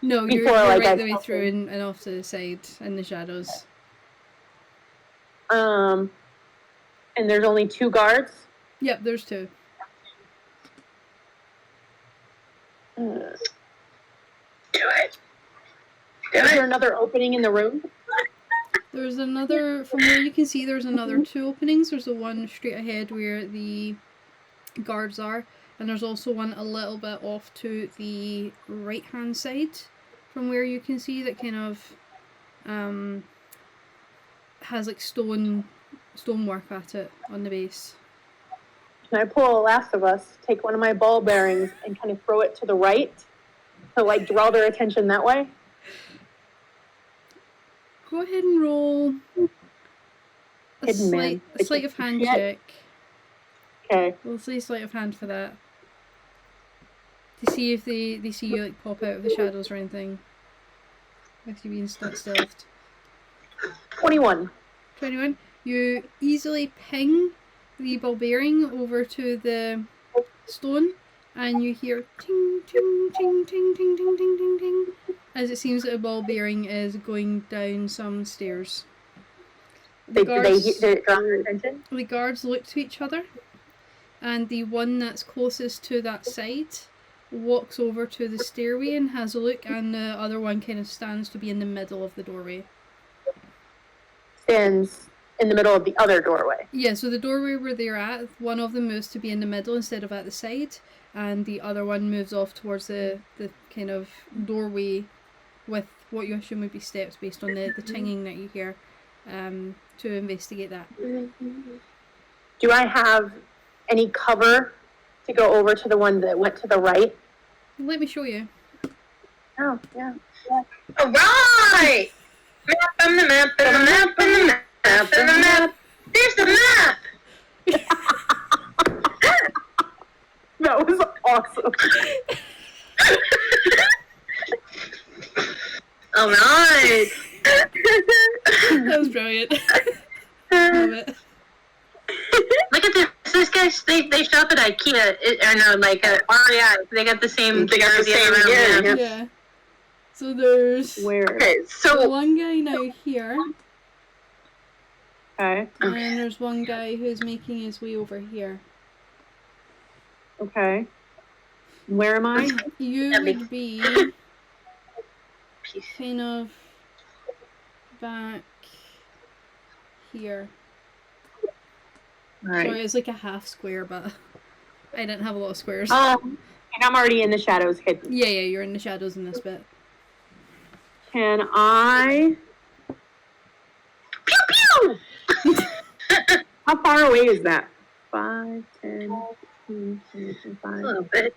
No, you're Before, like, right I the way felt through it. and off to the side in the shadows. And there's only 2 guards? Yep, there's 2. Do it. Do Is there it. another opening in the room? There's another, from where you can see, there's another 2 openings. There's the one straight ahead where the guards are, and there's also one a little bit off to the right hand side from where you can see that kind of has like stonework at it on the base. Can I pull a Last of Us, take one of my ball bearings, and kind of throw it to the right to like draw their attention that way? Go ahead and roll a Hidden man. sleight of hand Yeah. check. Okay. We'll say sleight of hand for that. To see if they see you like pop out of the shadows or anything. With you being stealthed. 21. 21. You easily ping the ball bearing over to the stone, and you hear ting ting ting ting ting ting ting ting ting as it seems that a ball bearing is going down some stairs. Did it draw their attention? The guards look to each other, and the one that's closest to that side walks over to the stairway and has a look, and the other one kind of stands to be in the middle of the doorway. Stands in the middle of the other doorway. Yeah, so the doorway where they're at, one of them moves to be in the middle instead of at the side, and the other one moves off towards the kind of doorway with what you assume would be steps based on the tinging that you hear, to investigate that. Do I have any cover to go over to the one that went to the right? Let me show you. Oh, yeah. All right. Map on the map and the map and the map and the map. There's the map. That was awesome. All right. That was brilliant. Love it. Look at this. These guys, they shop at IKEA, or no, like at REI. They got the same. They got the same, around, yeah. Yeah. So there's Where? Okay, so one guy now here, Okay. and there's one guy who's making his way over here. Okay. Where am I? You Stabby. would be kind of back here. Alright. Sorry, it's like a half square, but I didn't have a lot of squares. And I'm already in the shadows hidden. Yeah, you're in the shadows in this bit. Can I... Pew pew. How far away is that? 5, 10, 15, 20, 25. A little bit.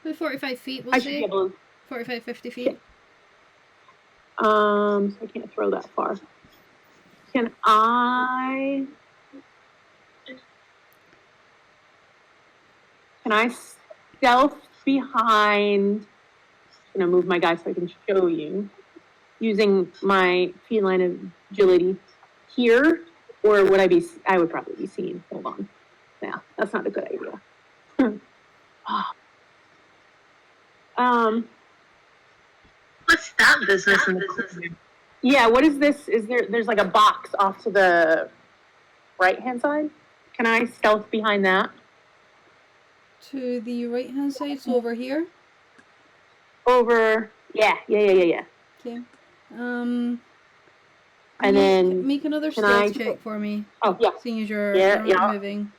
About 45 feet, we'll I should be say. able to... 45, 50 feet. So I can't throw that far. Can I stealth behind? I'm gonna move my guy so I can show you. Using my feline agility here, or would I be? I would probably be seen. Hold on. Yeah, that's not a good idea. What's that business in the corner? Yeah, what is this? There's like a box off to the right-hand side? Can I stealth behind that? To the right hand side, so over here. Over, yeah. Okay. And then, make another can I- stealth check for me, oh, yeah. seeing as you're Yeah, not yeah. moving.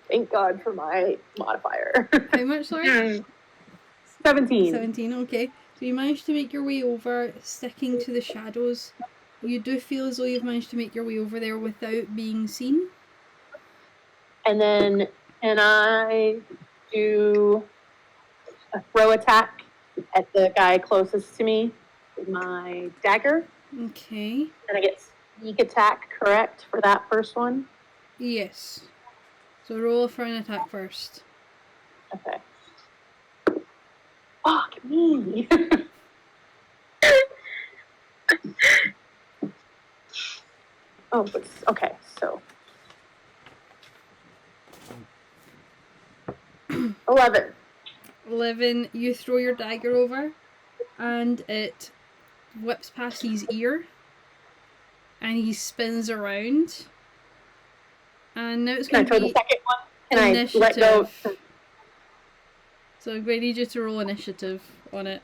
Thank God for my modifier. How much, sorry? 17. 17, okay. So you managed to make your way over, sticking to the shadows. You do feel as though you've managed to make your way over there without being seen. And then, can I do a throw attack at the guy closest to me? with my dagger. Okay. And I get sneak attack, correct, for that first one? Yes. So roll for an attack first. Okay. Fuck me. Oh, but okay, so 11. 11, you throw your dagger over, and it whips past his ear, and he spins around. And now it's Can I going throw to the be second one? Can I let go? initiative. So I'm going to need you to roll initiative on it.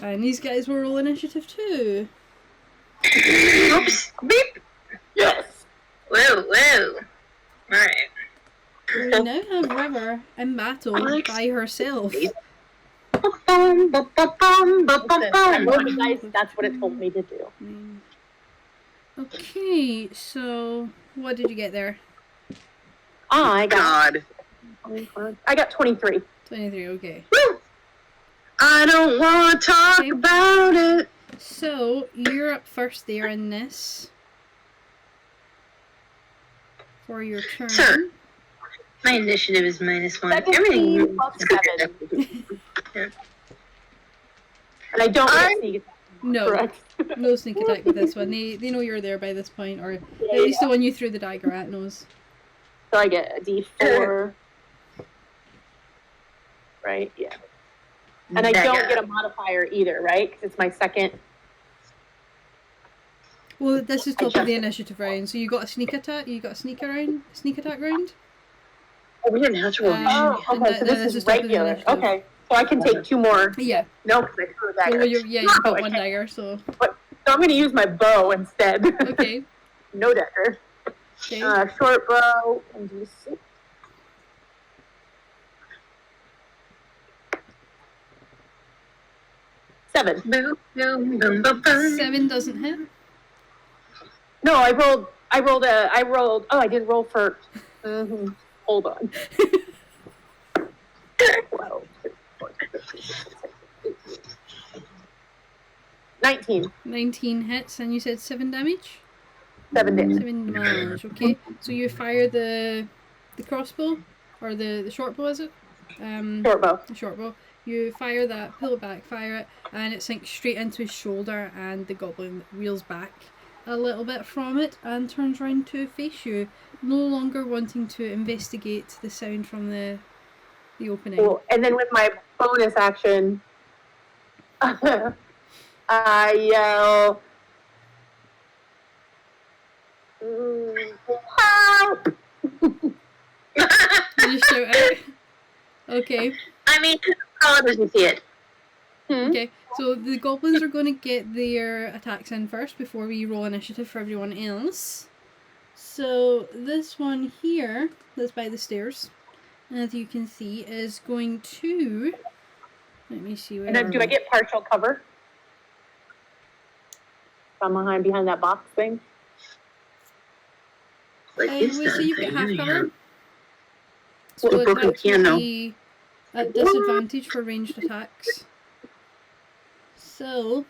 And these guys will roll initiative too. Oops. Beep. Yes. Whoa. Alright. We now have River in battle by herself. I rolled the dice, that's what it told me to do. Okay, so what did you get there? I got God. I got 23. 23, okay. Woo! I don't want to talk Okay. about it. So, you're up first there in this. For your turn. Sure. My initiative is -1. 17 Everything. plus 7. And I don't get sneak attack, No, correct? no sneak attack with this one. They know you're there by this point, or at least the one you threw the dagger at knows. So I get a D4. Right, yeah. And I don't get a modifier either, right? Because it's my second. Well, this is top of the initiative round, so you got a sneak attack. You got a sneak attack round. Oh, we didn't have to roll. Oh, and okay, so this is top of the regular. initiative. Okay, so I can take 2 more. Yeah. No, because I threw a dagger. Well, you've No, got I one can't. dagger, so So I'm going to use my bow instead. okay. No dagger. Okay. Short bow and D6. Seven. Boom, boom, boom, boom, boom. 7 doesn't hit. No, I rolled, oh, I did roll for, hold on. 12, 19. 19 hits, and you said 7 damage. 7 damage. 7 damage. Okay. So you fire the crossbow, or the short bow, is it? Short bow. The short bow. You fire that, pull it back, fire it, and it sinks straight into his shoulder, and the goblin reels back a little bit from it and turns round to face you, no longer wanting to investigate the sound from the opening. Cool. And then with my bonus action, I yell, help! You just shout out. Okay. I mean, how doesn't see it? Okay, so the goblins are going to get their attacks in first before we roll initiative for everyone else. So this one here, that's by the stairs, as you can see, is going to... Let me see where... And do I get partial cover? From behind that box thing? Like, is so you've got half cover. Well, So broken attacks will piano. be at disadvantage for ranged attacks. So...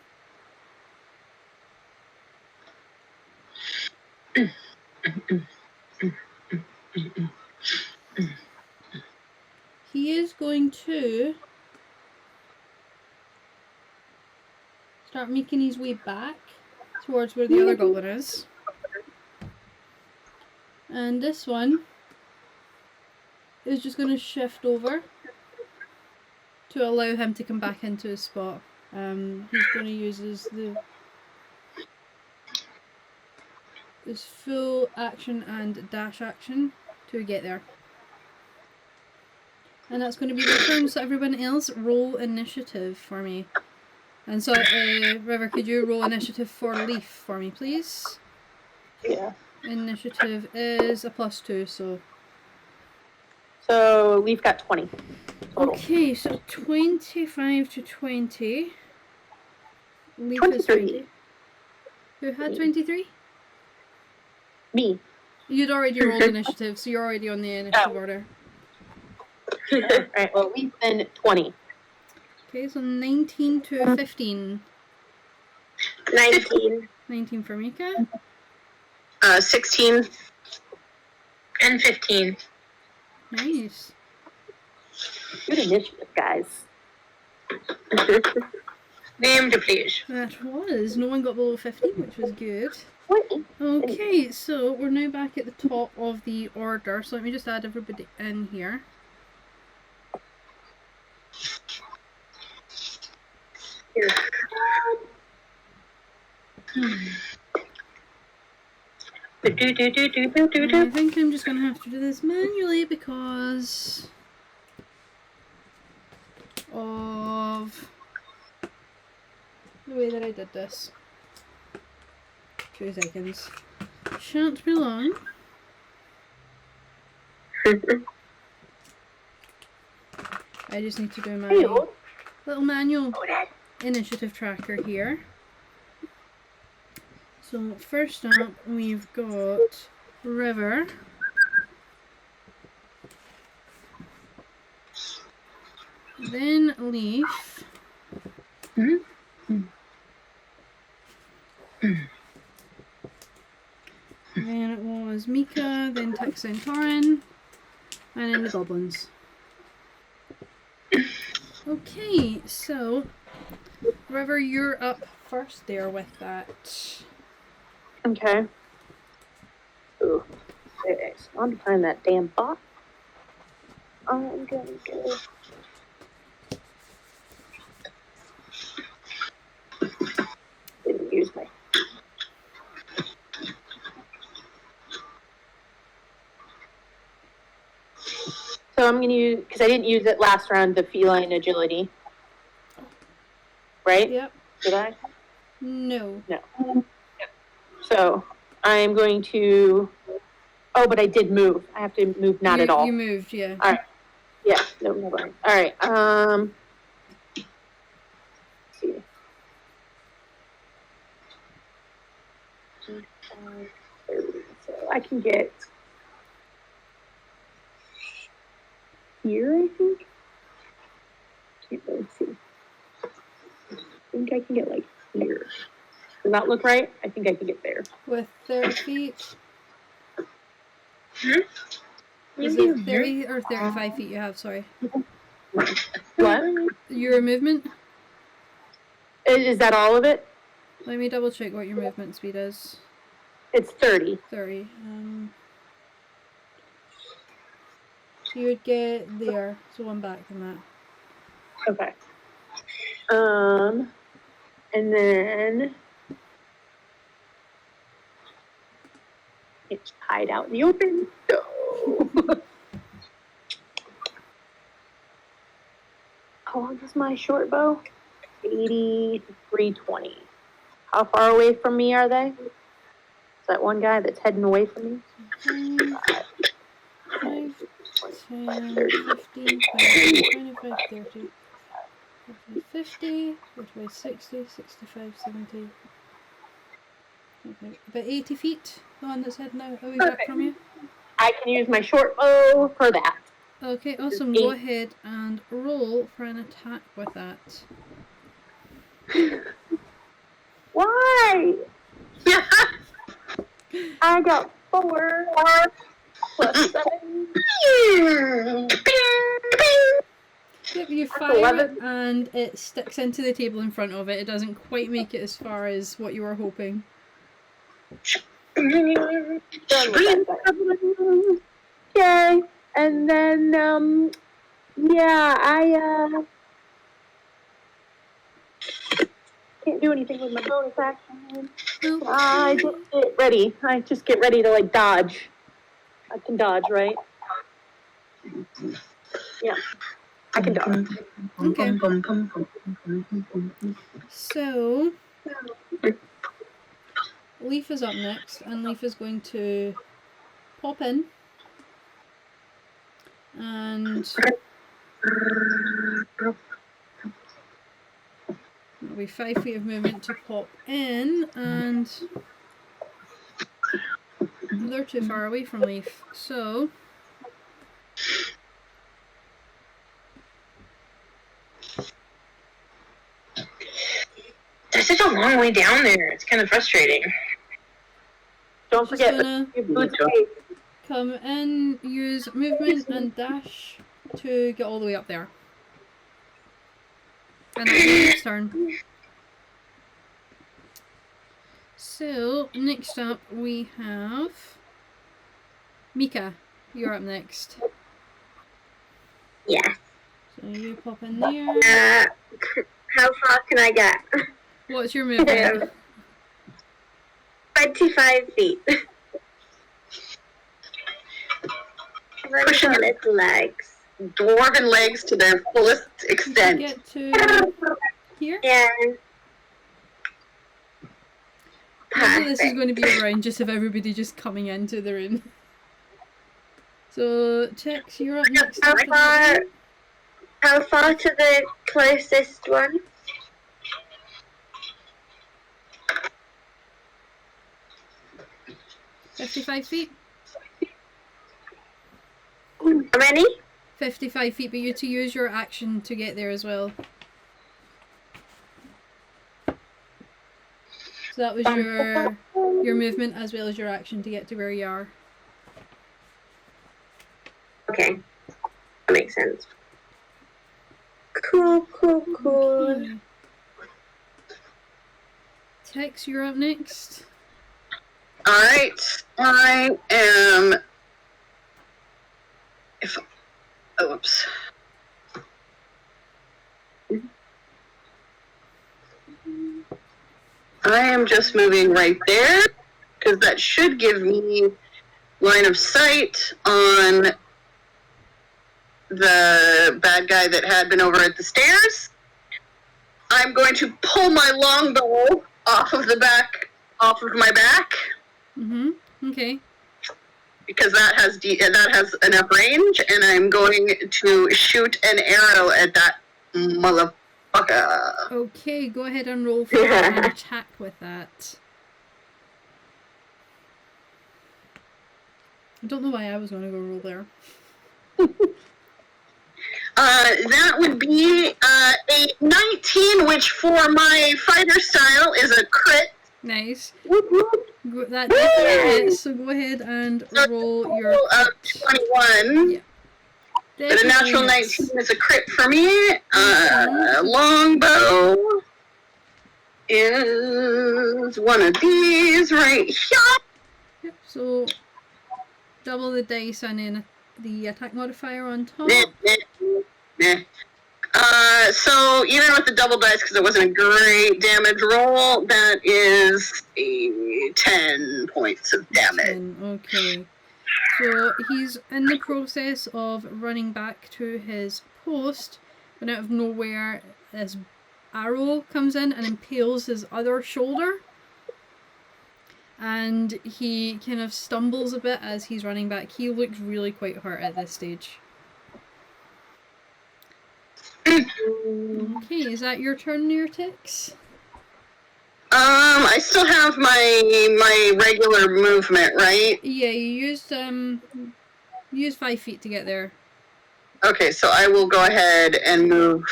he is going to start making his way back towards where the other goblin is. And this one is just going to shift over to allow him to come back into his spot. He's going to use his full action and dash action to get there. And that's going to be the turn, so everyone else roll initiative for me. And so, River, could you roll initiative for Leaf for me, please? Yeah. Initiative is a +2, so... So Leaf got 20 total. Okay, so 25 to 20. Leaf is 23. 20. Who had 23? Me. You'd already rolled initiative, so you're already on the initiative order. Alright, well, Leaf then 20. Okay, so 19 to 15. 19. 19 for Mika. 16. And 15. Nice. Good initiative, guys. Name to please. That was. No one got below 15, which was good. What? Okay, so we're now back at the top of the order. So let me just add everybody in here. Here. I think I'm just going to have to do this manually because of the way that I did this. 2 seconds. Shan't be long. I just need to do my little manual initiative tracker here. So first up we've got River. Then Leaf. Then it was Mika, then Tex Centauran, and then the goblins. Okay, so River, you're up first there with that. Okay. Ooh. Okay, so I'm trying to find that damn box. I'm gonna go. Didn't use my. So I'm gonna use, because I didn't use it last round, the feline agility. Right? Yep. Did I? No. No. So I'm going to. Oh, but I did move. I have to move not at all. You moved, yeah. All right. Yeah. No, never mind. All right. Let's see. So I can get here, I think. Can't really see. I think I can get like here. Does that look right? I think I can get there. With 30 feet. Is it 30 or 35 feet you have, sorry? What? Your movement? Is that all of it? Let me double check what your movement speed is. It's 30. 30. So you would get there, so one back from that. Okay. And then it's hide out in the open. So how long is my short bow? 8320. How far away from me are they? Is that one guy that's heading away from me? 5, 10, 15, 20, 25, 30, 50, 45, 60, 65, 70. Okay. About 80 feet, the one that's heading out away back from you. I can use my short bow for that. Okay, awesome. Go ahead and roll for an attack with that. Why? I got 4 plus 7. Yep, you fire it and it sticks into the table in front of it. It doesn't quite make it as far as what you were hoping. Okay, and then yeah, I can't do anything with my bonus action. Okay. I just get ready. I just get ready to like dodge. I can dodge, right? Yeah, I can dodge. Okay. So Leaf is up next, and Leaf is going to pop in and it'll be 5 feet of movement to pop in, and they're too far away from Leaf, so way down there. It's kind of frustrating. Don't Just forget gonna your boots of haste. come in, use movement and dash to get all the way up there. And that's your next turn. So, next up we have Mika. You're up next. Yeah. So you pop in there. How far can I get? What's your movement? 25 feet. Pushing Pushing your little legs. dwarven legs to their fullest You extent. get to here. Yeah. Maybe this is Perfect. going to be a round just of everybody just coming into the room. So, Chicks, you're up next. How after far? that How far to the closest one? one. 55 feet. How many? 55 feet, but you to use your action to get there as well. So that was your movement as well as your action to get to where you are. Okay. That makes sense. Cool. Okay. Tex, you're up next. Alright, I am. Oops. I am just moving right there, because that should give me line of sight on the bad guy that had been over at the stairs. I'm going to pull my longbow off of my back, Okay. because that has enough range, and I'm going to shoot an arrow at that motherfucker. Okay, go ahead and roll for an attack with that. I don't know why I was going to go roll there. That would be a 19, which for my fighter style is a crit. Nice. That definitely hits, so go ahead and roll your crit. 21. Yeah. But a natural Definitely hits. 19 is a crit for me. Longbow is one of these right here. Yep, so double the dice and then the attack modifier on top. Meh. So even with the double dice, because it wasn't a great damage roll, that is a 10 points of damage. 10, okay. So he's in the process of running back to his post, but out of nowhere, this arrow comes in and impales his other shoulder. And he kind of stumbles a bit as he's running back. He looks really quite hurt at this stage. Okay, is that your turn, your Tix? I still have my regular movement, right? Yeah, you used 5 feet to get there. Okay, so I will go ahead and move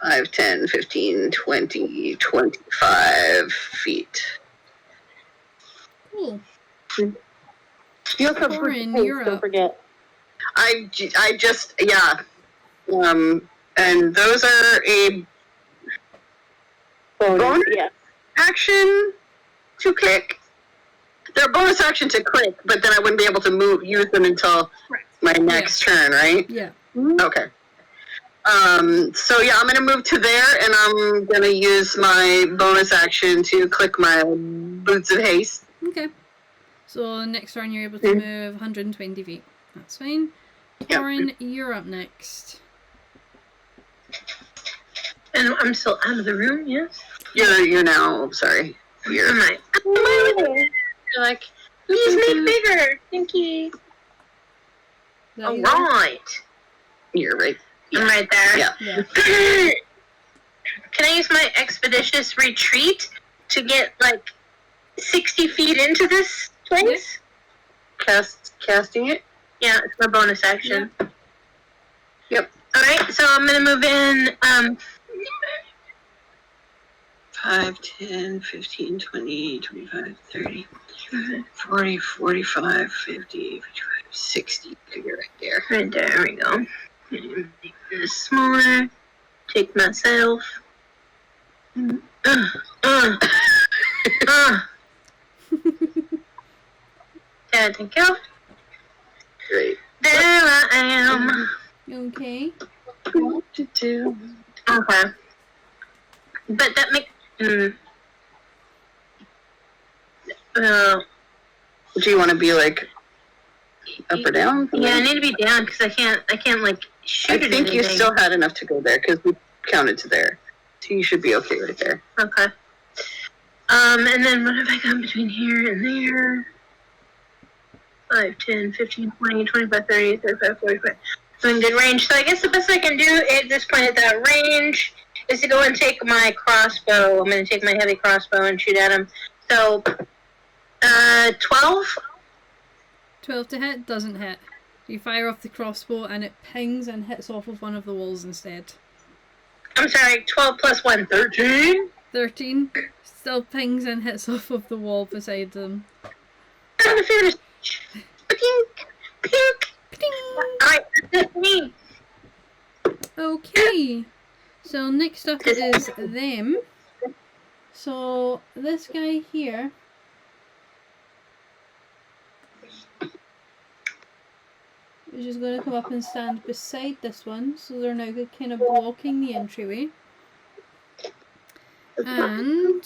5, 10, 15, 20, 25 feet. Cool. You also have Corin, boots of haste, you're don't up. forget. I just, yeah. And those are a bonus Yeah. action to click. They're a bonus action to click, but then I wouldn't be able to use them until my next turn, right? Yeah. Okay. So yeah, I'm gonna move to there, and I'm gonna use my bonus action to click my boots of haste. Okay. So next turn you're able to move 120 feet. That's fine. Corin, you're up next. And I'm still out of the room, yes? You're now. Sorry. You're. Am I? You're like, please make bigger. Thank you. Is that All you? right. You're right. I'm right there. Yeah. Yeah. Can I use my expeditious retreat to get like 60 feet into this place? Casting it. Yeah, it's my bonus action. Yep. Alright, so I'm gonna move in 5, 10, 15, 20, 25, 30, 40, 45, 50, 55, 60. Figure right there. Right there we go. Make this smaller. Take myself. Yeah, thank you. Great. There I am. Okay. What to do? Okay. But that makes. Do you want to be like up or down? Yeah, I need to be down because I can't like shoot I at think you anything. still had enough to go there because we counted to there. So you should be okay right there. Okay. And then what have I got between here and there? 5, 10, 15, 20, 25, 30, 35, 45. So in good range. So I guess the best I can do at this point at that range is to go and take my crossbow. I'm going to take my heavy crossbow and shoot at him. So, 12? 12 to hit, doesn't hit. You fire off the crossbow and it pings and hits off of one of the walls instead. I'm sorry, 12 plus 1, 13? 13 still pings and hits off of the wall beside them. I'm going to finish. Pink, pink. Alright, that's me. Okay, so next up is them. So this guy here is just going to come up and stand beside this one, so they're now kind of blocking the entryway. And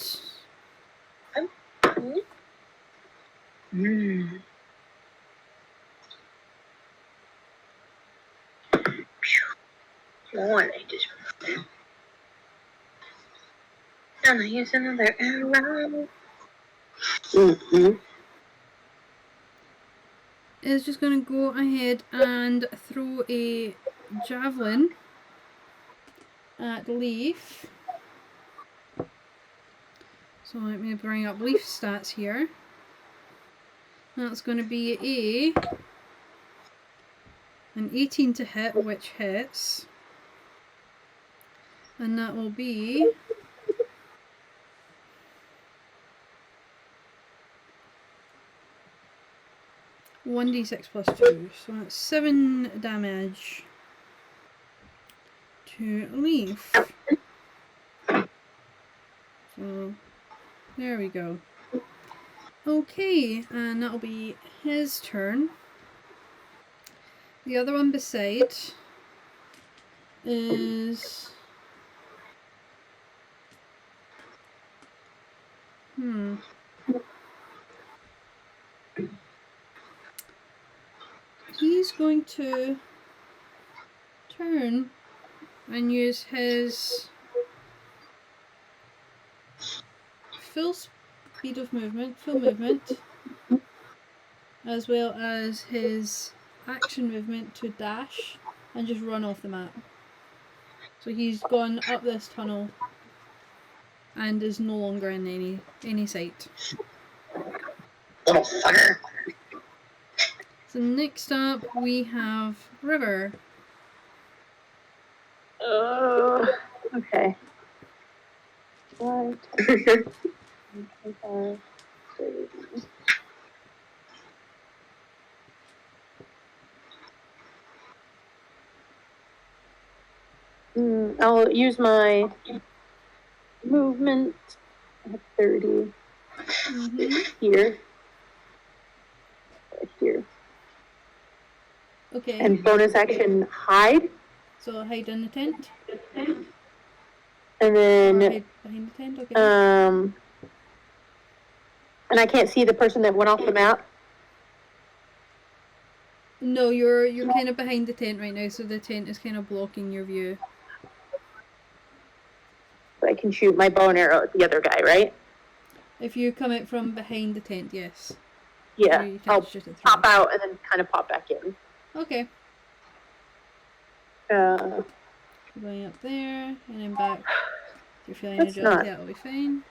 More they just. And I use another arrow. is just going to go ahead and throw a javelin at Leaf. So let me bring up Leaf stats here. That's going to be an 18 to hit, which hits. And that will be 1d6 plus 2, so that's 7 damage to Leaf. So there we go. Okay, and that'll be his turn. The other one beside is he's going to turn and use his full speed of movement, full movement, as well as his action movement to dash and just run off the map. So he's gone up this tunnel and is no longer in any sight. Little fucker. So next up we have River. Okay. 5, 10, 25, 30. I'll use my movement at 30 here. Here. Okay. And bonus action hide. So hide in the tent. And then Hide behind the tent, okay. and I can't see the person that went off the map. No, you're kind of behind the tent right now, so the tent is kind of blocking your view. I can shoot my bow and arrow at the other guy, right? If you come out from behind the tent, yes. Yeah, You can I'll shoot it through. pop out and then kind of pop back in. Okay. Uh, Going up there, and then back. If you're feeling That's agility, not- that'll be fine.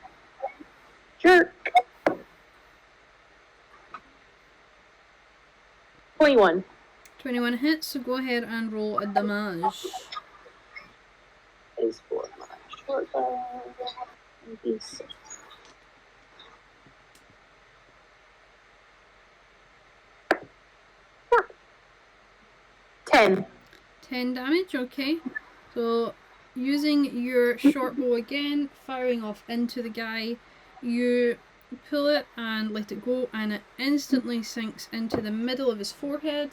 jerk. 21. 21 hits, so go ahead and roll a damage. Is for my short bow. 10. 10 damage, okay. So, using your short bow again, firing off into the guy, you pull it and let it go, and it instantly sinks into the middle of his forehead,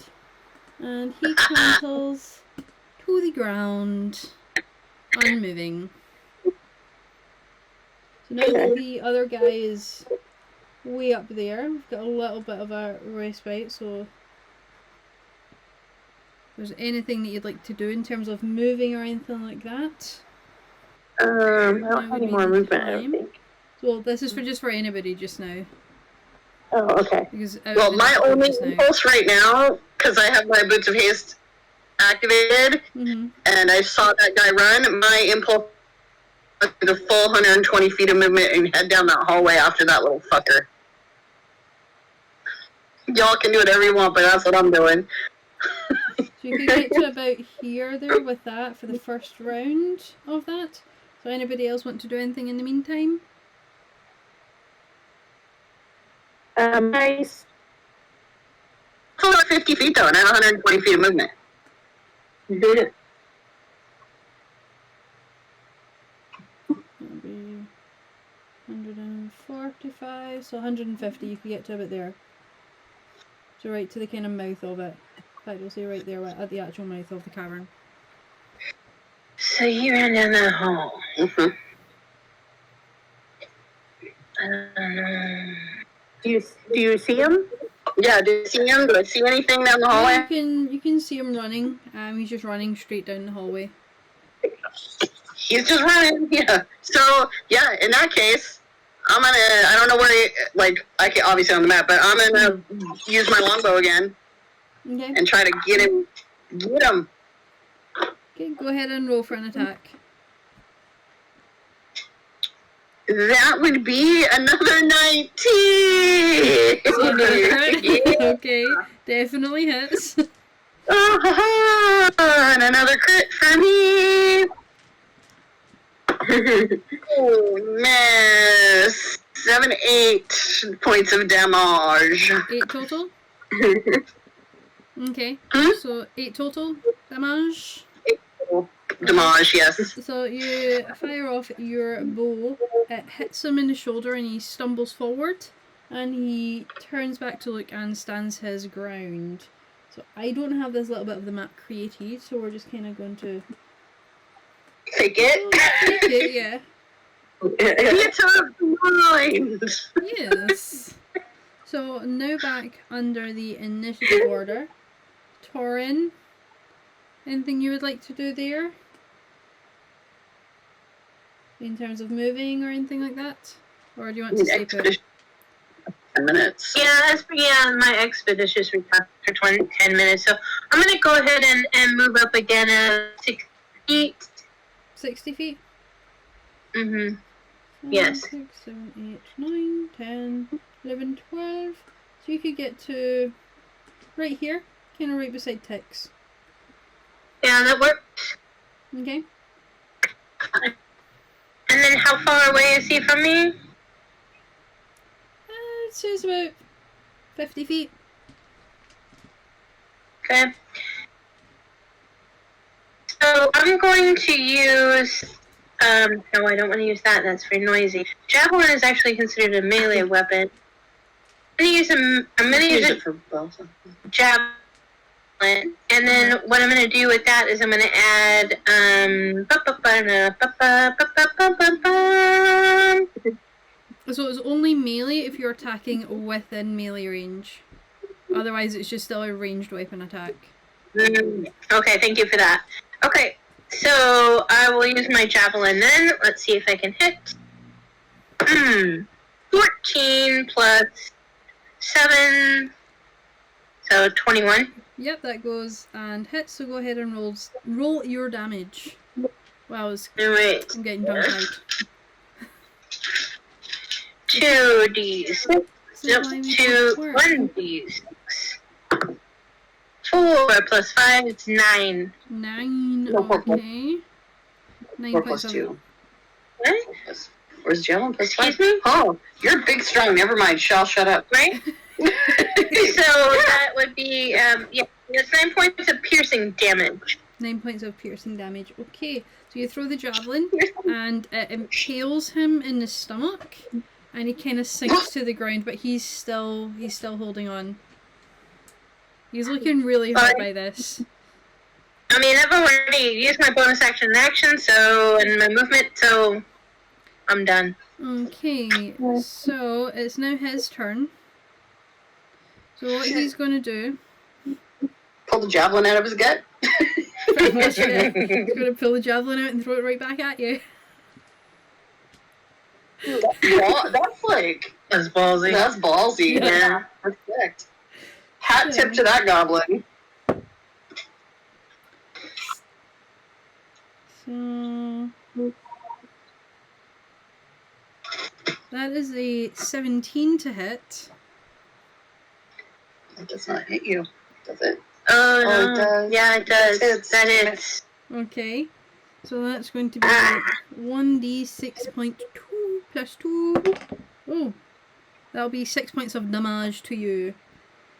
and he crumbles to the ground, unmoving. So now that the other guy is way up there, we've got a little bit of a respite, so if there's anything that you'd like to do in terms of moving or anything like that. I don't have any more movement, I don't think. Well, this is for just for anybody just now. Oh, okay. Because Well, my only impulse right now, because I have my Boots of Haste activated, Mm-hmm. and I saw that guy run, my impulse was the full 120 feet of movement and head down that hallway after that little fucker. Y'all can do whatever you want, but that's what I'm doing. So you could get to about here there with that for the first round of that. So anybody else want to do anything in the meantime? Nice. It's about 50 feet though, and I have 120 feet of movement. That'll be 145, so 150 you could get to about there. So right to the kind of mouth of it. In fact, we'll say right there at the actual mouth of the cavern. So you ran down that hall. Mm-hmm. Do you see him? Yeah, do you see him? Do I see anything down the hallway? You can see him running. He's just running straight down the hallway. He's just running, yeah. So, yeah, in that case, I'm gonna, I don't know where he, like, I can't obviously on the map, but I'm gonna use my longbow again. Okay. And try to get him. Get him. Okay, go ahead and roll for an attack. That would be another 19! So another crit. Okay, definitely hits. And another crit for me! Oh, miss! 8 points of damage. 8 total? Okay, so 8 total damage. Damage, yes. So you fire off your bow, it hits him in the shoulder and he stumbles forward and he turns back to look and stands his ground. So I don't have this little bit of the map created, so we're just kind of going to Take it. take it, yeah. It's a mind. Yes. So now back under the initiative order. Torin, anything you would like to do there? In terms of moving or anything like that? Or do you want to stay put? 10 minutes. Yeah, my expeditious retire for 10 minutes. So I'm going to go ahead and move up again 6 feet. 60 feet? Mm-hmm. 5, Yes. 6, 7, 8, 9, 10, 11, 12. So you could get to right here, kind of right beside Tix. Yeah, that works. Okay. And then how far away is he from me? It says about 50 feet. Okay. So I'm going to use, no, I don't want to use that, that's very noisy. Javelin is actually considered a melee weapon. I'm going to use it for both. javelin, and then what I'm going to do with that is I'm going to add, So it's only melee if you're attacking within melee range. Otherwise it's just still a ranged weapon attack. Okay, thank you for that. Okay, so I will use my javelin then. Let's see if I can hit. 14 plus 7, so 21. Yep, that goes and hits, so go ahead and roll your damage. Wow, Alright. I'm getting tongue-tied. 2d6. Nope, 1d6. 4 plus 5, it's 9. 9, No, 4 okay. 9 4 points plus of 2. What? Or is javelin plus 5? Excuse me? Oh, you're big, strong. Never mind. Shut up. Right? So that would be, it's 9 points of piercing damage. 9 points of piercing damage. Okay, so you throw the javelin and it impales him in the stomach, and he kind of sinks to the ground, but he's still holding on. He's looking really hurt by this. I mean, I've already used my bonus action and action, and my movement, so I'm done. Okay, so it's now his turn. So what he's going to do... Pull the javelin out of his gut. Pretty much, yeah. He's going to pull the javelin out and throw it right back at you. That's like... That's ballsy. That's ballsy. Yeah. Perfect. Hat tip to that goblin. So... That is a 17 to hit. It does not hit you, does it? Oh, no. It does. Yeah, it does. That is. Okay. So that's going to be 1d6.2 plus 2. Oh. That'll be 6 points of damage to you.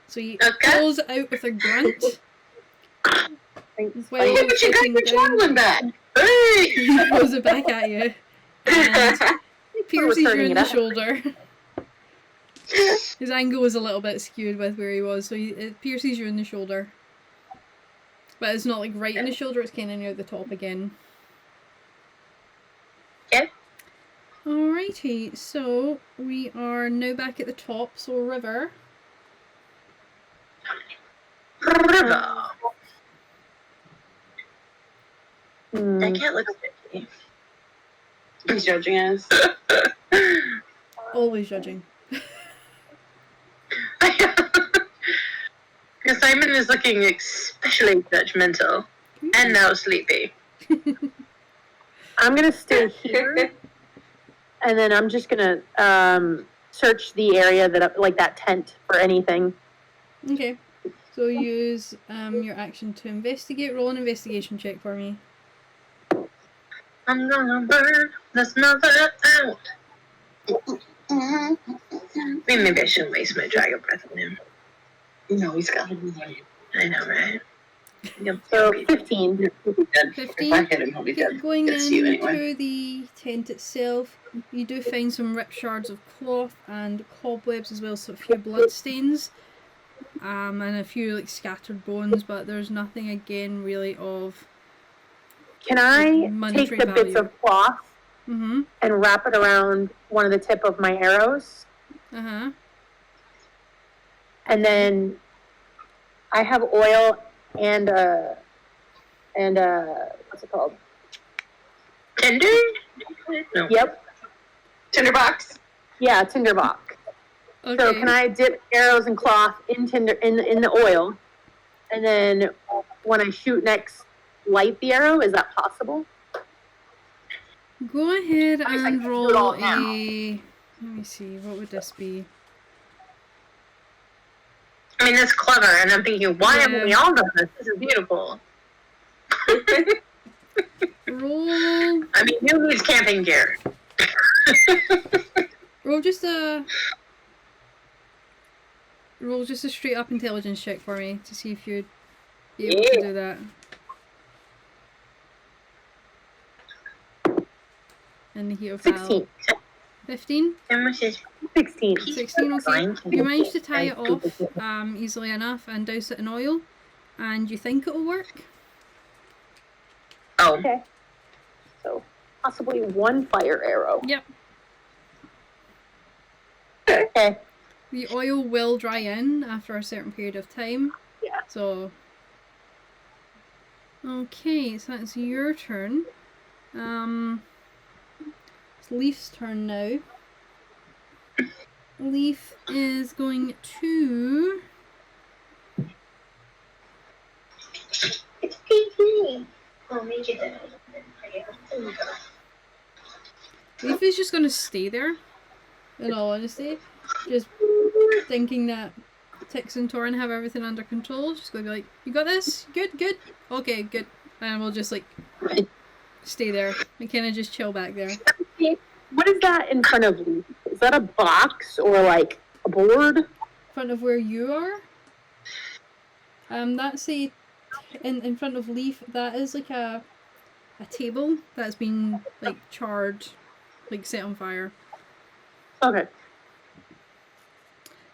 So he pulls it out with a grunt. Well, Hey, but you got your javelin back. He throws it back at you. And pierces you in the shoulder. His angle was a little bit skewed with where he was, so it pierces you in the shoulder. But it's not like right in the shoulder, it's kind of near the top again. Okay. Alrighty, so we are now back at the top, so River. That cat looks pretty. He's judging us. Always judging. Simon is looking especially judgmental and now sleepy. I'm gonna stay here, and then I'm just gonna search the area like that tent for anything. Okay, so use your action to investigate. Roll an investigation check for me. I'm gonna burn this mother out. Maybe I shouldn't waste my dragon breath on him. No, he's got to be there. I know, right? So 15. 15. If I hit him, he'll be dead. Going It's into you anyway. the tent itself, you do find some ripped shards of cloth and cobwebs, as well as a few blood stains, and a few like scattered bones. But there's nothing again really of. Can I Monetary take the bits value. of cloth Mhm. and wrap it around one of the tip of my arrows? And then I have oil and what's it called? Tinder? No. Yep. Tinderbox. Yeah, tinderbox. Okay. So can I dip arrows and cloth in the oil, and then when I shoot next, light the arrow? Is that possible? Go ahead I and can do it roll all a. now. Let me see. What would this be? I mean, that's clever, and I'm thinking, why Yeah. haven't we all done this? This is beautiful. Roll. I mean, who needs camping gear? Roll just a. Roll just a straight up intelligence check for me to see if you'd be able to do that. In the heat of battle. 16. 15? 16. 16, okay. You managed to tie it off easily enough and douse it in oil, and you think it'll work? Oh. Okay. So possibly one fire arrow. Yep. Okay. The oil will dry in after a certain period of time. Yeah. So. Okay, so that's your turn. It's Leaf's turn now. Leaf is going to. Leaf is just going to stay there, in all honesty. Just thinking that Tix and Torin have everything under control. Just going to be like, you got this? Good, good. Okay, good. And we'll just like stay there and kind of just chill back there. What is that in front of Leaf? Is that a box or like a board? In front of where you are. That's in front of Leaf. That is like a table that's been like charred, like set on fire. Okay.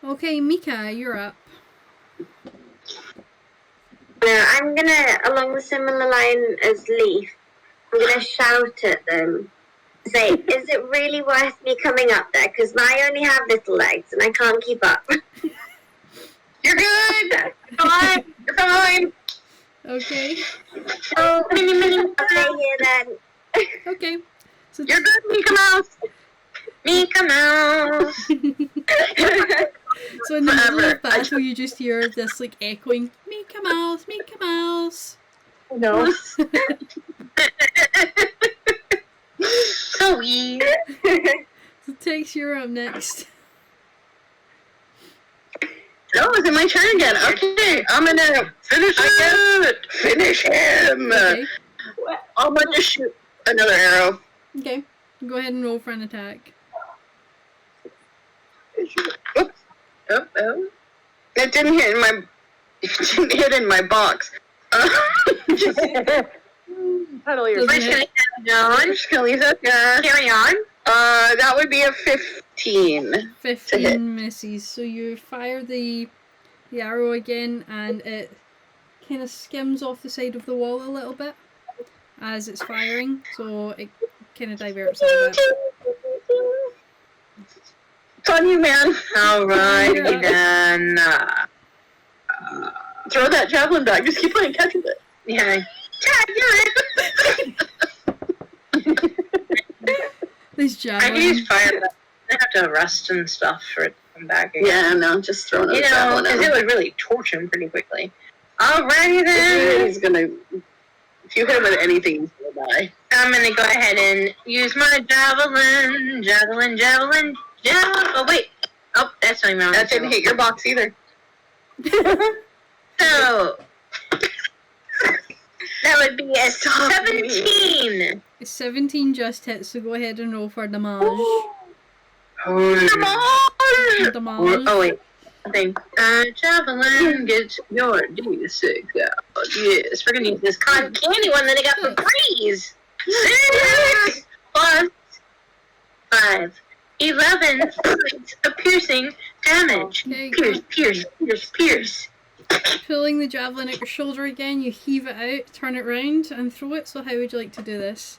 Okay, Mika, you're up. I'm gonna, along the similar line as Leaf, I'm gonna shout at them. Say, is it really worth me coming up there? Because I only have little legs and I can't keep up. You're good. Come on. You're fine. Okay. Oh, I'll stay here then. Okay. So You're good, Mika Mouse. Mika Mouse. So in the middle Forever. of battle, you just hear this like echoing, Mika Mouse, Mika Mouse. No. So weird. So Tex, you're up next. Oh, is it my turn again? Okay, I'm gonna finish it. Finish him. Okay. I'm gonna shoot another arrow. Okay. Go ahead and roll for an attack. Oops. Oh. It didn't hit in my. It didn't hit in my box. Totally. Doesn't We're hit. going I'm just gonna leave that there. carry on. That would be a 15. 15 misses. So you fire the arrow again, and it kind of skims off the side of the wall a little bit as it's firing. So it kind of diverts a little bit. It's on you, man. Alrighty then. Throw that javelin back. Just keep playing catch with it. Yeah. This I javelin. can use fire, but I have to rust and stuff for it to come back again. Yeah, no, just throwing a You know, javelin because it out. would really torch him pretty quickly. Alrighty then. He's gonna. If you hit him with anything, he's gonna die. I'm gonna go ahead and use my javelin. Oh wait. Oh, that's not even. That didn't hit your box either. So that would be a Stop 17. 17 just hits, so go ahead and roll for damage. Come on! Damage. Oh wait. Thing. Javelin gets your D6 out. Yes, we're gonna use this cotton candy one that I got from Breeze. 6 plus 5. 11 points of piercing damage. Okay, Pierce. pulling the javelin at your shoulder again, you heave it out, turn it round, and throw it. So how would you like to do this?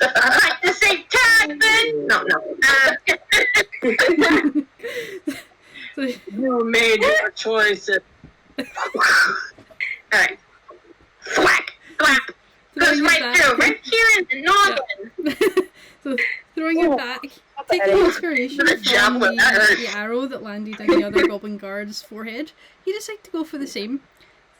I like to say javelin. No. So, You made your choice. Alright. Thwack. Thwack. Goes throwing it right back. through. Right here in the noggin. So throwing it back, taking inspiration The from javelin, that hurt. the arrow that landed on the other goblin guard's forehead, you decide to go for the same.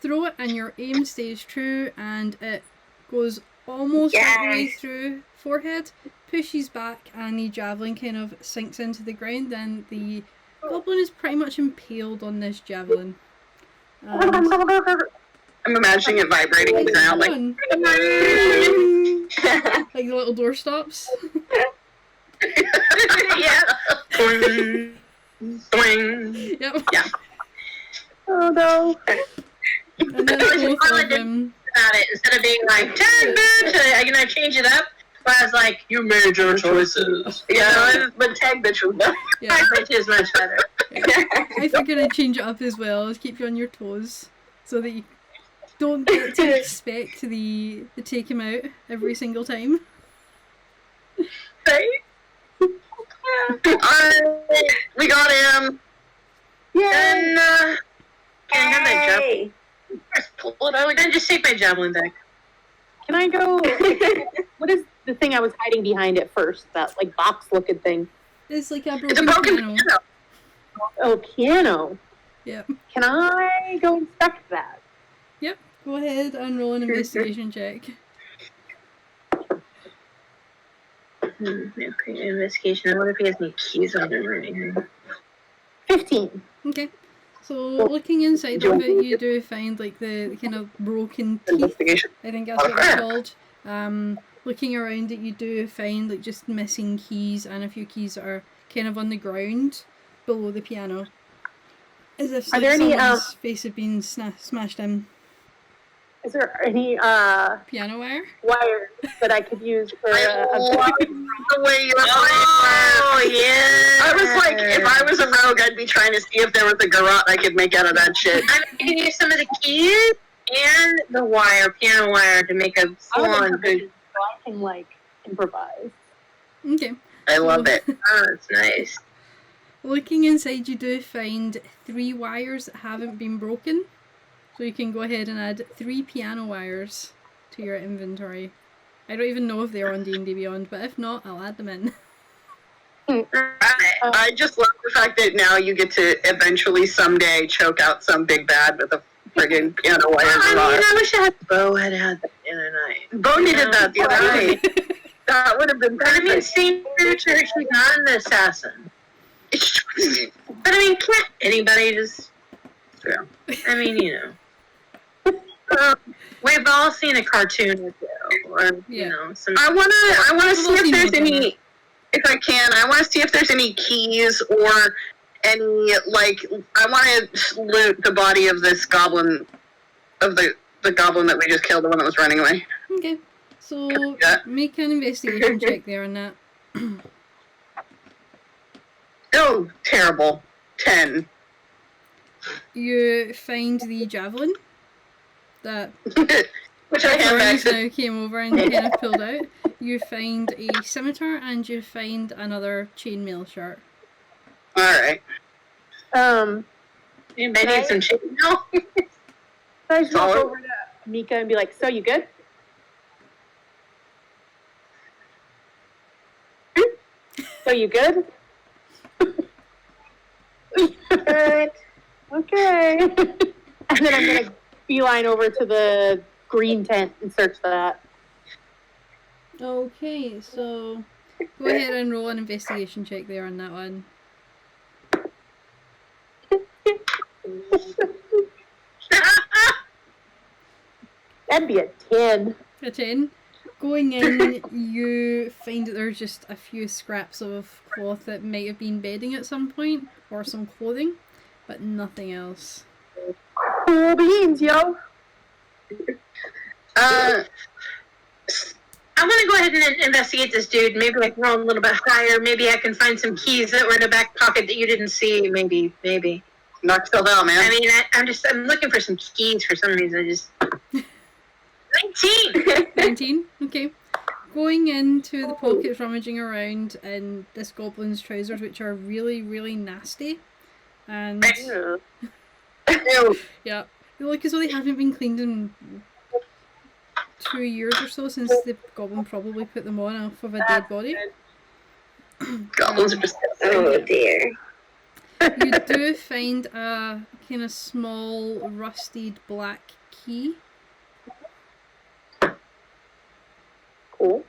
Throw it and your aim stays true, and it goes almost all the way through forehead, pushes back, and the javelin kind of sinks into the ground, and the goblin is pretty much impaled on this javelin. I'm imagining it vibrating in the ground like. Like the little door stops. Yeah. Boing. Boing. Yep. Yeah. Oh no. And then I was both just of them. About it instead of being like turn bitch, I'm gonna change it up. But I was like, you made your choices. Yeah, but tag bitch was better. Yeah. Which is much better. I figured I'd change it up as well, to keep you on your toes, so that you don't get to expect the take him out every single time. Right? We got him. And can I have that javelin? Hey. Just pull it out. Then just take my javelin back. Can I go? What is the thing I was hiding behind at first? That like box looking thing. It's like a It's a broken broken piano. piano. Oh, piano. Yep. Can I go inspect that? Yep. Go ahead and roll an investigation check. Okay, investigation. I wonder if he has any keys on him or anything. 15. Okay. So looking inside of it, you do find like the kind of broken teeth. Investigation. I think that's what it's called. looking around it, you do find like just missing keys and a few keys that are kind of on the ground below the piano, as if Are there any, someone's face had been smashed in. Is there any Piano wire? wires that I could use for I love the way you're Oh, yeah. I was like, if I was a rogue, I'd be trying to see if there was a garrote I could make out of that shit. I'm going to use some of the keys and the wire, piano wire, to make a full-on good. so I can like improvise. Okay. I love it. Oh, that's nice. Looking inside, you do find 3 wires that haven't been broken. So you can go ahead and add 3 piano wires to your inventory. I don't even know if they're on D&D Beyond, but if not, I'll add them in. I just love the fact that now you get to eventually someday choke out some big bad with a friggin' piano wire garrote. I wish I had Bo had had that the other night. Bo needed that the other night. That would have been But I mean, perfect. seeing Richard, she's not an assassin. But I mean, can't anybody just? Yeah. I mean, you know. We've all seen a cartoon with you, or you know, some. I wanna see if there's seen any, if I can. I want to see if there's any keys or any like. I want to loot the body of this goblin, of the goblin that we just killed, the one that was running away. Okay, so Yeah. make an investigation check there on that. Oh, terrible. 10. You find the javelin that Which I hand back Thorns to. now came over and kind of pulled out. You find a scimitar and you find another chainmail shirt. Alright. Anybody need some shit? No. Can I just walk Solid. over to Mika and be like, so you good? So you good? Good. Okay. And then I'm going to beeline over to the green tent and search that. Okay, so go ahead and roll an investigation check there on that one. That'd be a 10. A 10. Going in, you find that there's just a few scraps of cloth that might have been bedding at some point, or some clothing, but nothing else. Cool beans, yo. I'm gonna go ahead and investigate this dude. Maybe I can roll a little bit higher. Maybe I can find some keys that were in the back pocket that you didn't see. Maybe. Knock still down, man. I mean, I'm looking for some keys for some reason. I just 19. 19? Okay. Going into the pockets, rummaging around in this goblin's trousers, which are really, really nasty. And, yeah, they look as though they haven't been cleaned in 2 years or so since the goblin probably put them on off of a dead body. Goblins are just. Oh dear. You do find a kind of small, rusted black key. Cool.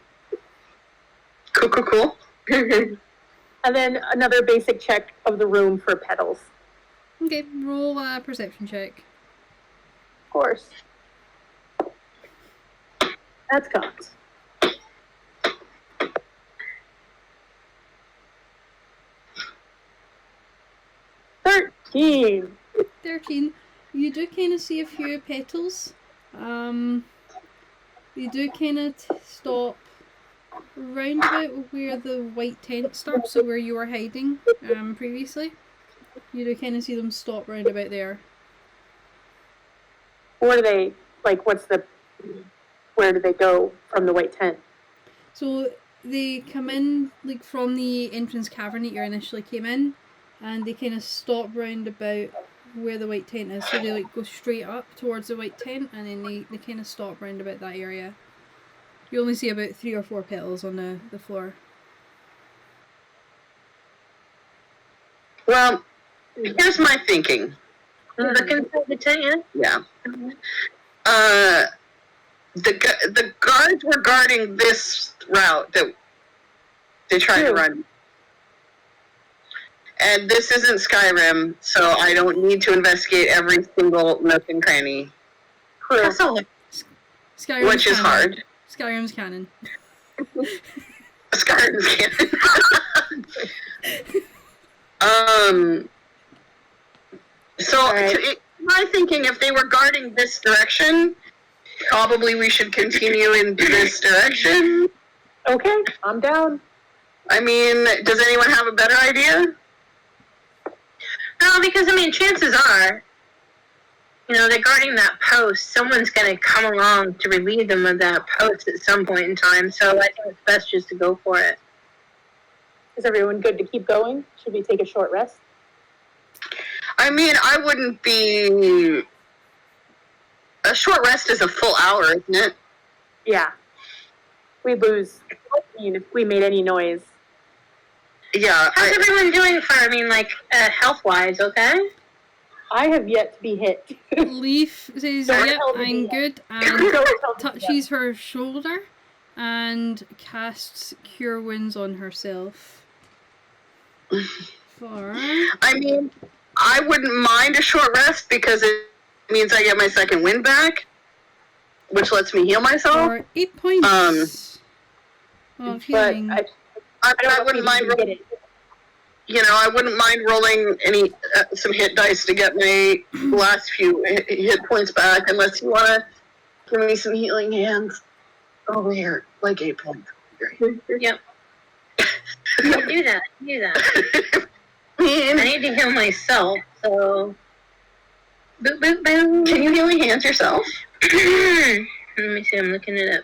Cool. And then another basic check of the room for petals. Okay, roll a perception check. Of course. That's cocked. 13. 13. You do kind of see a few petals. You do kind of stop round about where the white tent starts, so where you were hiding previously. You do kind of see them stop round about there. Where do they, like, where do they go from the white tent? So they come in like from the entrance cavern that you initially came in, and they kind of stop round about where the white tent is. So they like go straight up towards the white tent, and then they kind of stop round about that area. You only see about 3 or 4 petals on the floor. Well, here's my thinking. Looking for the tent. Yeah. The guards were guarding this route that they tried to run. And this isn't Skyrim, so I don't need to investigate every single nook and cranny. That's all. Skyrim's Which is canon. hard. Skyrim's canon. Scarlet's cannon. So, my thinking, if they were guarding this direction, probably we should continue in this direction. Okay, I'm down. I mean, does anyone have a better idea? No, because, I mean, chances are, you know, they're guarding that post. Someone's going to come along to relieve them of that post at some point in time. So I think it's best just to go for it. Is everyone good to keep going? Should we take a short rest? I mean, I wouldn't be... A short rest is a full hour, isn't it? Yeah. We lose. I mean, if we made any noise. Yeah. How's everyone doing for, I mean, like, health-wise, okay? I have yet to be hit. Leaf says, Don't yep, tell me I'm that. good, and Don't tell me touches her shoulder and casts Cure Wounds on herself. For... I mean, I wouldn't mind a short rest because it means I get my second wind back, which lets me heal myself. For 8 points of healing. But I wouldn't mind rolling. You know, I wouldn't mind rolling any some hit dice to get my last few hit points back, unless you want to give me some healing hands. Oh, here, like 8 points. Yep. do that. I need to heal myself, so... Boop, boop, boop. Can you healing hands yourself? Let me see, I'm looking it up.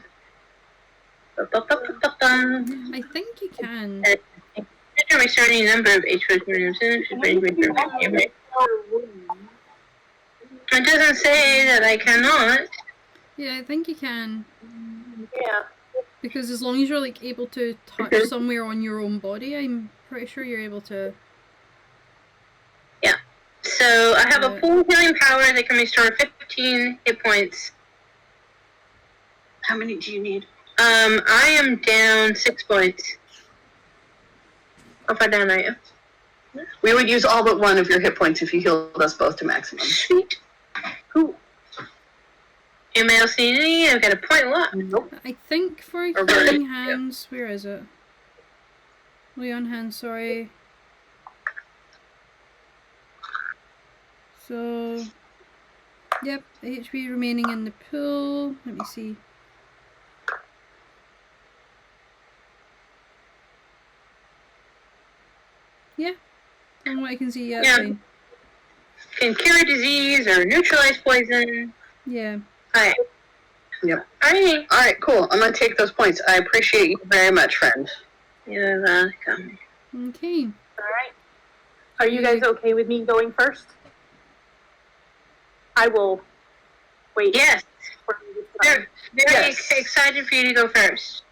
I think you can. After my starting number of HP, it doesn't say that I cannot. Yeah, I think you can. Yeah. Because as long as you're like able to touch somewhere on your own body, I'm pretty sure you're able to. Yeah. So I have a full healing power that can restore 15 hit points. How many do you need? I am down 6 points. How far down are you? We would use all but one of your hit points if you healed us both to maximum. Sweet. Cool. Anybody else need any? I've got a point left. Nope. I think for Or healing right, hands, where is it? Leon hands, sorry. So, yep, HP remaining in the pool. Let me see. Yeah, from what I can see, yeah, Yeah. fine. Can cure disease or neutralize poison. Yeah. Alright. Yep. Alright. Alright, cool. I'm gonna take those points. I appreciate you very much, friend. You're welcome. Okay. Alright. Are you guys okay with me going first? I will wait. Yes. For you to start. Very Yes. excited for you to go first.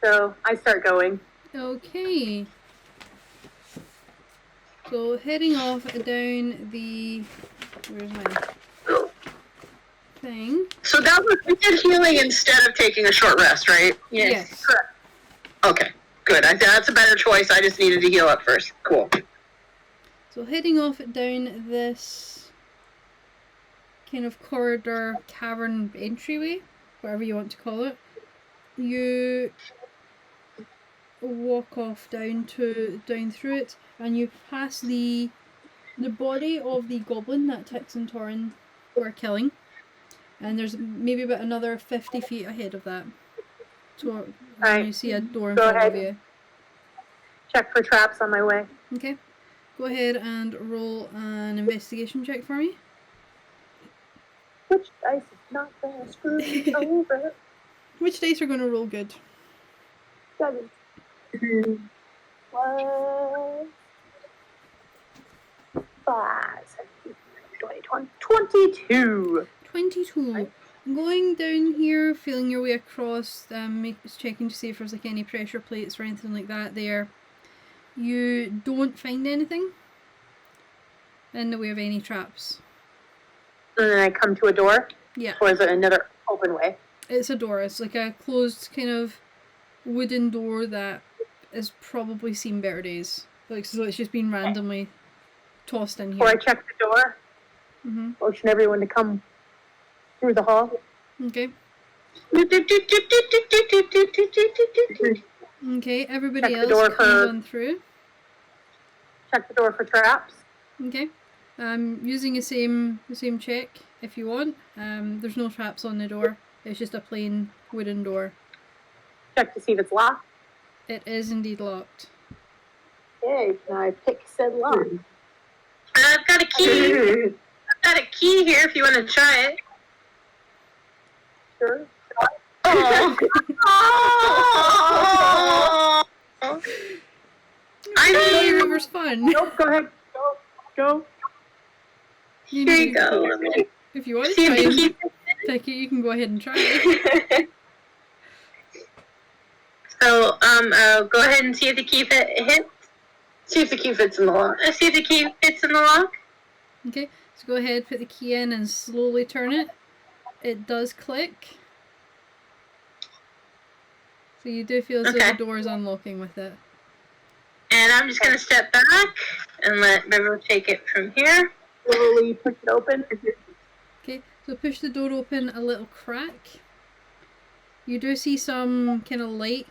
So I start going. Okay. So heading off down the where's my thing? So that was, we did healing instead of taking a short rest, right? Yes. Correct. Okay, good. That's a better choice. I just needed to heal up first. Cool. So heading off down this kind of corridor, cavern entryway, whatever you want to call it, you walk off down through it, and you pass the body of the goblin that Tix and Torin were killing, and there's maybe about another 50 feet ahead of that. So Right. you see a door in Go front ahead. of you. Check for traps on my way. Okay, go ahead and roll an investigation check for me. Which dice is not gonna screw me over? Which dice are going to roll good? 7. What? 5, 20, 22. 22. Going down here, feeling your way across, checking to see if there's like any pressure plates or anything like that there. You don't find anything in the way of any traps. And then I come to a door? Yeah, Or is it another open way? it's a door. It's like a closed kind of wooden door that has probably seen better days. Like, so it's just been randomly tossed in Before I here. check the door, Mm-hmm. motion everyone to come through the hall. Okay. Okay, everybody Check the else door comes for- on through. Check the door for traps. Okay. Using the same check if you want. There's no traps on the door. It's just a plain wooden door. Check to see if it's locked. It is indeed locked. Okay, now I pick said lock. I've got a key. I've got a key here if you want to try it. Sure. Oh. I mean, River's fun. Nope, go ahead. Go. You here need you to- go. If you want to See try if the and key. pick it, you can go ahead and try it. So, go ahead and see if the key hits. See if the key fits in the lock. See if the key fits in the lock. Okay, so go ahead, put the key in and slowly turn it. It does click. So you do feel as though Okay. the door is unlocking with it. And I'm just gonna step back and let River take it from here. Slowly push it open. Okay, so push the door open a little crack. You do see some kind of light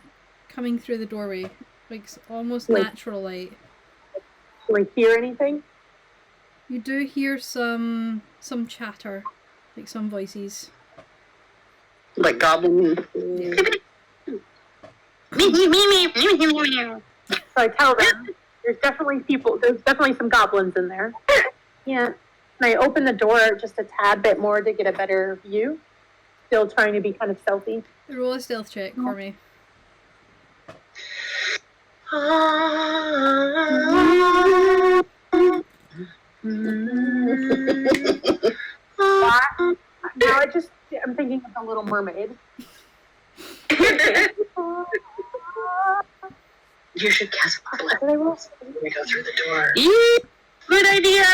coming through the doorway, like almost Like- natural light. Do I hear anything? You do hear some chatter, like some voices. Like goblin. So I tell them, there's definitely some goblins in there. Yeah. And I open the door just a tad bit more to get a better view. Still trying to be kind of stealthy. Roll a stealth check for me. Now I'm thinking of the Little Mermaid. You should cast What did I roll? when we go through the door. Good idea.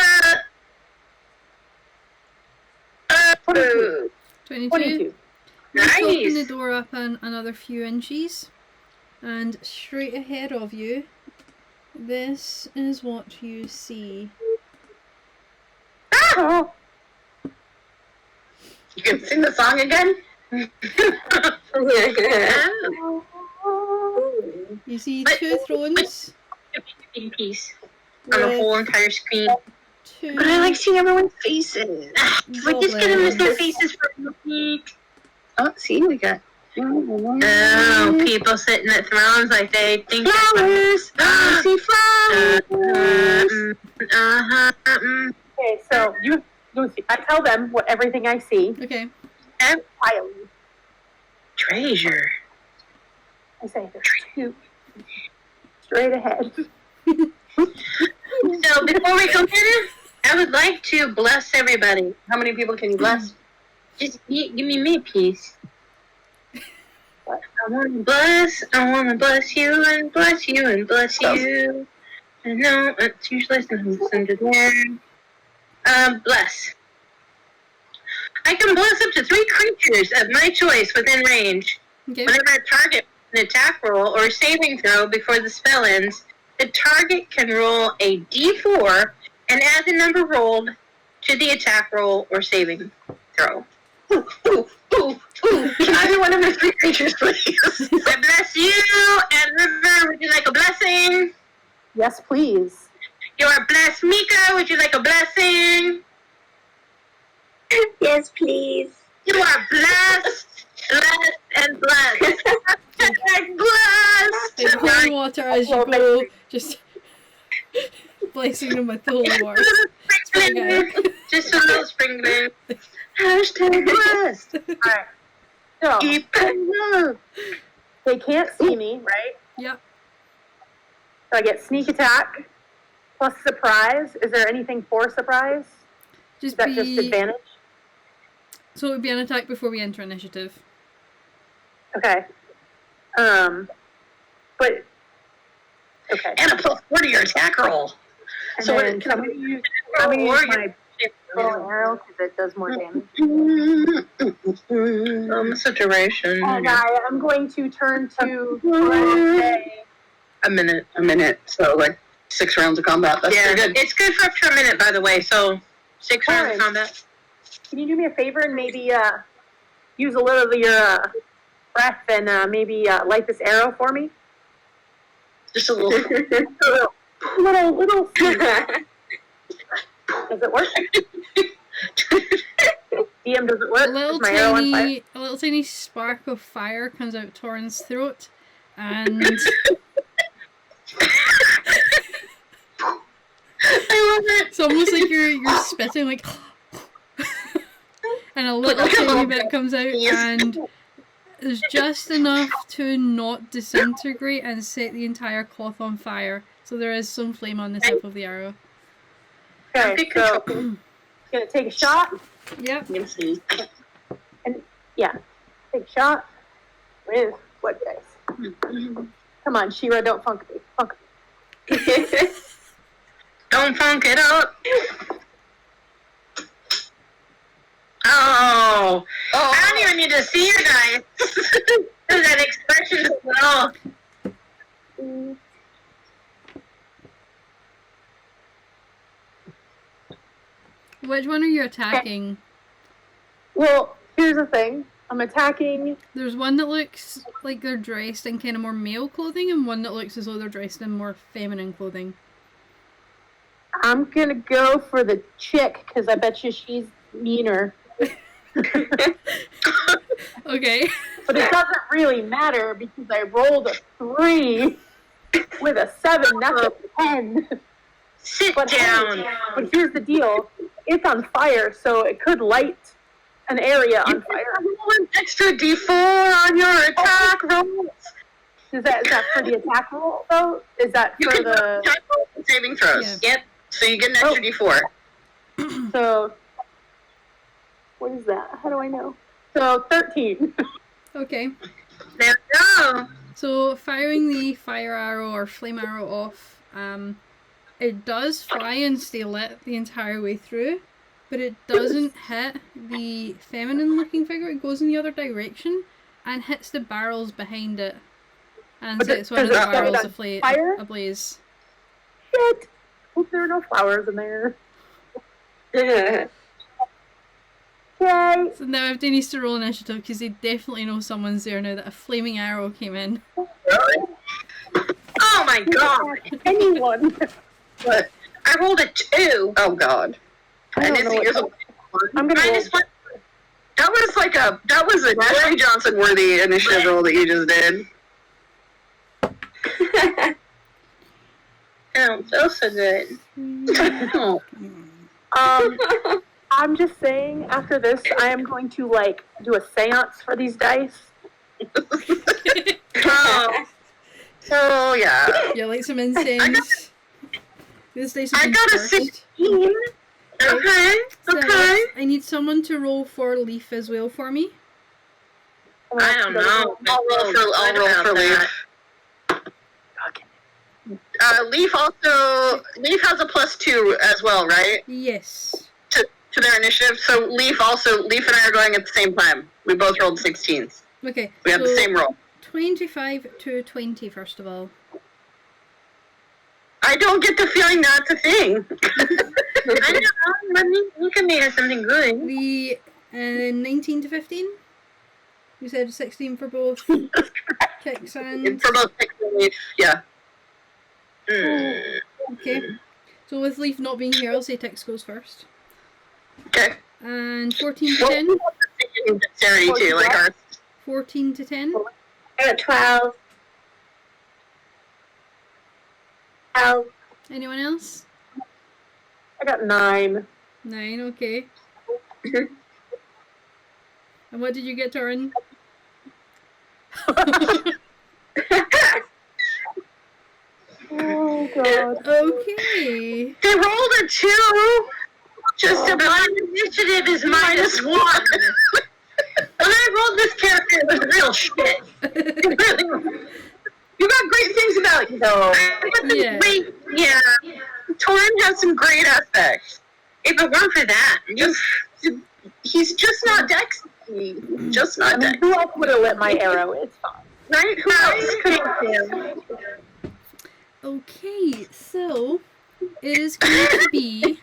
22. 22. 22. Let's open the Nice. door up another few inches, and straight ahead of you, this is what you see. Oh, You can sing the song again? You see But- two thrones, Big piece on the whole entire screen. two But I like seeing everyone's faces. We're just gonna miss their goblins. faces for a week. Oh, see, we got Oh, people sitting at thrones like they think flowers. I see flowers. okay, so you see. I tell them everything I see. Okay. Quietly. Treasure. I say there's two. Straight ahead. So before we go in, I would like to bless everybody. How many people can you bless? Just give me a piece. I want to bless you and bless you and bless you. I know it's useless and under there. Bless. I can bless up to 3 creatures of my choice within range. Okay. Whenever a target an attack roll or saving throw before the spell ends, the target can roll a d4 and add the number rolled to the attack roll or saving throw. Ooh, ooh, ooh, ooh. Can I be one of your 3 creatures, please? I bless you, and River, would you like a blessing? Yes, please. You are blessed, Mika, would you like a blessing? Yes, please. You are blessed, blessed, and blessed. Blessed! And pour water as you go, just blessing them with the holy water. Sprinkling. Just a little sprinkling. Hashtag blessed. Alright. So, Keep it love. they can't see me, right? Yep. So I get sneak attack plus surprise. Is there anything for surprise? Is Just that be. just advantage? So it would be an attack before we enter initiative. Okay. But okay. And a +4 to your attack roll. And So then what- can I- I'm gonna use my bow and arrow because it does more damage. It's a duration. And I'm going to turn to say, A minute. A minute. So, like, 6 rounds of combat. That's Yeah, pretty good. it's good for up to a minute, by the way, so 6 rounds of Alright. combat. can you do me a favor and maybe use a little of your breath and maybe light this arrow for me? Just a little. little. Does it work? DM, does it work? Is my arrow on fire? A little tiny spark of fire comes out Torin's throat, and I love it. it's almost like you're spitting, like, and a little tiny bit comes out, and there's just enough to not disintegrate and set the entire cloth on fire. So there is some flame on the tip of the arrow. Okay, so gonna take a shot. Yep. And yeah, take a shot with what dice? Come on, Shira, don't funk me. Funk me. Don't funk it up. Oh, I don't even need to see your dice. There's that expression as well. Which one are you attacking? Well, here's the thing. I'm attacking. There's one that looks like they're dressed in kind of more male clothing, and one that looks as though they're dressed in more feminine clothing. I'm gonna go for the chick because I bet you she's meaner. Okay. But it doesn't really matter because I rolled a 3 with a 7, that's a 10. Sit But down. hey, but here's the deal. It's on fire, so it could light an area on fire. Roll an extra D4 on your attack rolls. Is that for the attack roll, though? Is that You for can the... attack rolls and saving throws. Yeah. Yep. So you get an extra D4. So... What is that? How do I know? So, 13. Okay. There we go. So firing the fire arrow or flame arrow off, it does fly and stay lit the entire way through, but it doesn't hit the feminine looking figure. It goes in the other direction and hits the barrels behind it and But sets one of does the it start barrels on fire? ablaze. Shit! Hope there are no flowers in there. Yay! So now everybody needs to roll initiative because they definitely know someone's there now that a flaming arrow came in. Oh my god. Anyone. What? I rolled a 2. Oh god. I And don't know it's what I'm gonna roll. Minus 1. that was a Ashley Johnson worthy initiative roll that you just did. I don't feel so good. I'm just saying, after this, I am going to, like, do a seance for these dice. Oh, So yeah. Yeah, like some incense. This dice I have been got a cursed. 16. okay. So Okay. I need someone to roll for Leaf as well for me. I don't know. I'll roll for Leaf. Leaf has a +2 as well, right? Yes. To their initiative. So Leaf and I are going at the same time. We both rolled 16s. Okay. We have the so same roll. 25 to 20 first of all. I don't get the feeling that's a thing. I don't know. Let me look at me as something good. The 19 to 15. You said 16 for both kicks and... For both Leaf and Leaf, yeah. Okay. So with Leaf not being here, I'll say Tix goes first. Okay. And 14 to Well, 10. we have the same dexterity too, like ours. 14 to 10. I got 12. Anyone else? I got 9. 9, okay. And what did you get, Torin? Oh, God. Okay. They rolled a 2. Just about. My initiative is -1. When I rolled this character, it was real shit. You got great things about you, though. Yeah. Yeah. Torin has some great aspects. If it weren't for that, He's just not Dex. Just I not mean, Dex. who else would have lit my arrow? It's fine. Right? Who else could have? Okay, so it is going to be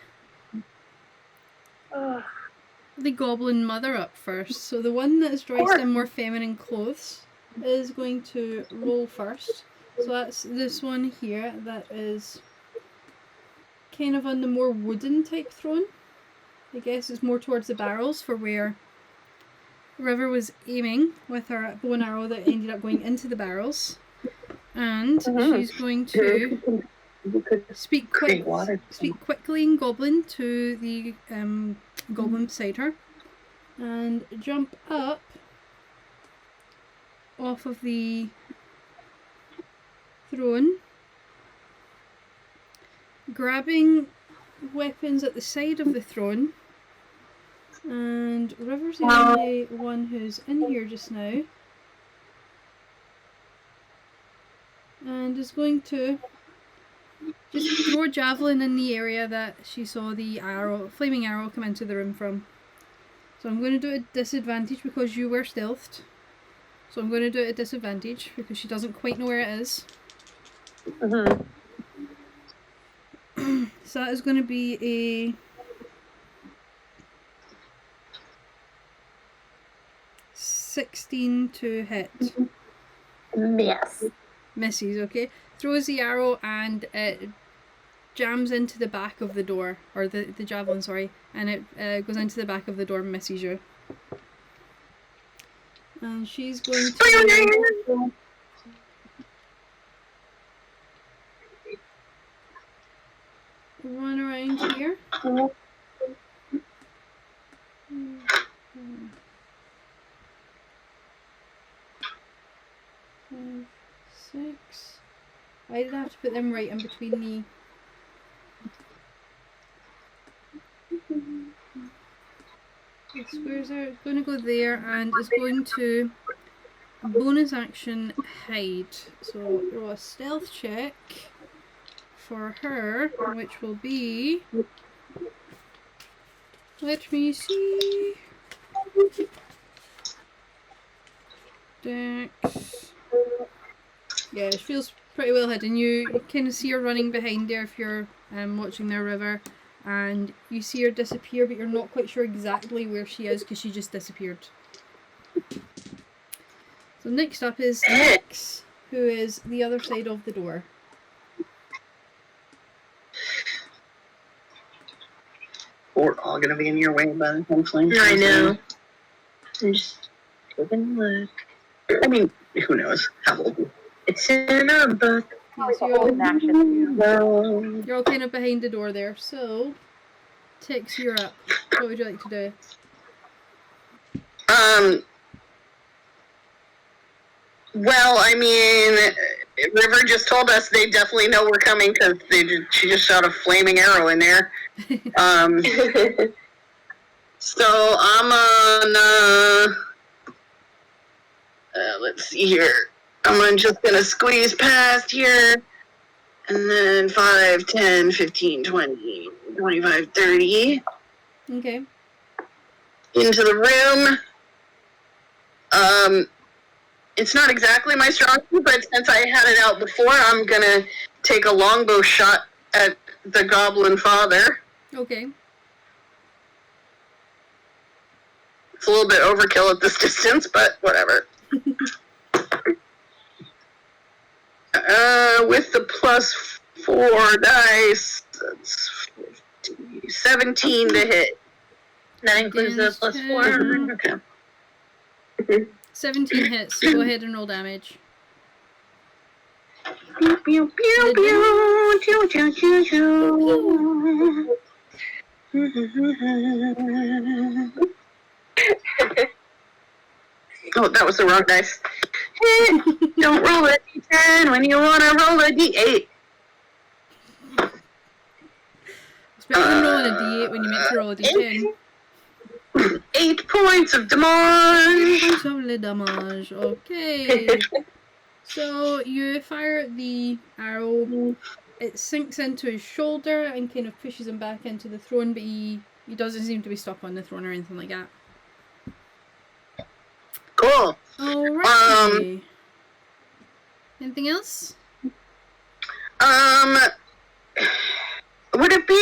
the the goblin mother up first. So the one that is dressed in more feminine clothes is going to roll first. So that's this one here that is kind of on the more wooden type throne. I guess it's more towards the barrels for where River was aiming with her bow and arrow that ended up going into the barrels. And she's going to speak quickly in Goblin to the Goblin beside her and jump up off of the throne, grabbing weapons at the side of the throne. And River's the only one who's in here just now, and is going to just throw a javelin in the area that she saw the flaming arrow come into the room from. So I'm going to do it at disadvantage because you were stealthed. So I'm going to do it at disadvantage because she doesn't quite know where it is. So that is going to be a 16 to hit. Yes. Misses, okay. Throws the arrow and it jams into the back of the door, or the javelin, sorry, and it goes into the back of the door and misses you. And she's going to run around here. 5, 6. Why did I have to put them right in between the... The squares are going to go there and is going to bonus action hide. So roll a stealth check for her, which will be... Let me see... Dex... Yeah, she feels pretty well hidden. You kind of see her running behind there if you're watching their river, and you see her disappear, but you're not quite sure exactly where she is because she just disappeared. So next up is Nyx, who is the other side of the door. We're all gonna be in your way by the time Flame I comes know. in. I'm just taking a look. I mean, who knows how old? It's in our book. Yeah, so you're all kind of behind the door there. So, Tix, you're up. What would you like to do? Well, I mean, River just told us they definitely know we're coming because she just shot a flaming arrow in there. So I'm on, let's see here. I'm just going to squeeze past here. And then 5, 10, 15, 20, 25, 30. Okay. Into the room. It's not exactly my strong suit, but since I had it out before, I'm going to take a longbow shot at the goblin father. Okay. It's a little bit overkill at this distance, but whatever. With the +4 dice, that's 17 to hit. That includes the +4. Okay. 17 hits. Go ahead and roll damage. Pew, pew, pew, pew, choo, choo, choo, choo. Oh, that was the wrong dice. Don't roll a d10 when you want to roll a d8. It's better than rolling a d8 when you meant to roll a d10. 8 points of damage. Points of le damage. Okay. So you fire the arrow. It sinks into his shoulder and kind of pushes him back into the throne, but he doesn't seem to be stuck on the throne or anything like that. Cool. Alright. Anything else? Would it be...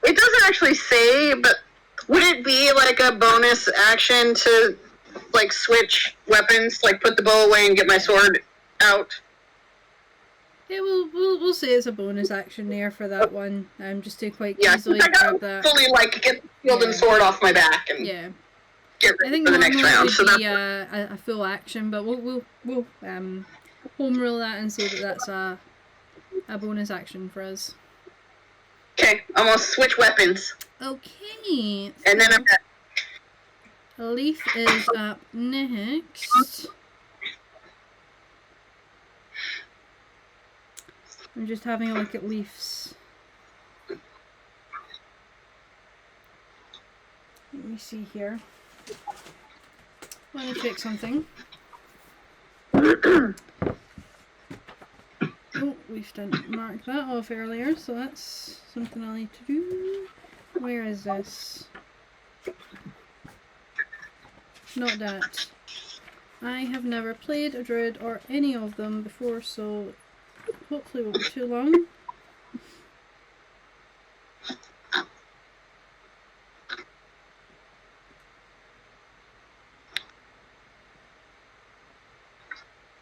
It doesn't actually say, but would it it be like a bonus action to like switch weapons, like put the bow away and get my sword out? Yeah, we'll say it's a bonus action there for that one. Just to quite Yeah, easily I grab gotta that. fully like get the shield and sword off my back and Yeah. get I ready think for the next normally round. it So would be that's a full action, but we'll home rule that and say that that's a bonus action for us. okay. I'm gonna switch weapons, Okay. and then I'm Leaf is up next. I'm just having a look at Leaf's. Let me see here. Let me check something. Oh, we didn't mark that off earlier, so that's something I'll need to do. Where is this? Not that. I have never played a druid or any of them before, so hopefully it won't be too long.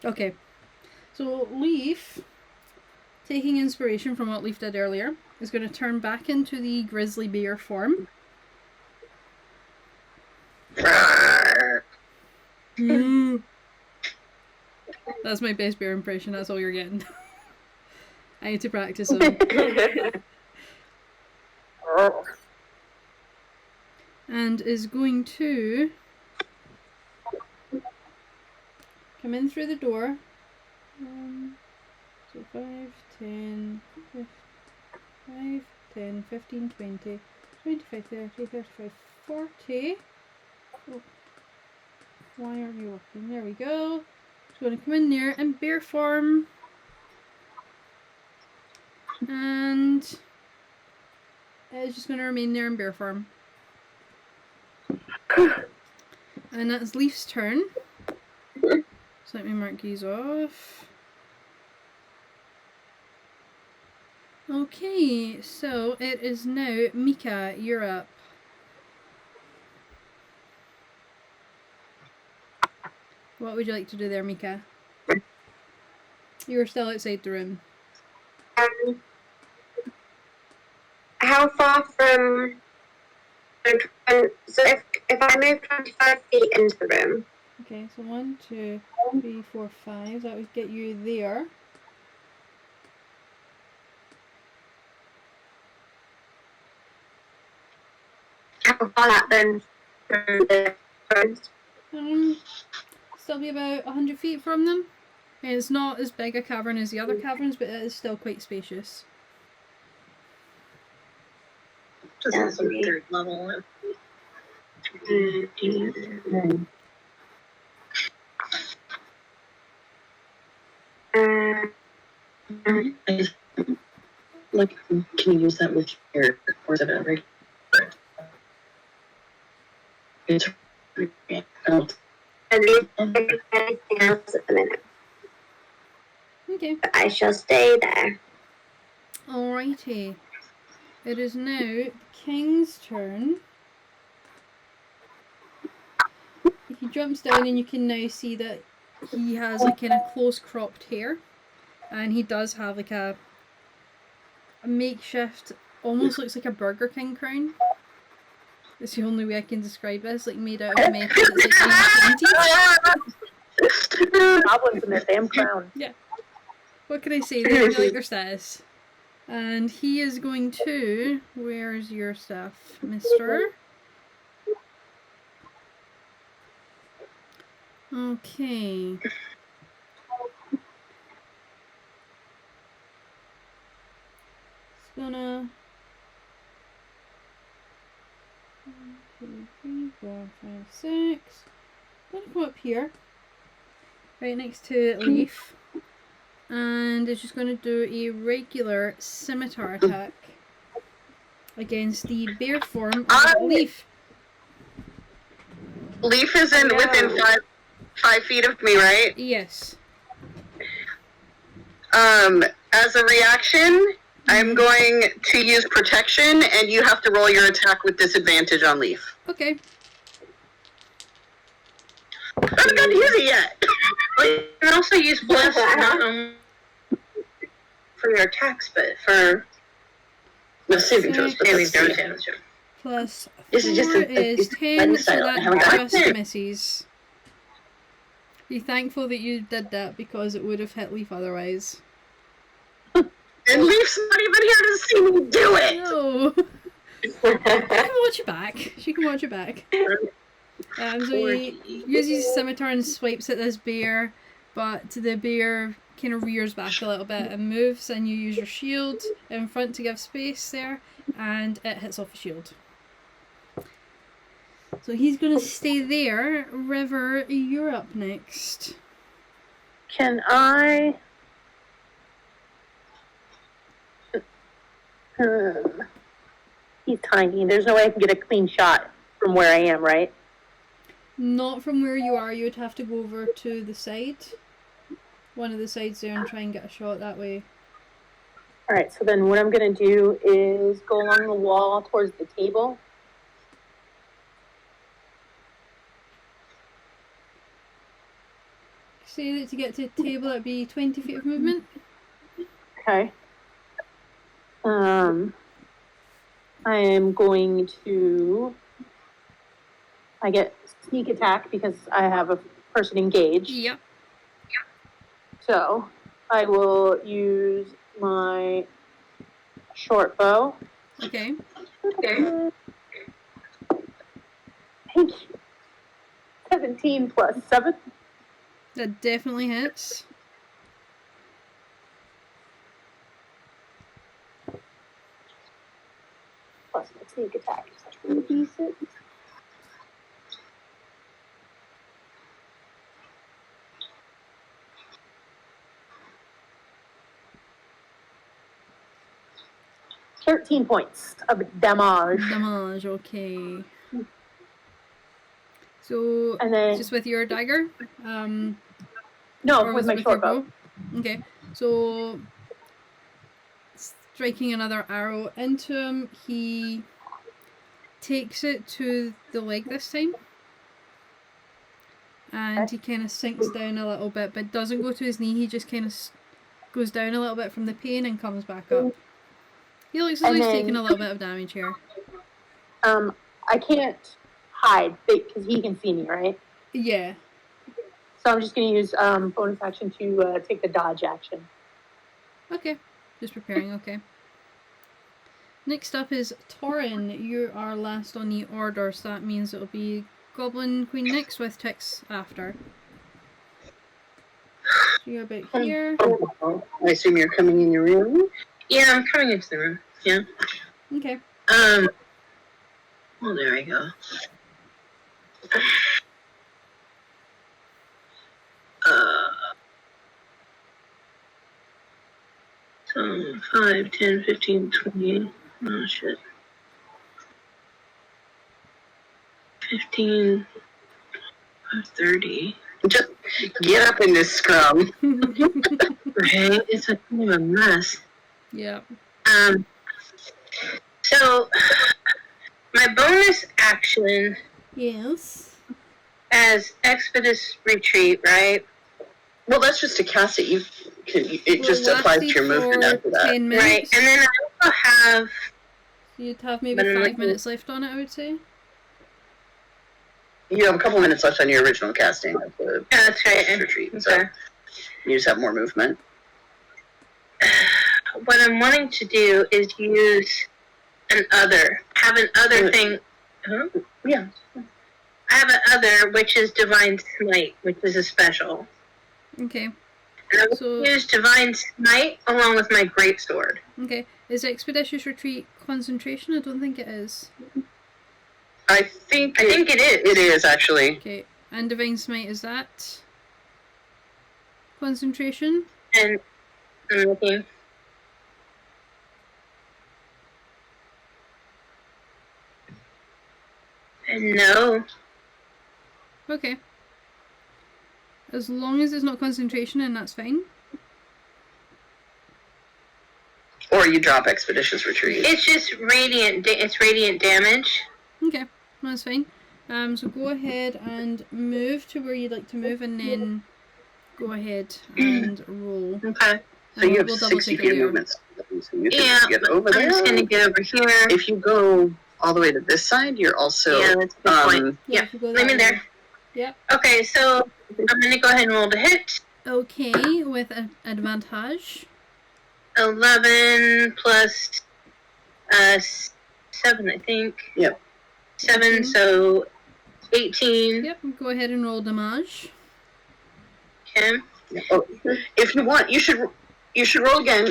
Okay, so Leaf, taking inspiration from what Leaf did earlier, is going to turn back into the grizzly bear form. That's my best bear impression, that's all you're getting. I need to practice it. And is going to come in through the door. So 5, 10, 15, 20, 25, 30, 35, 40. Oh. Why aren't you working? There we go. It's going to come in there in bear form. And it's just going to remain there in bear form. And that's Leaf's turn. So let me mark these off. Okay, so it is now Mika, you're up. What would you like to do there, Mika? You're still outside the room. How far from? So if I move 25 feet into the room. Okay, so 1, 2, 3, 4, 5. That would get you there. How far that then from the front? Still be about 100 feet from them. It's not as big a cavern as the other caverns, but it is still quite spacious. just also third level. Like, can you use that with your, or is it a regular? It's I don't think anything else at the minute. Okay. But I shall stay there. Alrighty. It is now the king's turn. He jumps down and you can now see that he has like kind of close cropped hair. And he does have like a makeshift, almost looks like a Burger King crown. It's the only way I can describe it. It's like made out of metal. It's like 1920s. Goblins in their damn crown. Yeah. What can I say? They really like their status. And he is going to... Where's your stuff, mister? Okay. It's gonna... 1, 2, 3, 4, 5, 6. Gonna come up here. Right next to Leaf. And it's just going to do a regular scimitar attack against the bear form of Leaf. Leaf is in within 5 feet of me, right? Yes. As a reaction, I'm going to use protection, and you have to roll your attack with disadvantage on Leaf. Okay. I haven't got to use it yet. You can also use plus not only for your attacks, but for No, saving throws, but saving that's throws. the- Yeah, that's true. Plus 4 This is just is 10, so I that haven't got just it. misses. Be thankful that you did that because it would have hit Leaf otherwise. And Leaf's not even here to see me do it. No! She can watch it back. She can watch it back. So he uses his scimitar and swipes at this bear, but the bear kind of rears back a little bit and moves, and you use your shield in front to give space there, and it hits off the shield. So he's going to stay there. River, you're up next. Can I? He's tiny. There's no way I can get a clean shot from where I am, right? Not from where you are, you would have to go over to the side. One of the sides there and try and get a shot that way. Alright, so then what I'm going to do is go along the wall towards the table. Say that to get to the table, it'd be 20 feet of movement. Okay. I am going to... I get sneak attack because I have a person engaged. Yep. So, I will use my short bow. Okay. Thank you. 17 plus 7. That definitely hits. Plus my sneak attack. Is that decent? $13 points of damage. Damage, okay. So, And then, just with your dagger? no, Or with was my it with short your bow. Okay, so striking another arrow into him, he takes it to the leg this time. And he kind of sinks down a little bit, but doesn't go to his knee, he just kind of goes down a little bit from the pain and comes back up. He looks as though And he's then- taking a little bit of damage here. I can't hide because he can see me, right? Yeah. So I'm just going to use bonus action to take the dodge action. Okay. Just preparing, okay. Next up is Torin. You are last on the order, so that means it'll be Goblin Queen next with Tix after. So you're about here. I assume you're coming in your room. Yeah, I'm coming into the room. Yeah. Okay. Oh, there I go. So 5, 10, 15, 20. Oh shit. 15, 30. Just get up in this scrum. Right? It's a kind of a mess. Yeah. So my bonus action Yes. as Expeditious Retreat, right? Well, that's just to cast it. It Will just last applies to you your movement for after that. 10 minutes. Right. And then I also have You'd have maybe But I'm 5 looking- minutes left on it, I would say. You have a couple minutes left on your original casting of the yeah, that's right. retreat, Okay. so you just have more movement. What I'm wanting to do is use have an other thing. Huh? Yeah. I have an other, which is Divine Smite, which is a special. Okay. And I So- will use Divine Smite along with my Greatsword. Okay. Is Expeditious Retreat concentration? I don't think it is. I think I think it is. it is actually. Okay. And Divine Smite, is that concentration? And I'm looking. And no. Okay. As long as it's not concentration, and that's fine. Or you drop Expeditious Retreat. It's just radiant. It's radiant damage. Okay, that's fine. So go ahead and move to where you'd like to move, and then go ahead and roll. Okay. So you have We'll double 60 check it feet later. movement. So you Yeah, can get over I'm there. just gonna get over here. If you go all the way to this side, you're also Yeah, that's a good point. Yeah, if you go let me that there. way. Yep. Okay, so I'm gonna go ahead and roll to hit. Okay, with an advantage. 11 plus 7, I think. Yep. 7, so 18. Yep, go ahead and roll damage. Okay. Oh, if you want, you should roll again.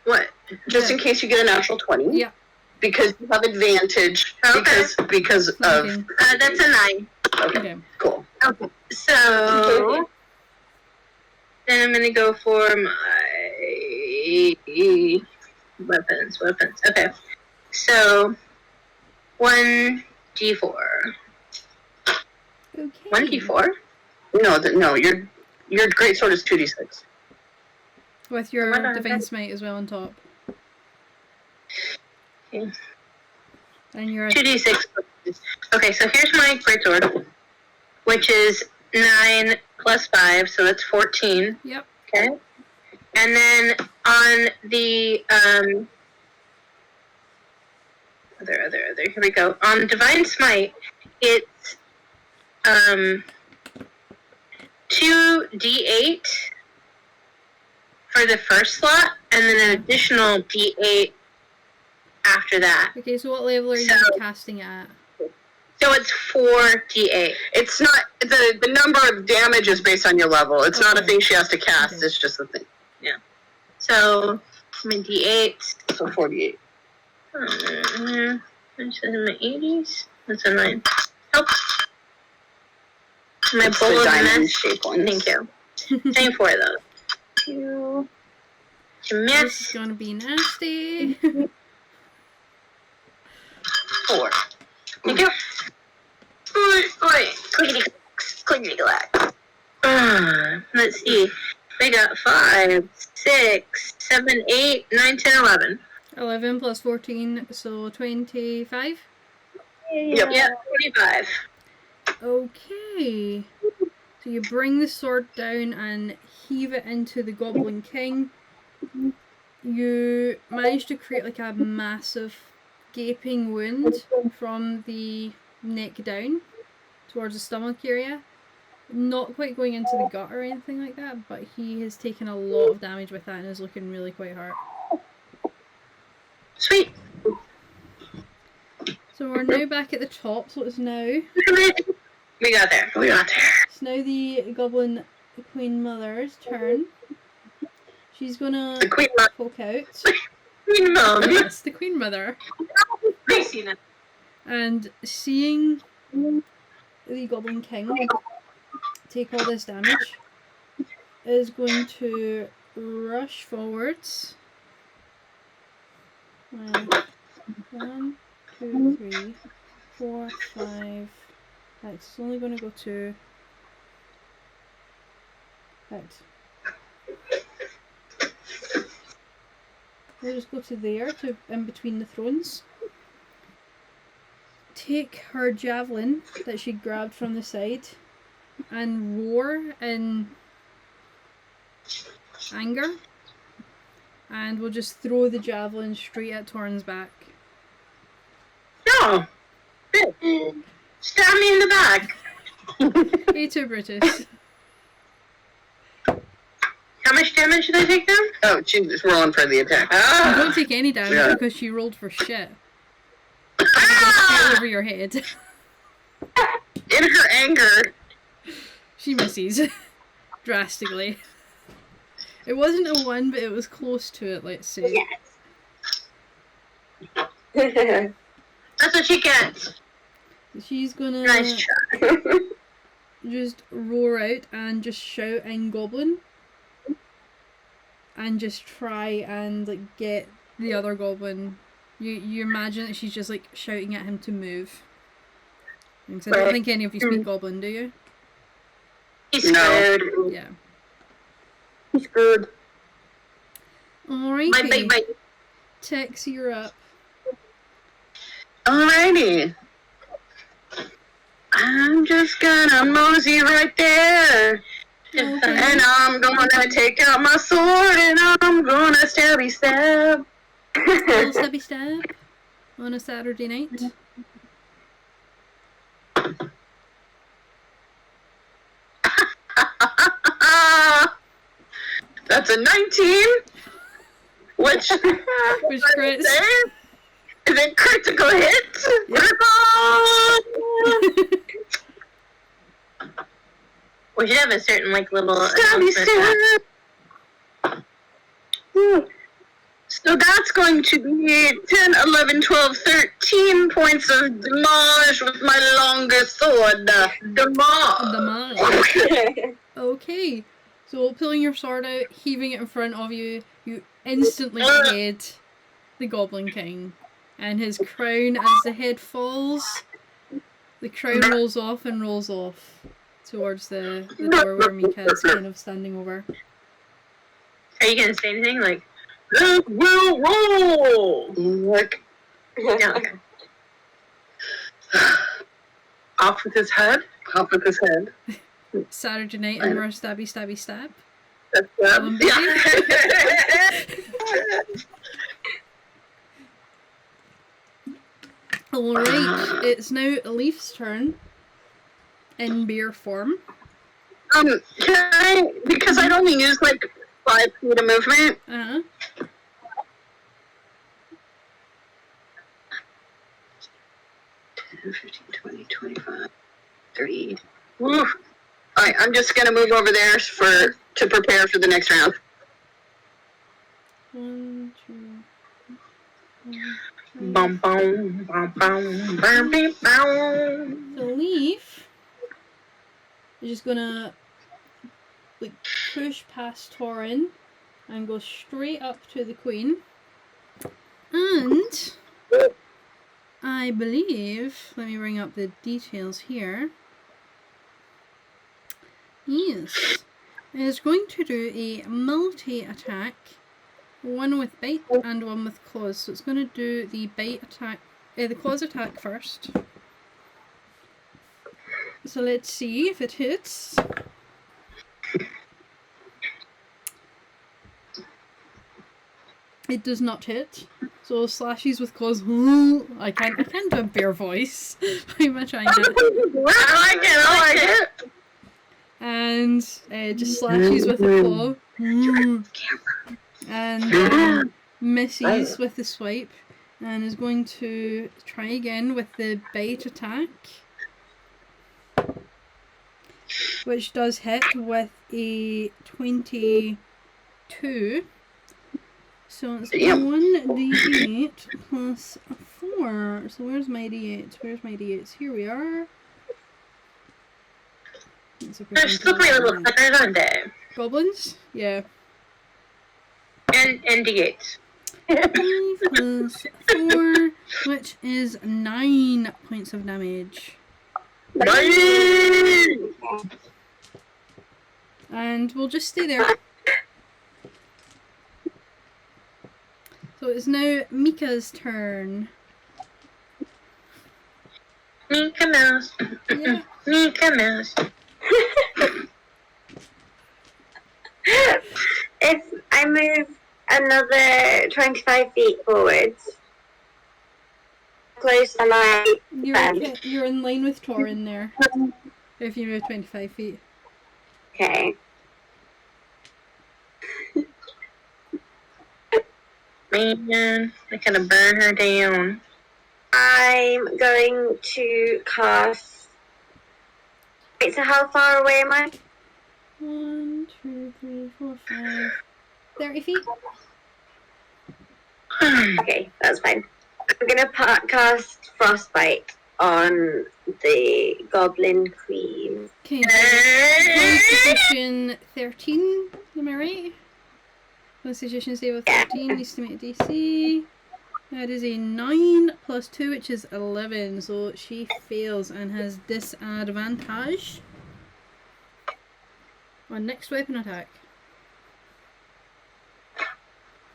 What? Just in case you get a natural 20. Yeah. Because you have advantage. Okay. Because of. Okay. That's a 9. Okay. Cool. Okay. So then I'm gonna go for my weapons. Okay. So 1d4. Okay. 1d4. No, your great sword is 2d6. With your Why not? divine smite as well on top. Okay. And your 2d6. Okay, so here's my greatsword, which is 9 plus 5, so that's 14. Yep. Okay. And then on the other. Here we go. On Divine Smite, it's 2d8 for the first slot, and then an additional d8 after that. Okay, so what level are you So- casting it at? So it's 4d8. It's not the number of damage is based on your level. It's not a Okay. thing she has to cast. Okay. It's just a thing. So I'm in d8. So 48. That's in my 80s. That's a 9. Oh. My It's bowl the of diamond mess. shape ones. Thank you. Same for those. You This is miss. gonna be nasty. 4. Thank you. Clickety clack. Let's see. We got 5, 6, 7, 8, 9, 10, 11. 11 plus 14, so 25. Yep. Yeah, 25. Okay. So you bring the sword down and heave it into the Goblin King. You manage to create like a massive gaping wound from the neck down towards the stomach area. Not quite going into the gut or anything like that, but he has taken a lot of damage with that and is looking really quite hurt. Sweet. So we're now back at the top, so it's now We got there. it's now the Goblin Queen Mother's turn. She's gonna The Queen Mother. poke out. Queen Mom. Yes, the Queen Mother. Craziness. And seeing the Goblin King take all this damage, is going to rush forwards. 1, 2, 3, 4, 5. Right, it's only going to go to. Right. We'll just go to there, to in between the thrones. Take her javelin that she grabbed from the side and roar in anger. And we'll just throw the javelin straight at Torn's back. No. Stab me in the back. Hey, to Brutus. How much damage did I take down? Oh, she's rolling for the attack. You don't take any damage Yeah. because she rolled for shit. Straight over your head. In her anger, She misses. Drastically. It wasn't a 1, but it was close to it, let's say. Yes. That's what she gets. She's gonna Nice try. just roar out and just shout in Goblin. And just try and like get the other Goblin. You imagine that she's just like shouting at him to move. Because I don't think any of you speak Goblin, do you? He's No. screwed. Yeah. He's screwed. Alright. My bite. Tex, you're up. Alrighty. I'm just gonna mosey right there. Okay. And I'm gonna take out my sword and I'm gonna stabby stab. Little stabby stab on a Saturday night. That's a 19. Which crits. Is it critical hit? We should have a certain like little Stabby announcement. stab. So that's going to be 10, 11, 12, 13 points of damage with my longer sword. Damage. Okay. So pulling your sword out, heaving it in front of you, you instantly hit the Goblin King. And his crown, as the head falls, the crown rolls off and rolls off towards the door where Mika is kind of standing over. Are you gonna say anything like? It will roll! Like, No. Okay. off with his head. Off with his head. Saturday night and we're stabby stabby stab. That's Alright, it's now Leaf's turn in bear form. Can I, because I'd only used like 5 feet of movement. 10, 15, 20, 25, 30. Oof. Alright, I'm just gonna move over there to prepare for the next round. 1, 2, 3. Bum bum bum bum bum beep, bum. So Leaf is just gonna like push past Torin and go straight up to the Queen. And I believe, let me bring up the details here. Yes, is going to do a multi-attack, one with bite and one with claws. So it's going to do the bite attack, the claws attack first. So let's see if it hits. It does not hit. So slashes with claws. I can't do a bear voice. I'm gonna try and get it. I like it. And just slashes with the claw. And misses with the swipe. And is going to try again with the bite attack. Which does hit with a 22. So it's 1d8 plus 4. So where's my d8s? Where's my d8s? Here we are. They're slippery little fuckers, aren't they? Goblins? Yeah. And D8s. 5 plus 4, which is 9 points of damage. And we'll just stay there. So it's now Mika's turn. Mika Mouse. Yeah. Mika Mouse. If I move another 25 feet forwards, close to my You're in line with Torin there. If you move 25 feet. Okay. Man, I kind of burn her down. I'm going to cast. Wait, so how far away am I? 1, 2, 3, 4, 5. 30 feet? Okay, that's fine. I'm gonna cast Frostbite on the Goblin Queen. Okay, Constitution 13, am I right? Constitution save of 13, needs to make a DC. That is a 9 plus 2, which is 11, so she fails and has disadvantage on next weapon attack.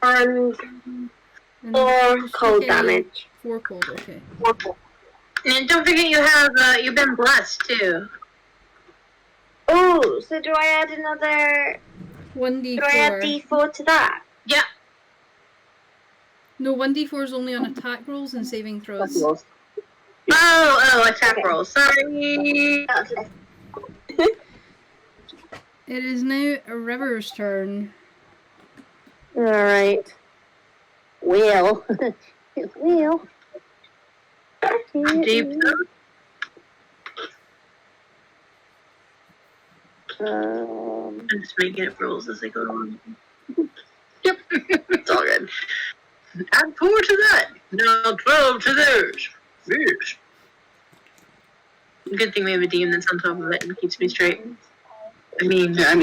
And And Or just cold take any- damage. 4 cold, okay. And don't forget you have, you've been blessed too. Oh, so do I add another... 1d4. Do I add D4 to that? Yeah. No, 1d4 is only on attack rolls and saving throws. Oh, attack roll. Sorry. That's less. It is now River's turn. Alright. Well. Well. Deep. I'm just making it rolls as I go along. Yep, it's all good. Add 4 to that. Now 12 to theirs. Yes. Good thing we have a DM that's on top of it and keeps me straight. I mean, yeah.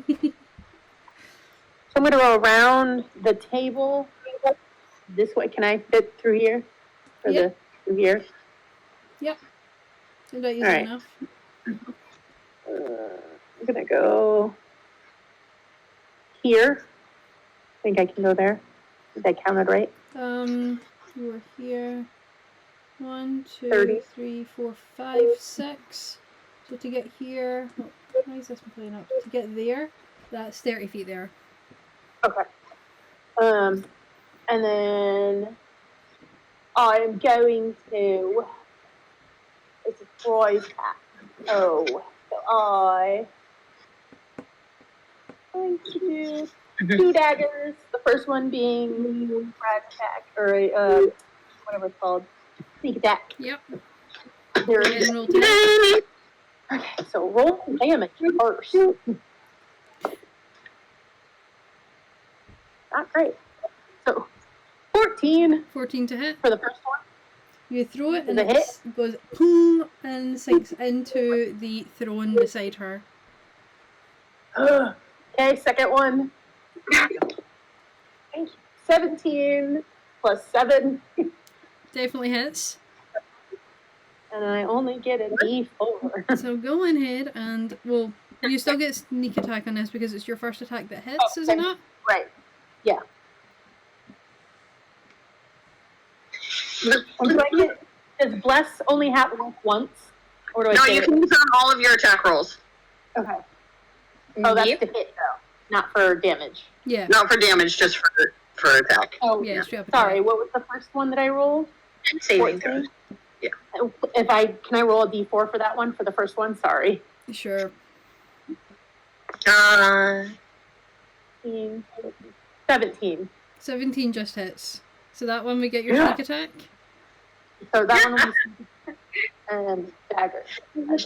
So I'm going to go around the table this way. Can I fit through here? Yep. Through here? Is that easy Alright. enough? I'm going to go here. I think I can go there. Did I count it right? You were here. 1, 2, 30. 3, 4, 5, 6. So to get here, why is this playing up? To get there, that's 30 feet there. Okay. And then I'm going to. It's a surprise attack. Oh, so I'm going to do 2 daggers. The first one being surprise attack or whatever it's called, sneak attack. Yep. There Go it ahead is. and roll to Okay, so roll damage first. Not great. So 14 14 to hit. for the first one. You throw it and Does it it goes boom and sinks into the throne beside her. Okay, second one. 17 plus 7, Definitely hits. and I only get a D4. So go ahead and, well, you still get sneak attack on this because it's your first attack that hits, is it okay. not? Right. Yeah. And do I get, does bless only happen once? Or do I no, get you it? can use it on all of your attack rolls. Okay. Oh, that's Yep. to hit though, not for damage. Yeah. Not for damage, just for attack. Oh, Yeah, straight up sorry. attack. What was the first one that I rolled? Saving 14? throws. Yeah. Can I roll a D4 for that one, for the first one? Sorry. Sure. 17. 17 just hits. So that one we get your Yeah. sneak attack. So that one was and dagger.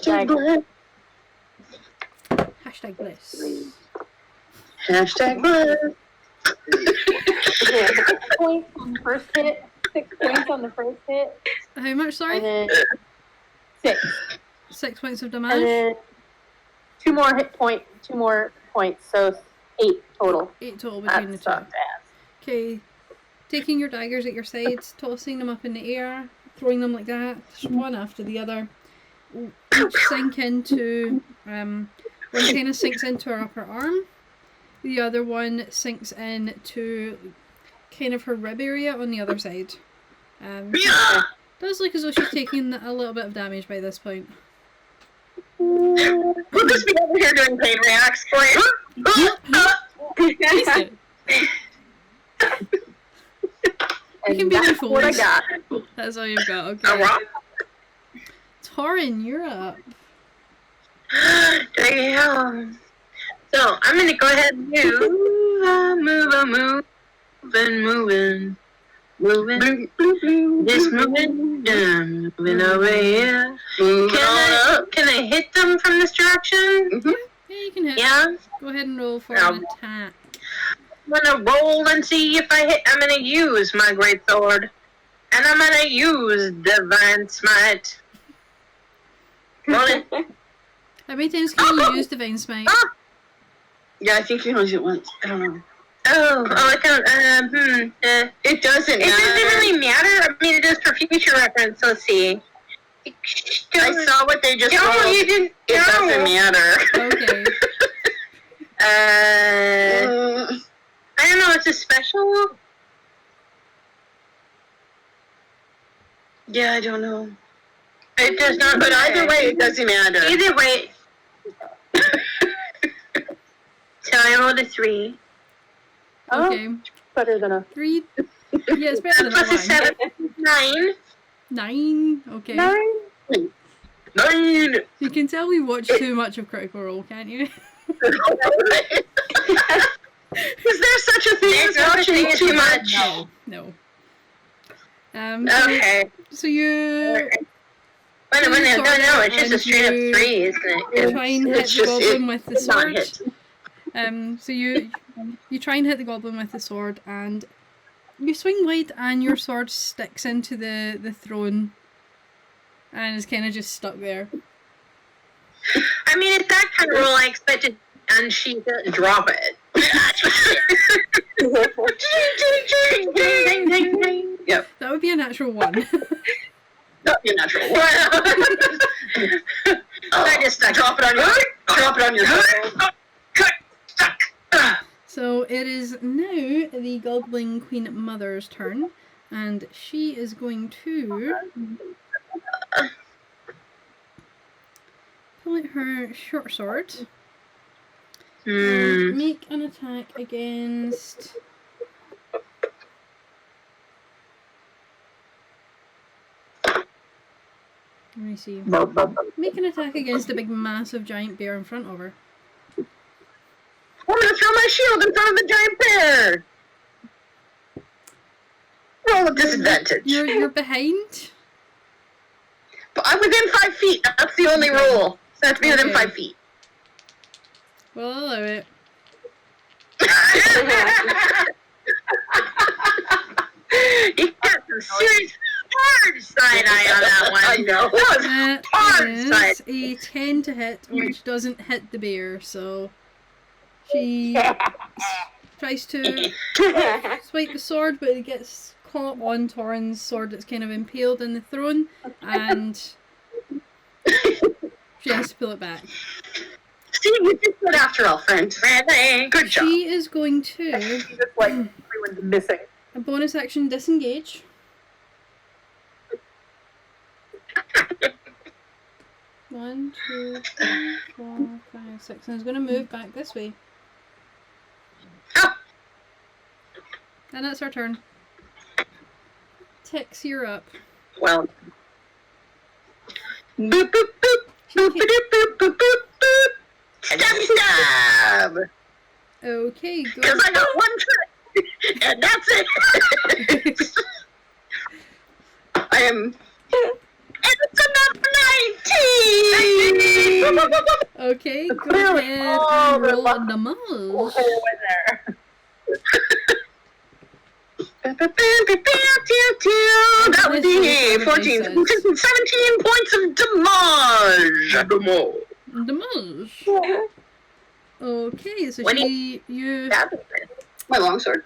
Dagger. Hashtag bliss. Hashtag blood. Yeah, 6 points on the first hit. 6 points on the first hit. How much, sorry? And then 6. 6 points of And damage. then 2 more points. So 8 total. 8 total between That the two. sucked ass. Okay. Taking your daggers at your sides, tossing them up in the air, throwing them like that, just one after the other. Each sink into, one kind of sinks into her upper arm. The other one sinks into kind of her rib area on the other side. Does look as though she's taking a little bit of damage by this point. We'll just be over here doing pain reacts for you. You can be that's the what I fools. got. That's all you've got, okay. Alright. Torin, you're up. Damn. So I'm gonna go ahead and moving. Just moving down, moving over here. Can I hit them from this direction? Mhm. Yeah, you can hit. Yeah. Go ahead and roll for Yeah. an attack. I'm gonna roll and see if I hit. I'm gonna use my great sword, and I'm gonna use divine smite. Rolling. How many times can you use Divine Smite? Yeah, I think you only use it once. I don't know. I don't. It doesn't It doesn't matter. really matter. I mean, it is for future reference. Let's see. I saw what they just No, rolled. you didn't. It doesn't matter. Okay. I I don't know, it's a special? Yeah, I don't know. It does not. But either way, it doesn't matter. Either way. So I rolled a 3. Okay. Better than a 3. Yeah, it's better than a Plus a 1. 7, 9. 9. Okay. 9. 9! You can tell we watched too much of Critical Role, can't you? Is there such a thing as watching too much? No. Okay. So you But no, it's just a straight up you 3, isn't it? try and hit It's the just- goblin with the It's not sword. hit. So you try and hit the goblin with the sword, and you swing wide, and your sword sticks into the throne, and is kind of just stuck there. I mean, it's that kind of roll I expected, and she doesn't drop it. Ding, ding, ding. Yep. That would be a natural 1. That'd be a natural. I just stuck. Drop it on your. Drop it on your. So it is now the Goblin Queen Mother's turn, and she is going to pull out her short sword and make an attack against. Let me see. Make an attack against a big, massive, giant bear in front of her. I'm gonna throw my shield in front of the giant bear. Roll with disadvantage. You're behind. But I'm within 5 feet. That's the only rule. So I have to be within Okay. 5 feet. Well, I'll allow it. You got some serious hard side eye on that one. I know. That hard is side. a 10 to hit, which doesn't hit the bear, so she tries to swipe the sword, but it gets caught on Torrin's sword that's kind of impaled in the throne, and she has to pull it back. See, you did good after all, friend. Really? Good job. She is going to, Just like everyone's missing. a bonus action, disengage. One, two, three, 4, 5, 6, and it's going to move back this way. Oh. And that's our turn. Tix, you're up. Well. Boop, boop, boop. Boop, boop, boop, boop, boop, boop. Stab, stab. Okay, go. Because I got one trick. And that's it. I am. And it's another 19! Okay, go Clearly ahead all and the roll luck- a damage. there. That would be This 14, is what 17 points of damage. Damage. Okay, so When you My longsword.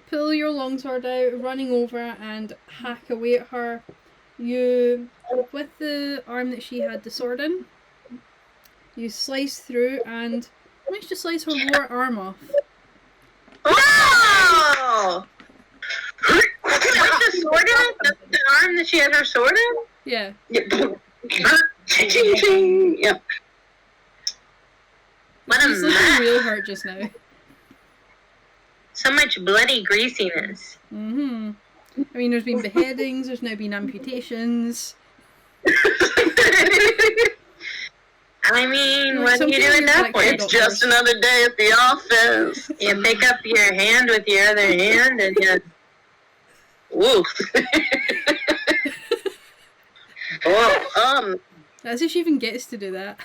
pull your longsword out, running over and hack away at her. You, with the arm that she had the sword in, you slice through and manage to slice her lower arm off. Wow! With the sword in it? The arm that she had her sword in? Yeah. Ching, ching, ching. Yep. What a She's looking mess. real hurt just now. So much bloody greasiness. I mean, there's been beheadings, there's now been amputations. I mean, Like, what do some you do people at that like point? that. It's just another day at the office. You pick up your hand with your other hand and you... Woo. Oh, That's if she even gets to do that.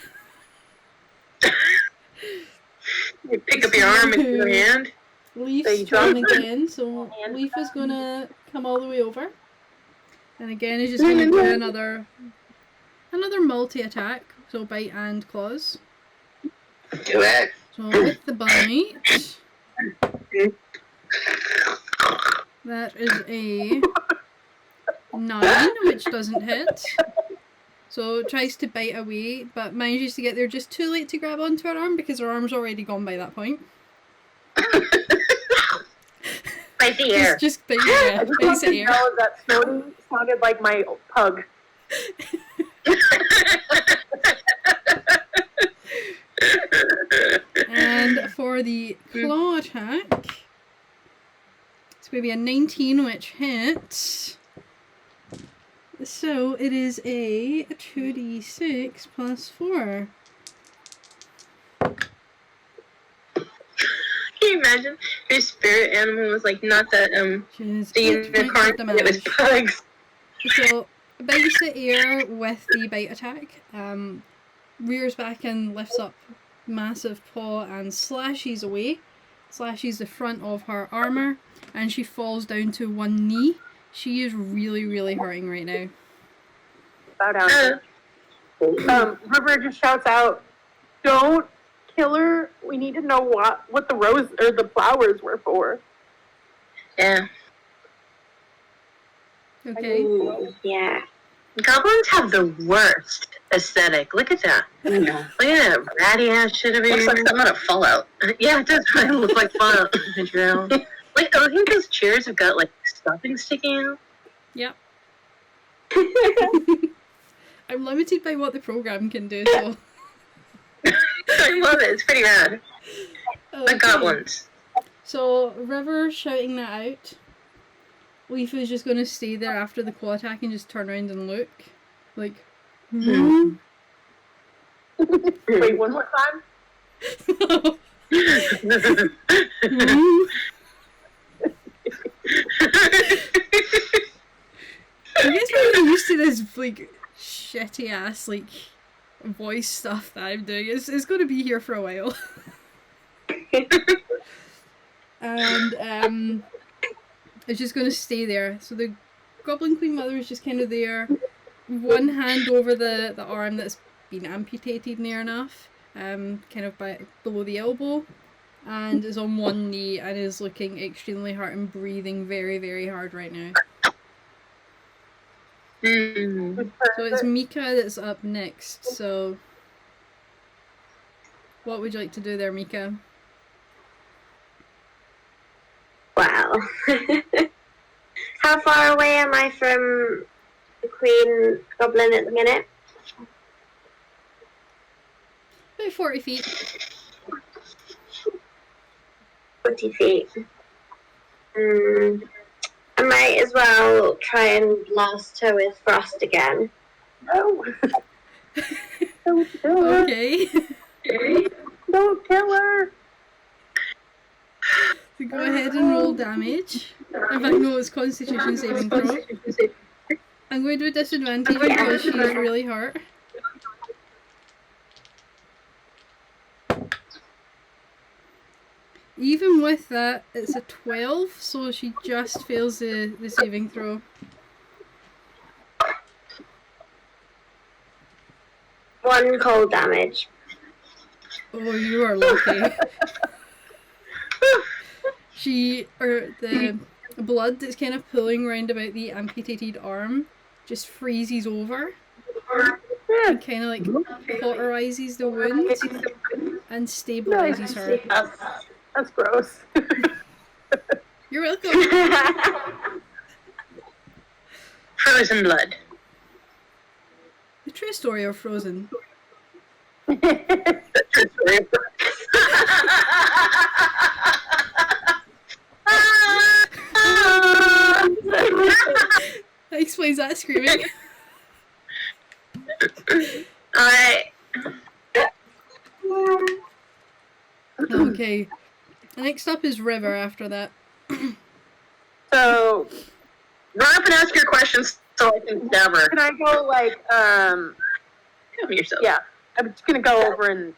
You pick up your arm with your hand. Leaf's So you turn drop- again, so Leaf is gonna come all the way over. And again, is just gonna do another multi-attack, so bite and claws. do it. So with the bite, that is a 9, which doesn't hit. So it tries to bite away, but manages to get there just too late to grab onto her arm because her arm's already gone by that point. bite the air. Just bite the I air. just Bites want the to air. know that snorting sounded like my pug. And for the claw attack, it's going to be a 19, which hits. So it is a 2d6 plus 4. Can you imagine if your spirit animal was like not that Which is the 8 points unicorn, of and it was damage. bugs. So bites the air with the bite attack, rears back and lifts up massive paw and slashes away, slashes the front of her armor, and she falls down to one knee. She is really, really hurting right now. Bow down. River just shouts out, "Don't kill her. We need to know what the rose or the flowers were for." Yeah. Okay. Ooh, yeah. Goblins have the worst aesthetic. Look at that. I know. Look at that ratty ass shit over Looks here. like something out of Fallout. Yeah, it does kind of look like Fallout. Like, I think those chairs have got like stuffing sticking out. Yep. I'm limited by what the program can do, so. I love it. It's pretty rad. The Okay. goblins. So, River shouting that out. Leaf is just going to stay there after the claw attack and just turn around and look. Like, hmm? Wait, one more time. Hmm? I guess we're getting used to this, like, shitty ass, like, voice stuff that I'm doing. It's going to be here for a while. And, it's just going to stay there. So the Goblin Queen Mother is just kind of there, one hand over the arm that's been amputated near enough, kind of below the elbow, and is on one knee and is looking extremely hurt and breathing very, very hard right now. Mm. So it's Mika that's up next, so what would you like to do there, Mika? Wow. How far away am I from the Queen Goblin at the minute? About 40 feet. 40 feet. I might as well try and blast her with frost again. No. Don't kill her. Okay. Don't kill her. So go ahead and roll damage. In fact, no, it's Constitution saving throw. I'm going to do a disadvantage because she's really hurt. Even with that, it's a 12, so she just fails the saving throw. One cold damage. Oh, you are lucky. The blood that's kind of pulling round about the amputated arm just freezes over and kind of like cauterizes the wound and stabilizes her. That's gross. You're welcome. Frozen blood. The true story of Frozen. That explains that screaming. Alright. Okay. Next up is River after that. So, Run up and ask your questions so I can stab her. can I go like, Come yourself. yeah, I'm just gonna go over and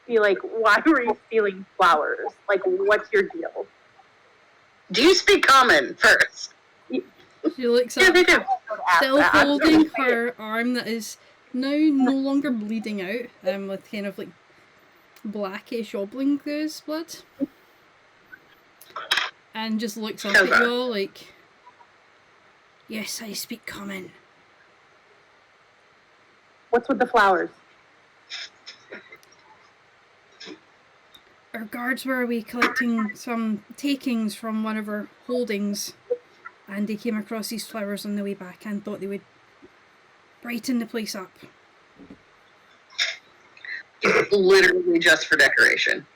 be like, why were you stealing flowers? Like, what's your deal? Do you speak common first? She looks Yeah, up, they do. still holding her arm that is now no longer bleeding out, with kind of like blackish oblong-goose blood. And just looks up at you all like, yes, I speak common. What's with the flowers? our guards were away collecting some takings from one of our holdings, and they came across these flowers on the way back and thought they would brighten the place up. Literally just for decoration.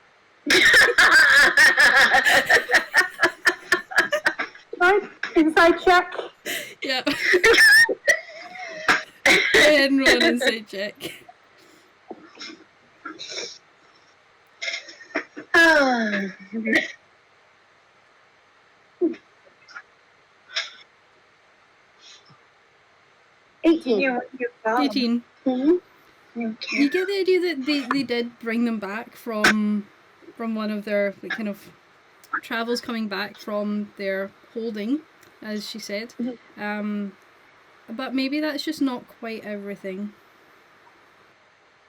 Inside check. Yeah. And roll an inside check. $18. 18. You get the idea that they did bring them back from one of their like, kind of travels coming back from their holding, as she said. But maybe that's just not quite everything.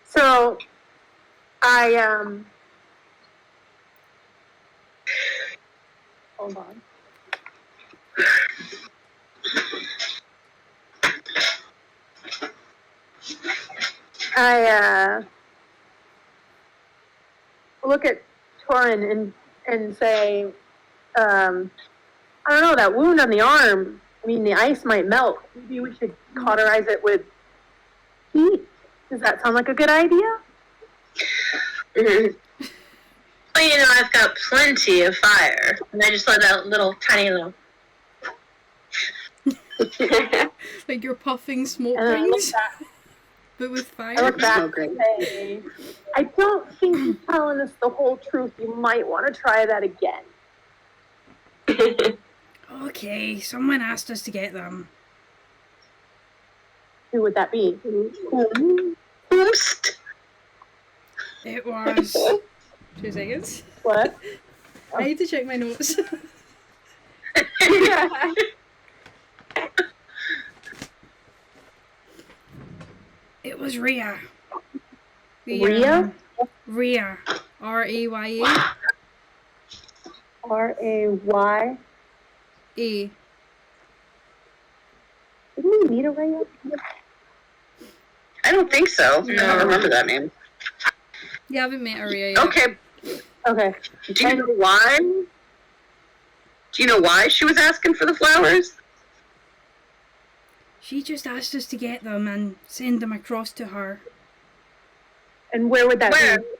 So, I, hold on. I look at Torin and say, I don't know, that wound on the arm, I mean, the ice might melt. Maybe we should cauterize it with heat. Does that sound like a good idea? Well, I've got plenty of fire. And I just let out little, tiny little... Like you're puffing smoke And I look rings, back, but with I fire. look back Okay. and say, I don't think he's telling us the whole truth. You might want to try that again. Okay, someone asked us to get them. Who would that be? Oops. It was 2 seconds. What? I need to check my notes. It was Rhea. Rhea? Rhea. R-A-Y-A. R-A-Y. A. Didn't we meet a Rhea? I don't think so. I No. don't remember that name. You haven't met a Rhea yet. Okay. Okay. Do you know why? Do you know why she was asking for the flowers? She just asked us to get them and send them across to her. And where would that Where? be? It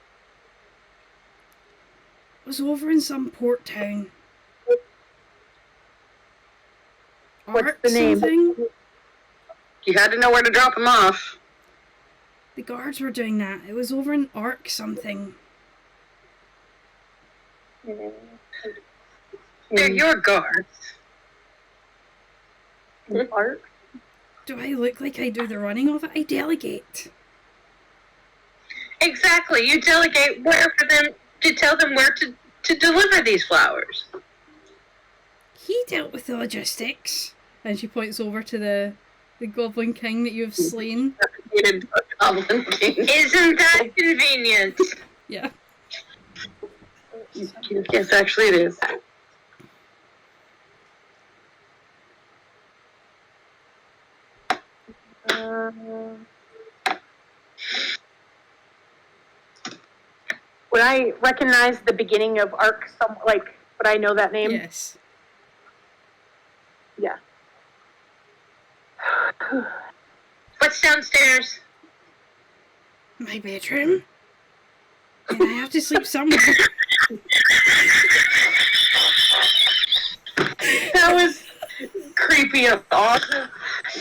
was over in some port town. What's Ark the name? something? You had to know where to drop them off. The guards were doing that. It was over in Ark something. They're your guards. Art? Do I look like I do the running of it? I delegate. Exactly. You delegate where for them to tell them where to deliver these flowers. He dealt with the logistics. And she points over to the goblin king that you have slain. Hated Goblin King. Isn't that convenient? Yeah. Yes, actually it is. Would I recognize the beginning of Arc? Would I know that name? Yes. Yeah. What's downstairs? My bedroom. And I have to sleep somewhere. That was creepy and awesome.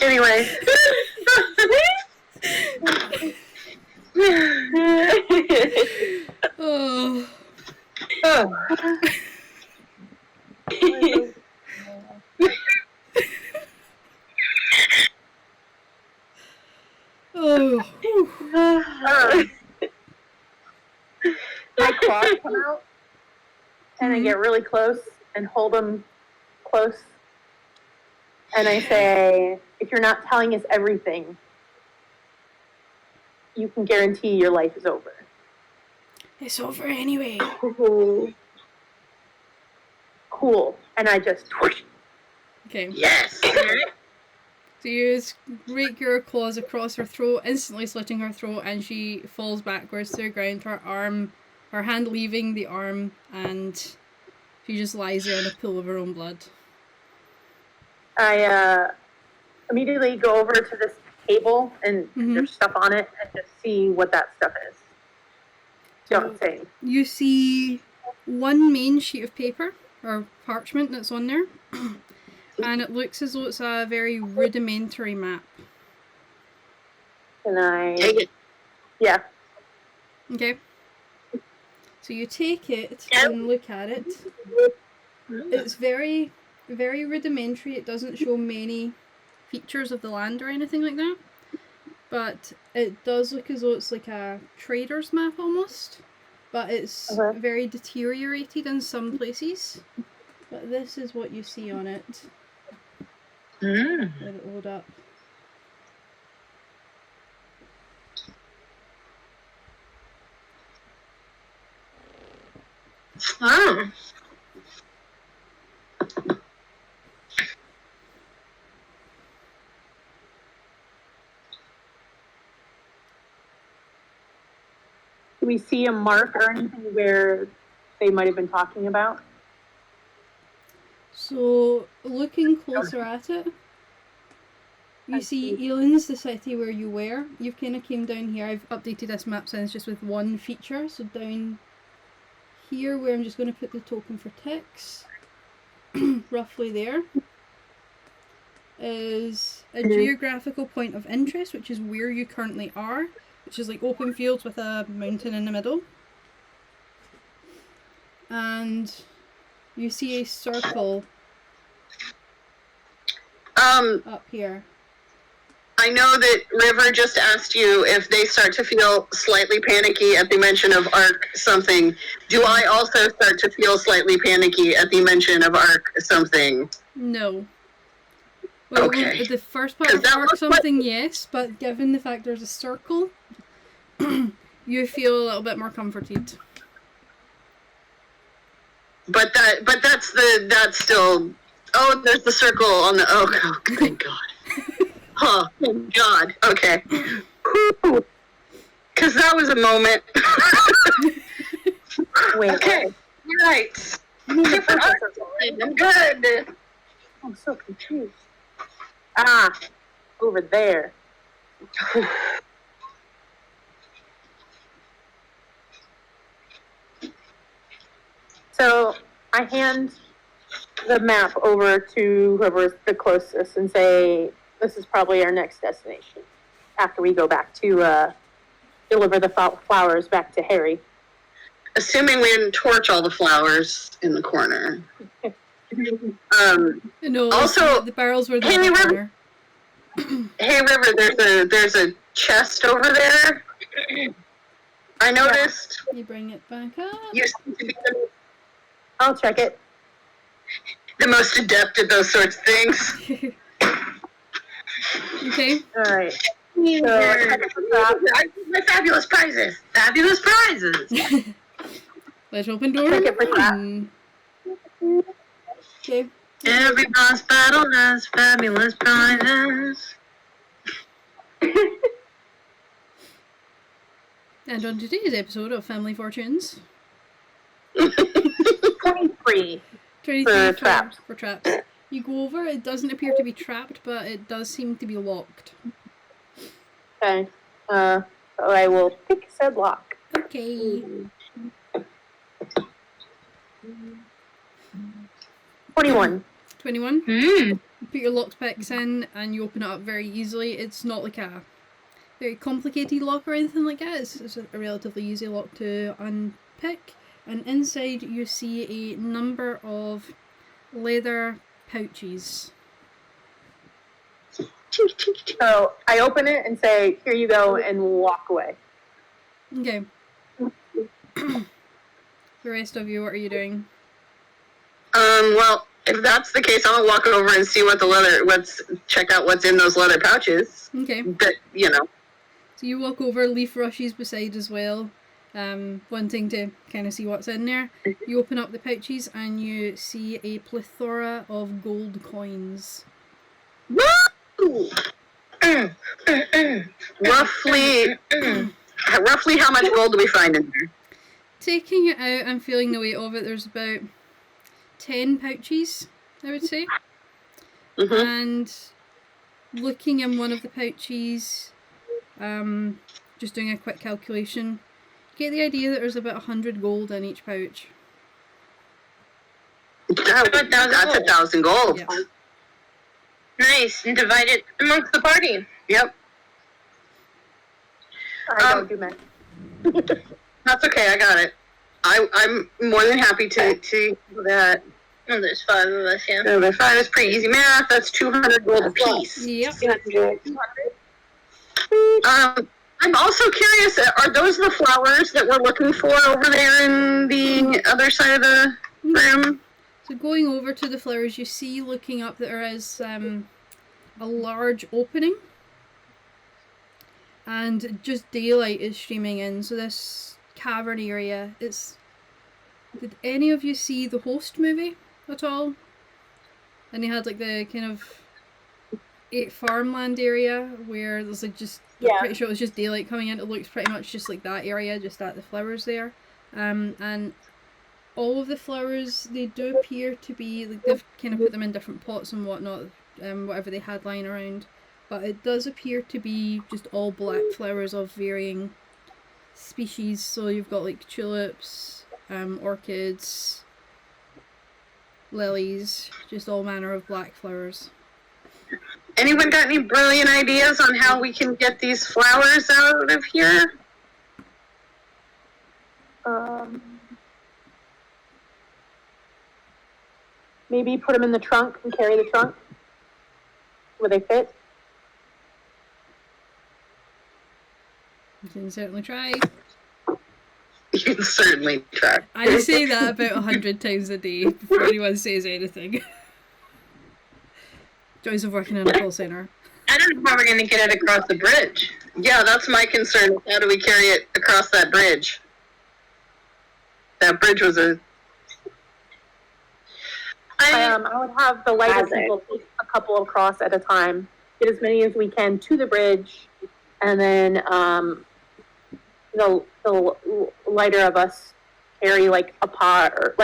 Anyway. Oh. Oh. Oh. My claws come out, and I get really close and hold them close. And I say, if you're not telling us everything, you can guarantee your life is over. It's over anyway. Cool. And I just whoosh. Okay. Yes. So you rake your claws across her throat, instantly slitting her throat, and she falls backwards to the ground, her arm her hand leaving the arm, and she just lies there in a pool of her own blood. I immediately go over to this table and there's stuff on it and just see what that stuff is. Don't say. You see one main sheet of paper or parchment that's on there, and it looks as though it's a very rudimentary map. Can I? Take it. Yeah. Okay. So you take it and look at it. It's very, very rudimentary. It doesn't show many features of the land or anything like that. But it does look as though it's like a trader's map almost. But it's very deteriorated in some places. But this is what you see on it. Let it load up. Oh. Do we see a mark or anything where they might have been talking about? So, looking closer at it, you see Elin's the city where you were. You've kind of came down here. I've updated this map since just with one feature. So down here where I'm just going to put the token for ticks, roughly there, is a geographical point of interest, which is where you currently are, which is like open fields with a mountain in the middle. And you see a circle up here. I know that River just asked you if they start to feel slightly panicky at the mention of Arc something. Do I also start to feel slightly panicky at the mention of Arc something? No. Well, Okay. The first part of Arc something, yes, but given the fact there's a circle, you feel a little bit more comforted. But that's still. Oh, there's the circle on the. Oh, thank God. Oh, thank God. Okay. Because that was a moment. Wait. Okay. Right. Different art. I'm good. I'm so confused. Ah, over there. So I hand the map over to whoever's the closest and say, this is probably our next destination after we go back to deliver the flowers back to Harry. Assuming we didn't torch all the flowers in the corner. No, Also, the barrels were the hey, other River. corner. Hey, River, there's a chest over there. I noticed. You bring it back up. You seem to be I'll check it. the most adept at those sorts of things. Okay. All right. So, My fabulous prizes. Fabulous prizes. Let's open door Check number it for that. one. Okay. Every boss battle has fabulous prizes. And on today's episode of Family Fortunes, 23. 23 For traps. For traps. You go over, it doesn't appear to be trapped, but it does seem to be locked. Okay. So I will pick said lock. Okay. 21. 21. Hmm. You put your locked picks in and you open it up very easily. It's not like a very complicated lock or anything like that. It's a relatively easy lock to unpick. And inside you see a number of leather pouches. So I open it and say, here you go, and walk away. Okay. The rest of you, what are you doing? Well, if that's the case, I'll walk over and see check out what's in those leather pouches. Okay. But, you know. So you walk over, Leaf rushes beside as well, wanting to kind of see what's in there. You open up the pouches and you see a plethora of gold coins. Woo! Roughly how much gold do we find in there? taking it out and feeling the weight of it, there's about 10 pouches, I would say. Mm-hmm. And looking in one of the pouches, just doing a quick calculation, get the idea that there's about 100 gold in each pouch. That's 1,000 gold. Yeah. Nice, and divide it amongst the party. Yep. I don't do math. That's okay. I got it. I'm more than happy to do that. Well, there's 5 of us, yeah. So by 5 is pretty easy math. That's 200 gold apiece. Yep. I'm also curious, are those the flowers that we're looking for over there in the other side of the room? So going over to the flowers, you see looking up that there is a large opening. And just daylight is streaming in. So this cavern area, did any of you see the Host movie at all? And they had like the kind of farmland area where there's like just, I'm pretty sure it was just daylight coming in. It looks pretty much just like that area, just at the flowers there. And all of the flowers, they do appear to be, like they've kind of put them in different pots and whatnot, whatever they had lying around. But it does appear to be just all black flowers of varying species. So you've got like tulips, orchids, lilies, just all manner of black flowers. Anyone got any brilliant ideas on how we can get these flowers out of here? Maybe put them in the trunk and carry the trunk where they fit. You can certainly try. You can certainly try. I say that about 100 times a day before anyone says anything. Joys of working in a call centre. I don't know how we're going to get it across the bridge. Yeah, that's my concern. How do we carry it across that bridge? That bridge was a... I would have the lighter people take a couple across at a time. Get as many as we can to the bridge, and then the lighter of us carry like a pot or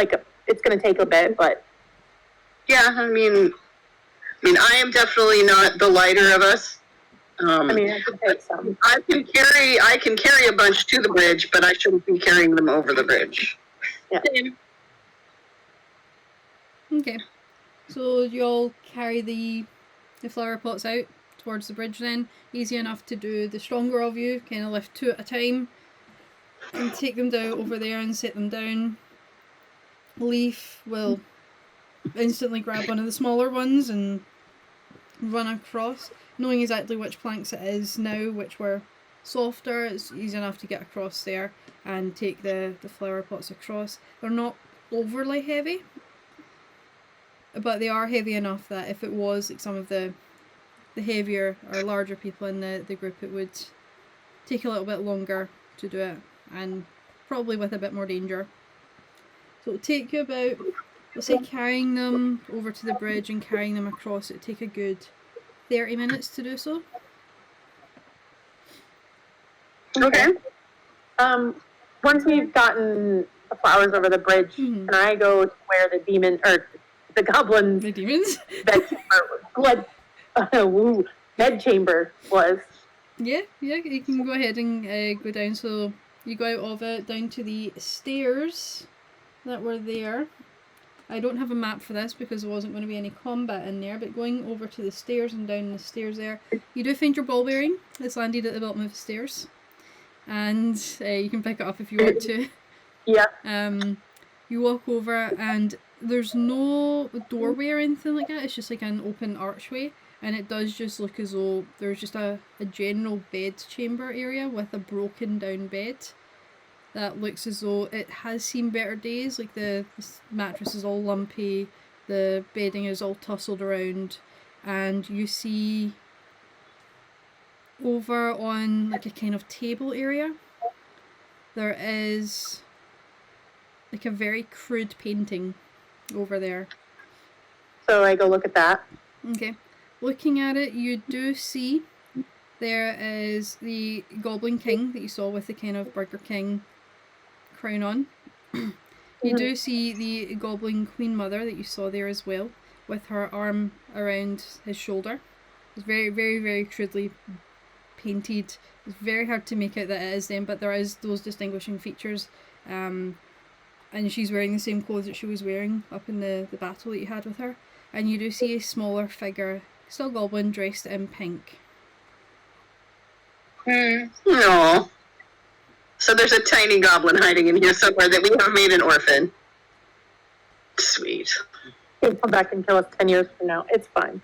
it's going to take a bit, but yeah. I mean, I am definitely not the lighter of us. I can take some. I can carry a bunch to the bridge, but I shouldn't be carrying them over the bridge. Yeah. Okay, so you all carry the flower pots out towards the bridge then. Easy enough to do. The stronger of you kind of lift 2 at a time and take them down over there and set them down. Leaf will instantly grab one of the smaller ones and run across. Knowing exactly which planks it is now, which were softer, it's easy enough to get across there and take the flower pots across. They're not overly heavy, but they are heavy enough that if it was like some of the heavier or larger people in the group, it would take a little bit longer to do it and probably with a bit more danger. So it'll take you about, let's say, carrying them over to the bridge and carrying them across, it'll take a good 30 minutes to do so. Okay. Once we've gotten the flowers over the bridge, can I go to where the demon or the goblin The demons? bed chamber was? Yeah, you can go ahead and go down. So you go out of it down to the stairs that were there. I don't have a map for this because there wasn't going to be any combat in there, but going over to the stairs and down the stairs there, you do find your ball bearing. It's landed at the bottom of the stairs, and you can pick it up if you want to. Yeah. You walk over and there's no doorway or anything like that. It's just like an open archway, and it does just look as though there's just a general bed chamber area with a broken down bed that looks as though it has seen better days. Like the mattress is all lumpy, the bedding is all tussled around, and you see over on like a kind of table area there is like a very crude painting over there. So I go look at that. Okay. Looking at it, you do see there is the Goblin King that you saw with the kind of Burger King crown on. You do see the goblin queen mother that you saw there as well, with her arm around his shoulder. It's very, very, very crudely painted. It's very hard to make out that it is them, but there is those distinguishing features. And she's wearing the same clothes that she was wearing up in the battle that you had with her. And you do see a smaller figure, still goblin, dressed in pink. No. So there's a tiny goblin hiding in here somewhere that we have made an orphan. Sweet. He'll come back and kill us 10 years from now. It's fine.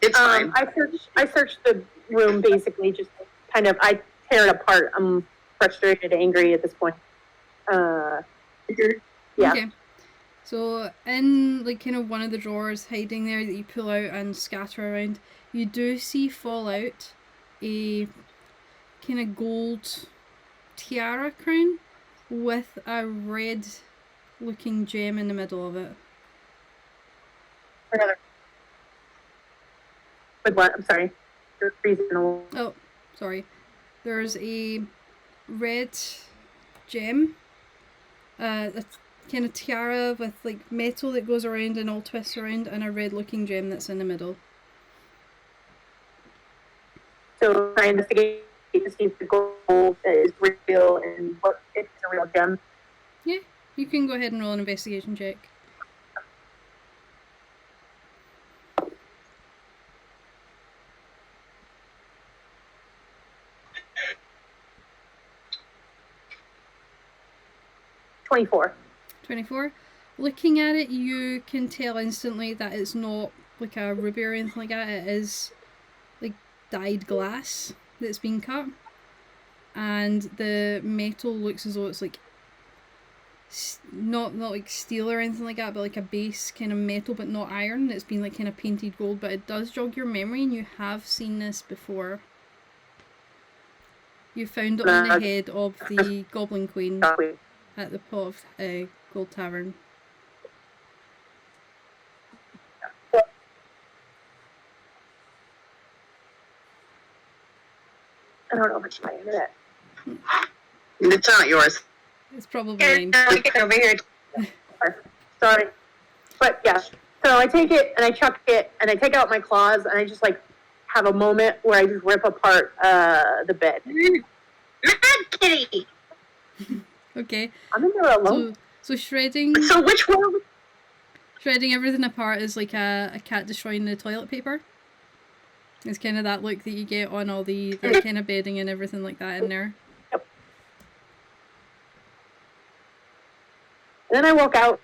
It's fine. I searched the room basically, just kind of, I tear it apart. I'm frustrated, angry at this point. Yeah. Okay. So in like kind of one of the drawers hiding there that you pull out and scatter around, you do see fall out a kind of gold tiara crown with a red looking gem in the middle of it. With what? I'm sorry. You're freezing. Oh, sorry. There's a red gem, a kind of tiara with like metal that goes around and all twists around, and a red looking gem that's in the middle. So I investigate to see if the gold is real and what if it's a real gem. Yeah, you can go ahead and roll an investigation check. $24. 24. Looking at it, you can tell instantly that it's not like a ruby or anything like that. It is like dyed glass that's been cut, and the metal looks as though it's like not like steel or anything like that, but like a base kind of metal, but not iron. It's been like kind of painted gold, but it does jog your memory, and you have seen this before. You found it on the head of the Goblin Queen at the Pot of Gold Tavern. I don't know if it's my internet. It's not yours. It's probably mine. Get over here. Sorry. But yeah. So I take it and I chuck it and I take out my claws and I just like have a moment where I just rip apart the bed. Mad kitty. Okay. I'm in there alone. So shredding. So which one? Shredding everything apart is like a cat destroying the toilet paper. It's kind of that look that you get on all the kind of bedding and everything like that in there. Yep. And then I walk out.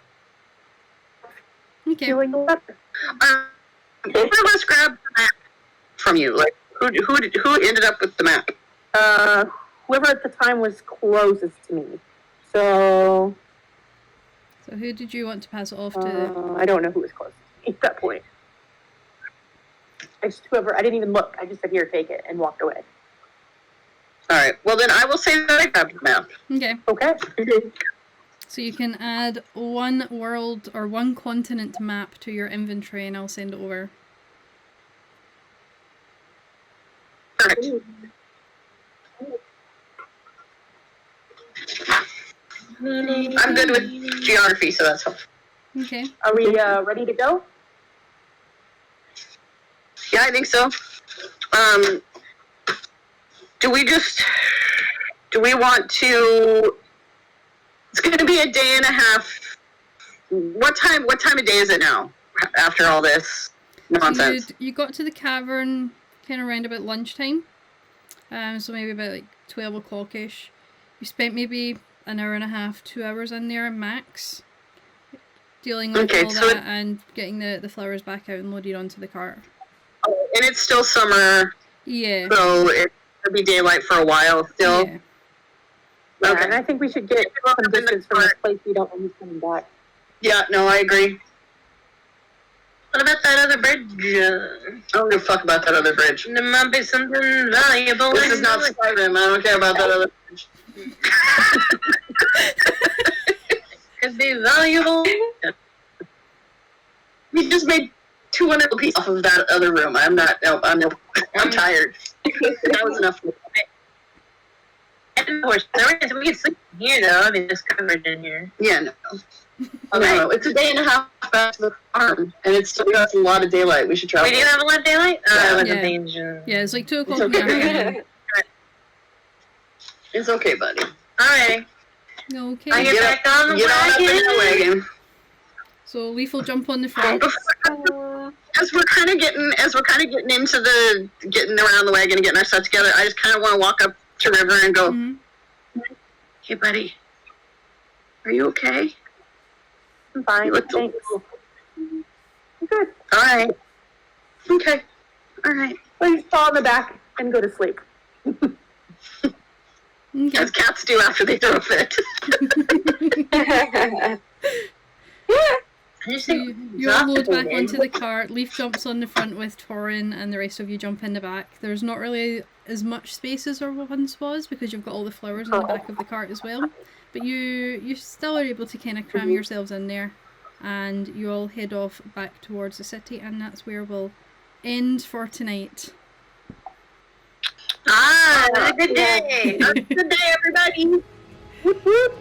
Okay. Feeling better. Who of us grabbed the map from you? Like who ended up with the map? Whoever at the time was closest to me. So who did you want to pass it off to? I don't know who was closest to me at that point. I didn't even look. I just said, here, take it, and walked away. Alright, well then I will say that I grabbed the map. Okay. Okay. So you can add one world or one continent map to your inventory and I'll send it over. Perfect. I'm good with geography, so that's helpful. Okay. Are we ready to go? Yeah, I think so. Do we want to, it's going to be a day and a half. What time of day is it now after all this nonsense? You got to the cavern kind of around about lunchtime. So maybe about like 12 o'clock-ish. You spent maybe an hour and a half, 2 hours in there max. Dealing with all that and getting the flowers back out and loaded onto the cart. And it's still summer. Yeah. So it'll be daylight for a while still. Yeah. Okay. And I think we should get some distance from this place. We don't want to coming back. Yeah, no, I agree. What about that other bridge? I don't give a fuck about that other bridge. There might be something valuable. This is not Skyrim. I don't care about that other bridge. Could be valuable. We just made 200 pieces off of that other room. I'm tired. That was enough. And the horse. We can sleep in here though. I mean, it's covered in here. Yeah, no. No, it's a day and a half back to the farm, and it's still got a lot of daylight. We should travel. We do have a lot of daylight? Yeah. I wasn't Yeah. thinking. Yeah, it's like 2 o'clock It's in the okay. afternoon. It's okay, buddy. Alright. Okay. I get back on the Get on up in the wagon. wagon. So Leaf will jump on the front. As we're kind of getting into the getting around the wagon and getting our stuff together, I just kind of want to walk up to River and go, Mhm. "Hey, buddy, are you okay? I'm fine, You look thanks. I'm good. all right. Okay, all right." Please fall on the back and go to sleep. Okay. As cats do after they throw a fit. I just So think you all load back onto the cart. Leaf jumps on the front with Torin, and the rest of you jump in the back. There's not really as much space as there once was because you've got all the flowers in the back of the cart as well. But you still are able to kind of cram yourselves in there, and you all head off back towards the city, and that's where we'll end for tonight. it was a good day. Good day, everybody. Whoop, whoop.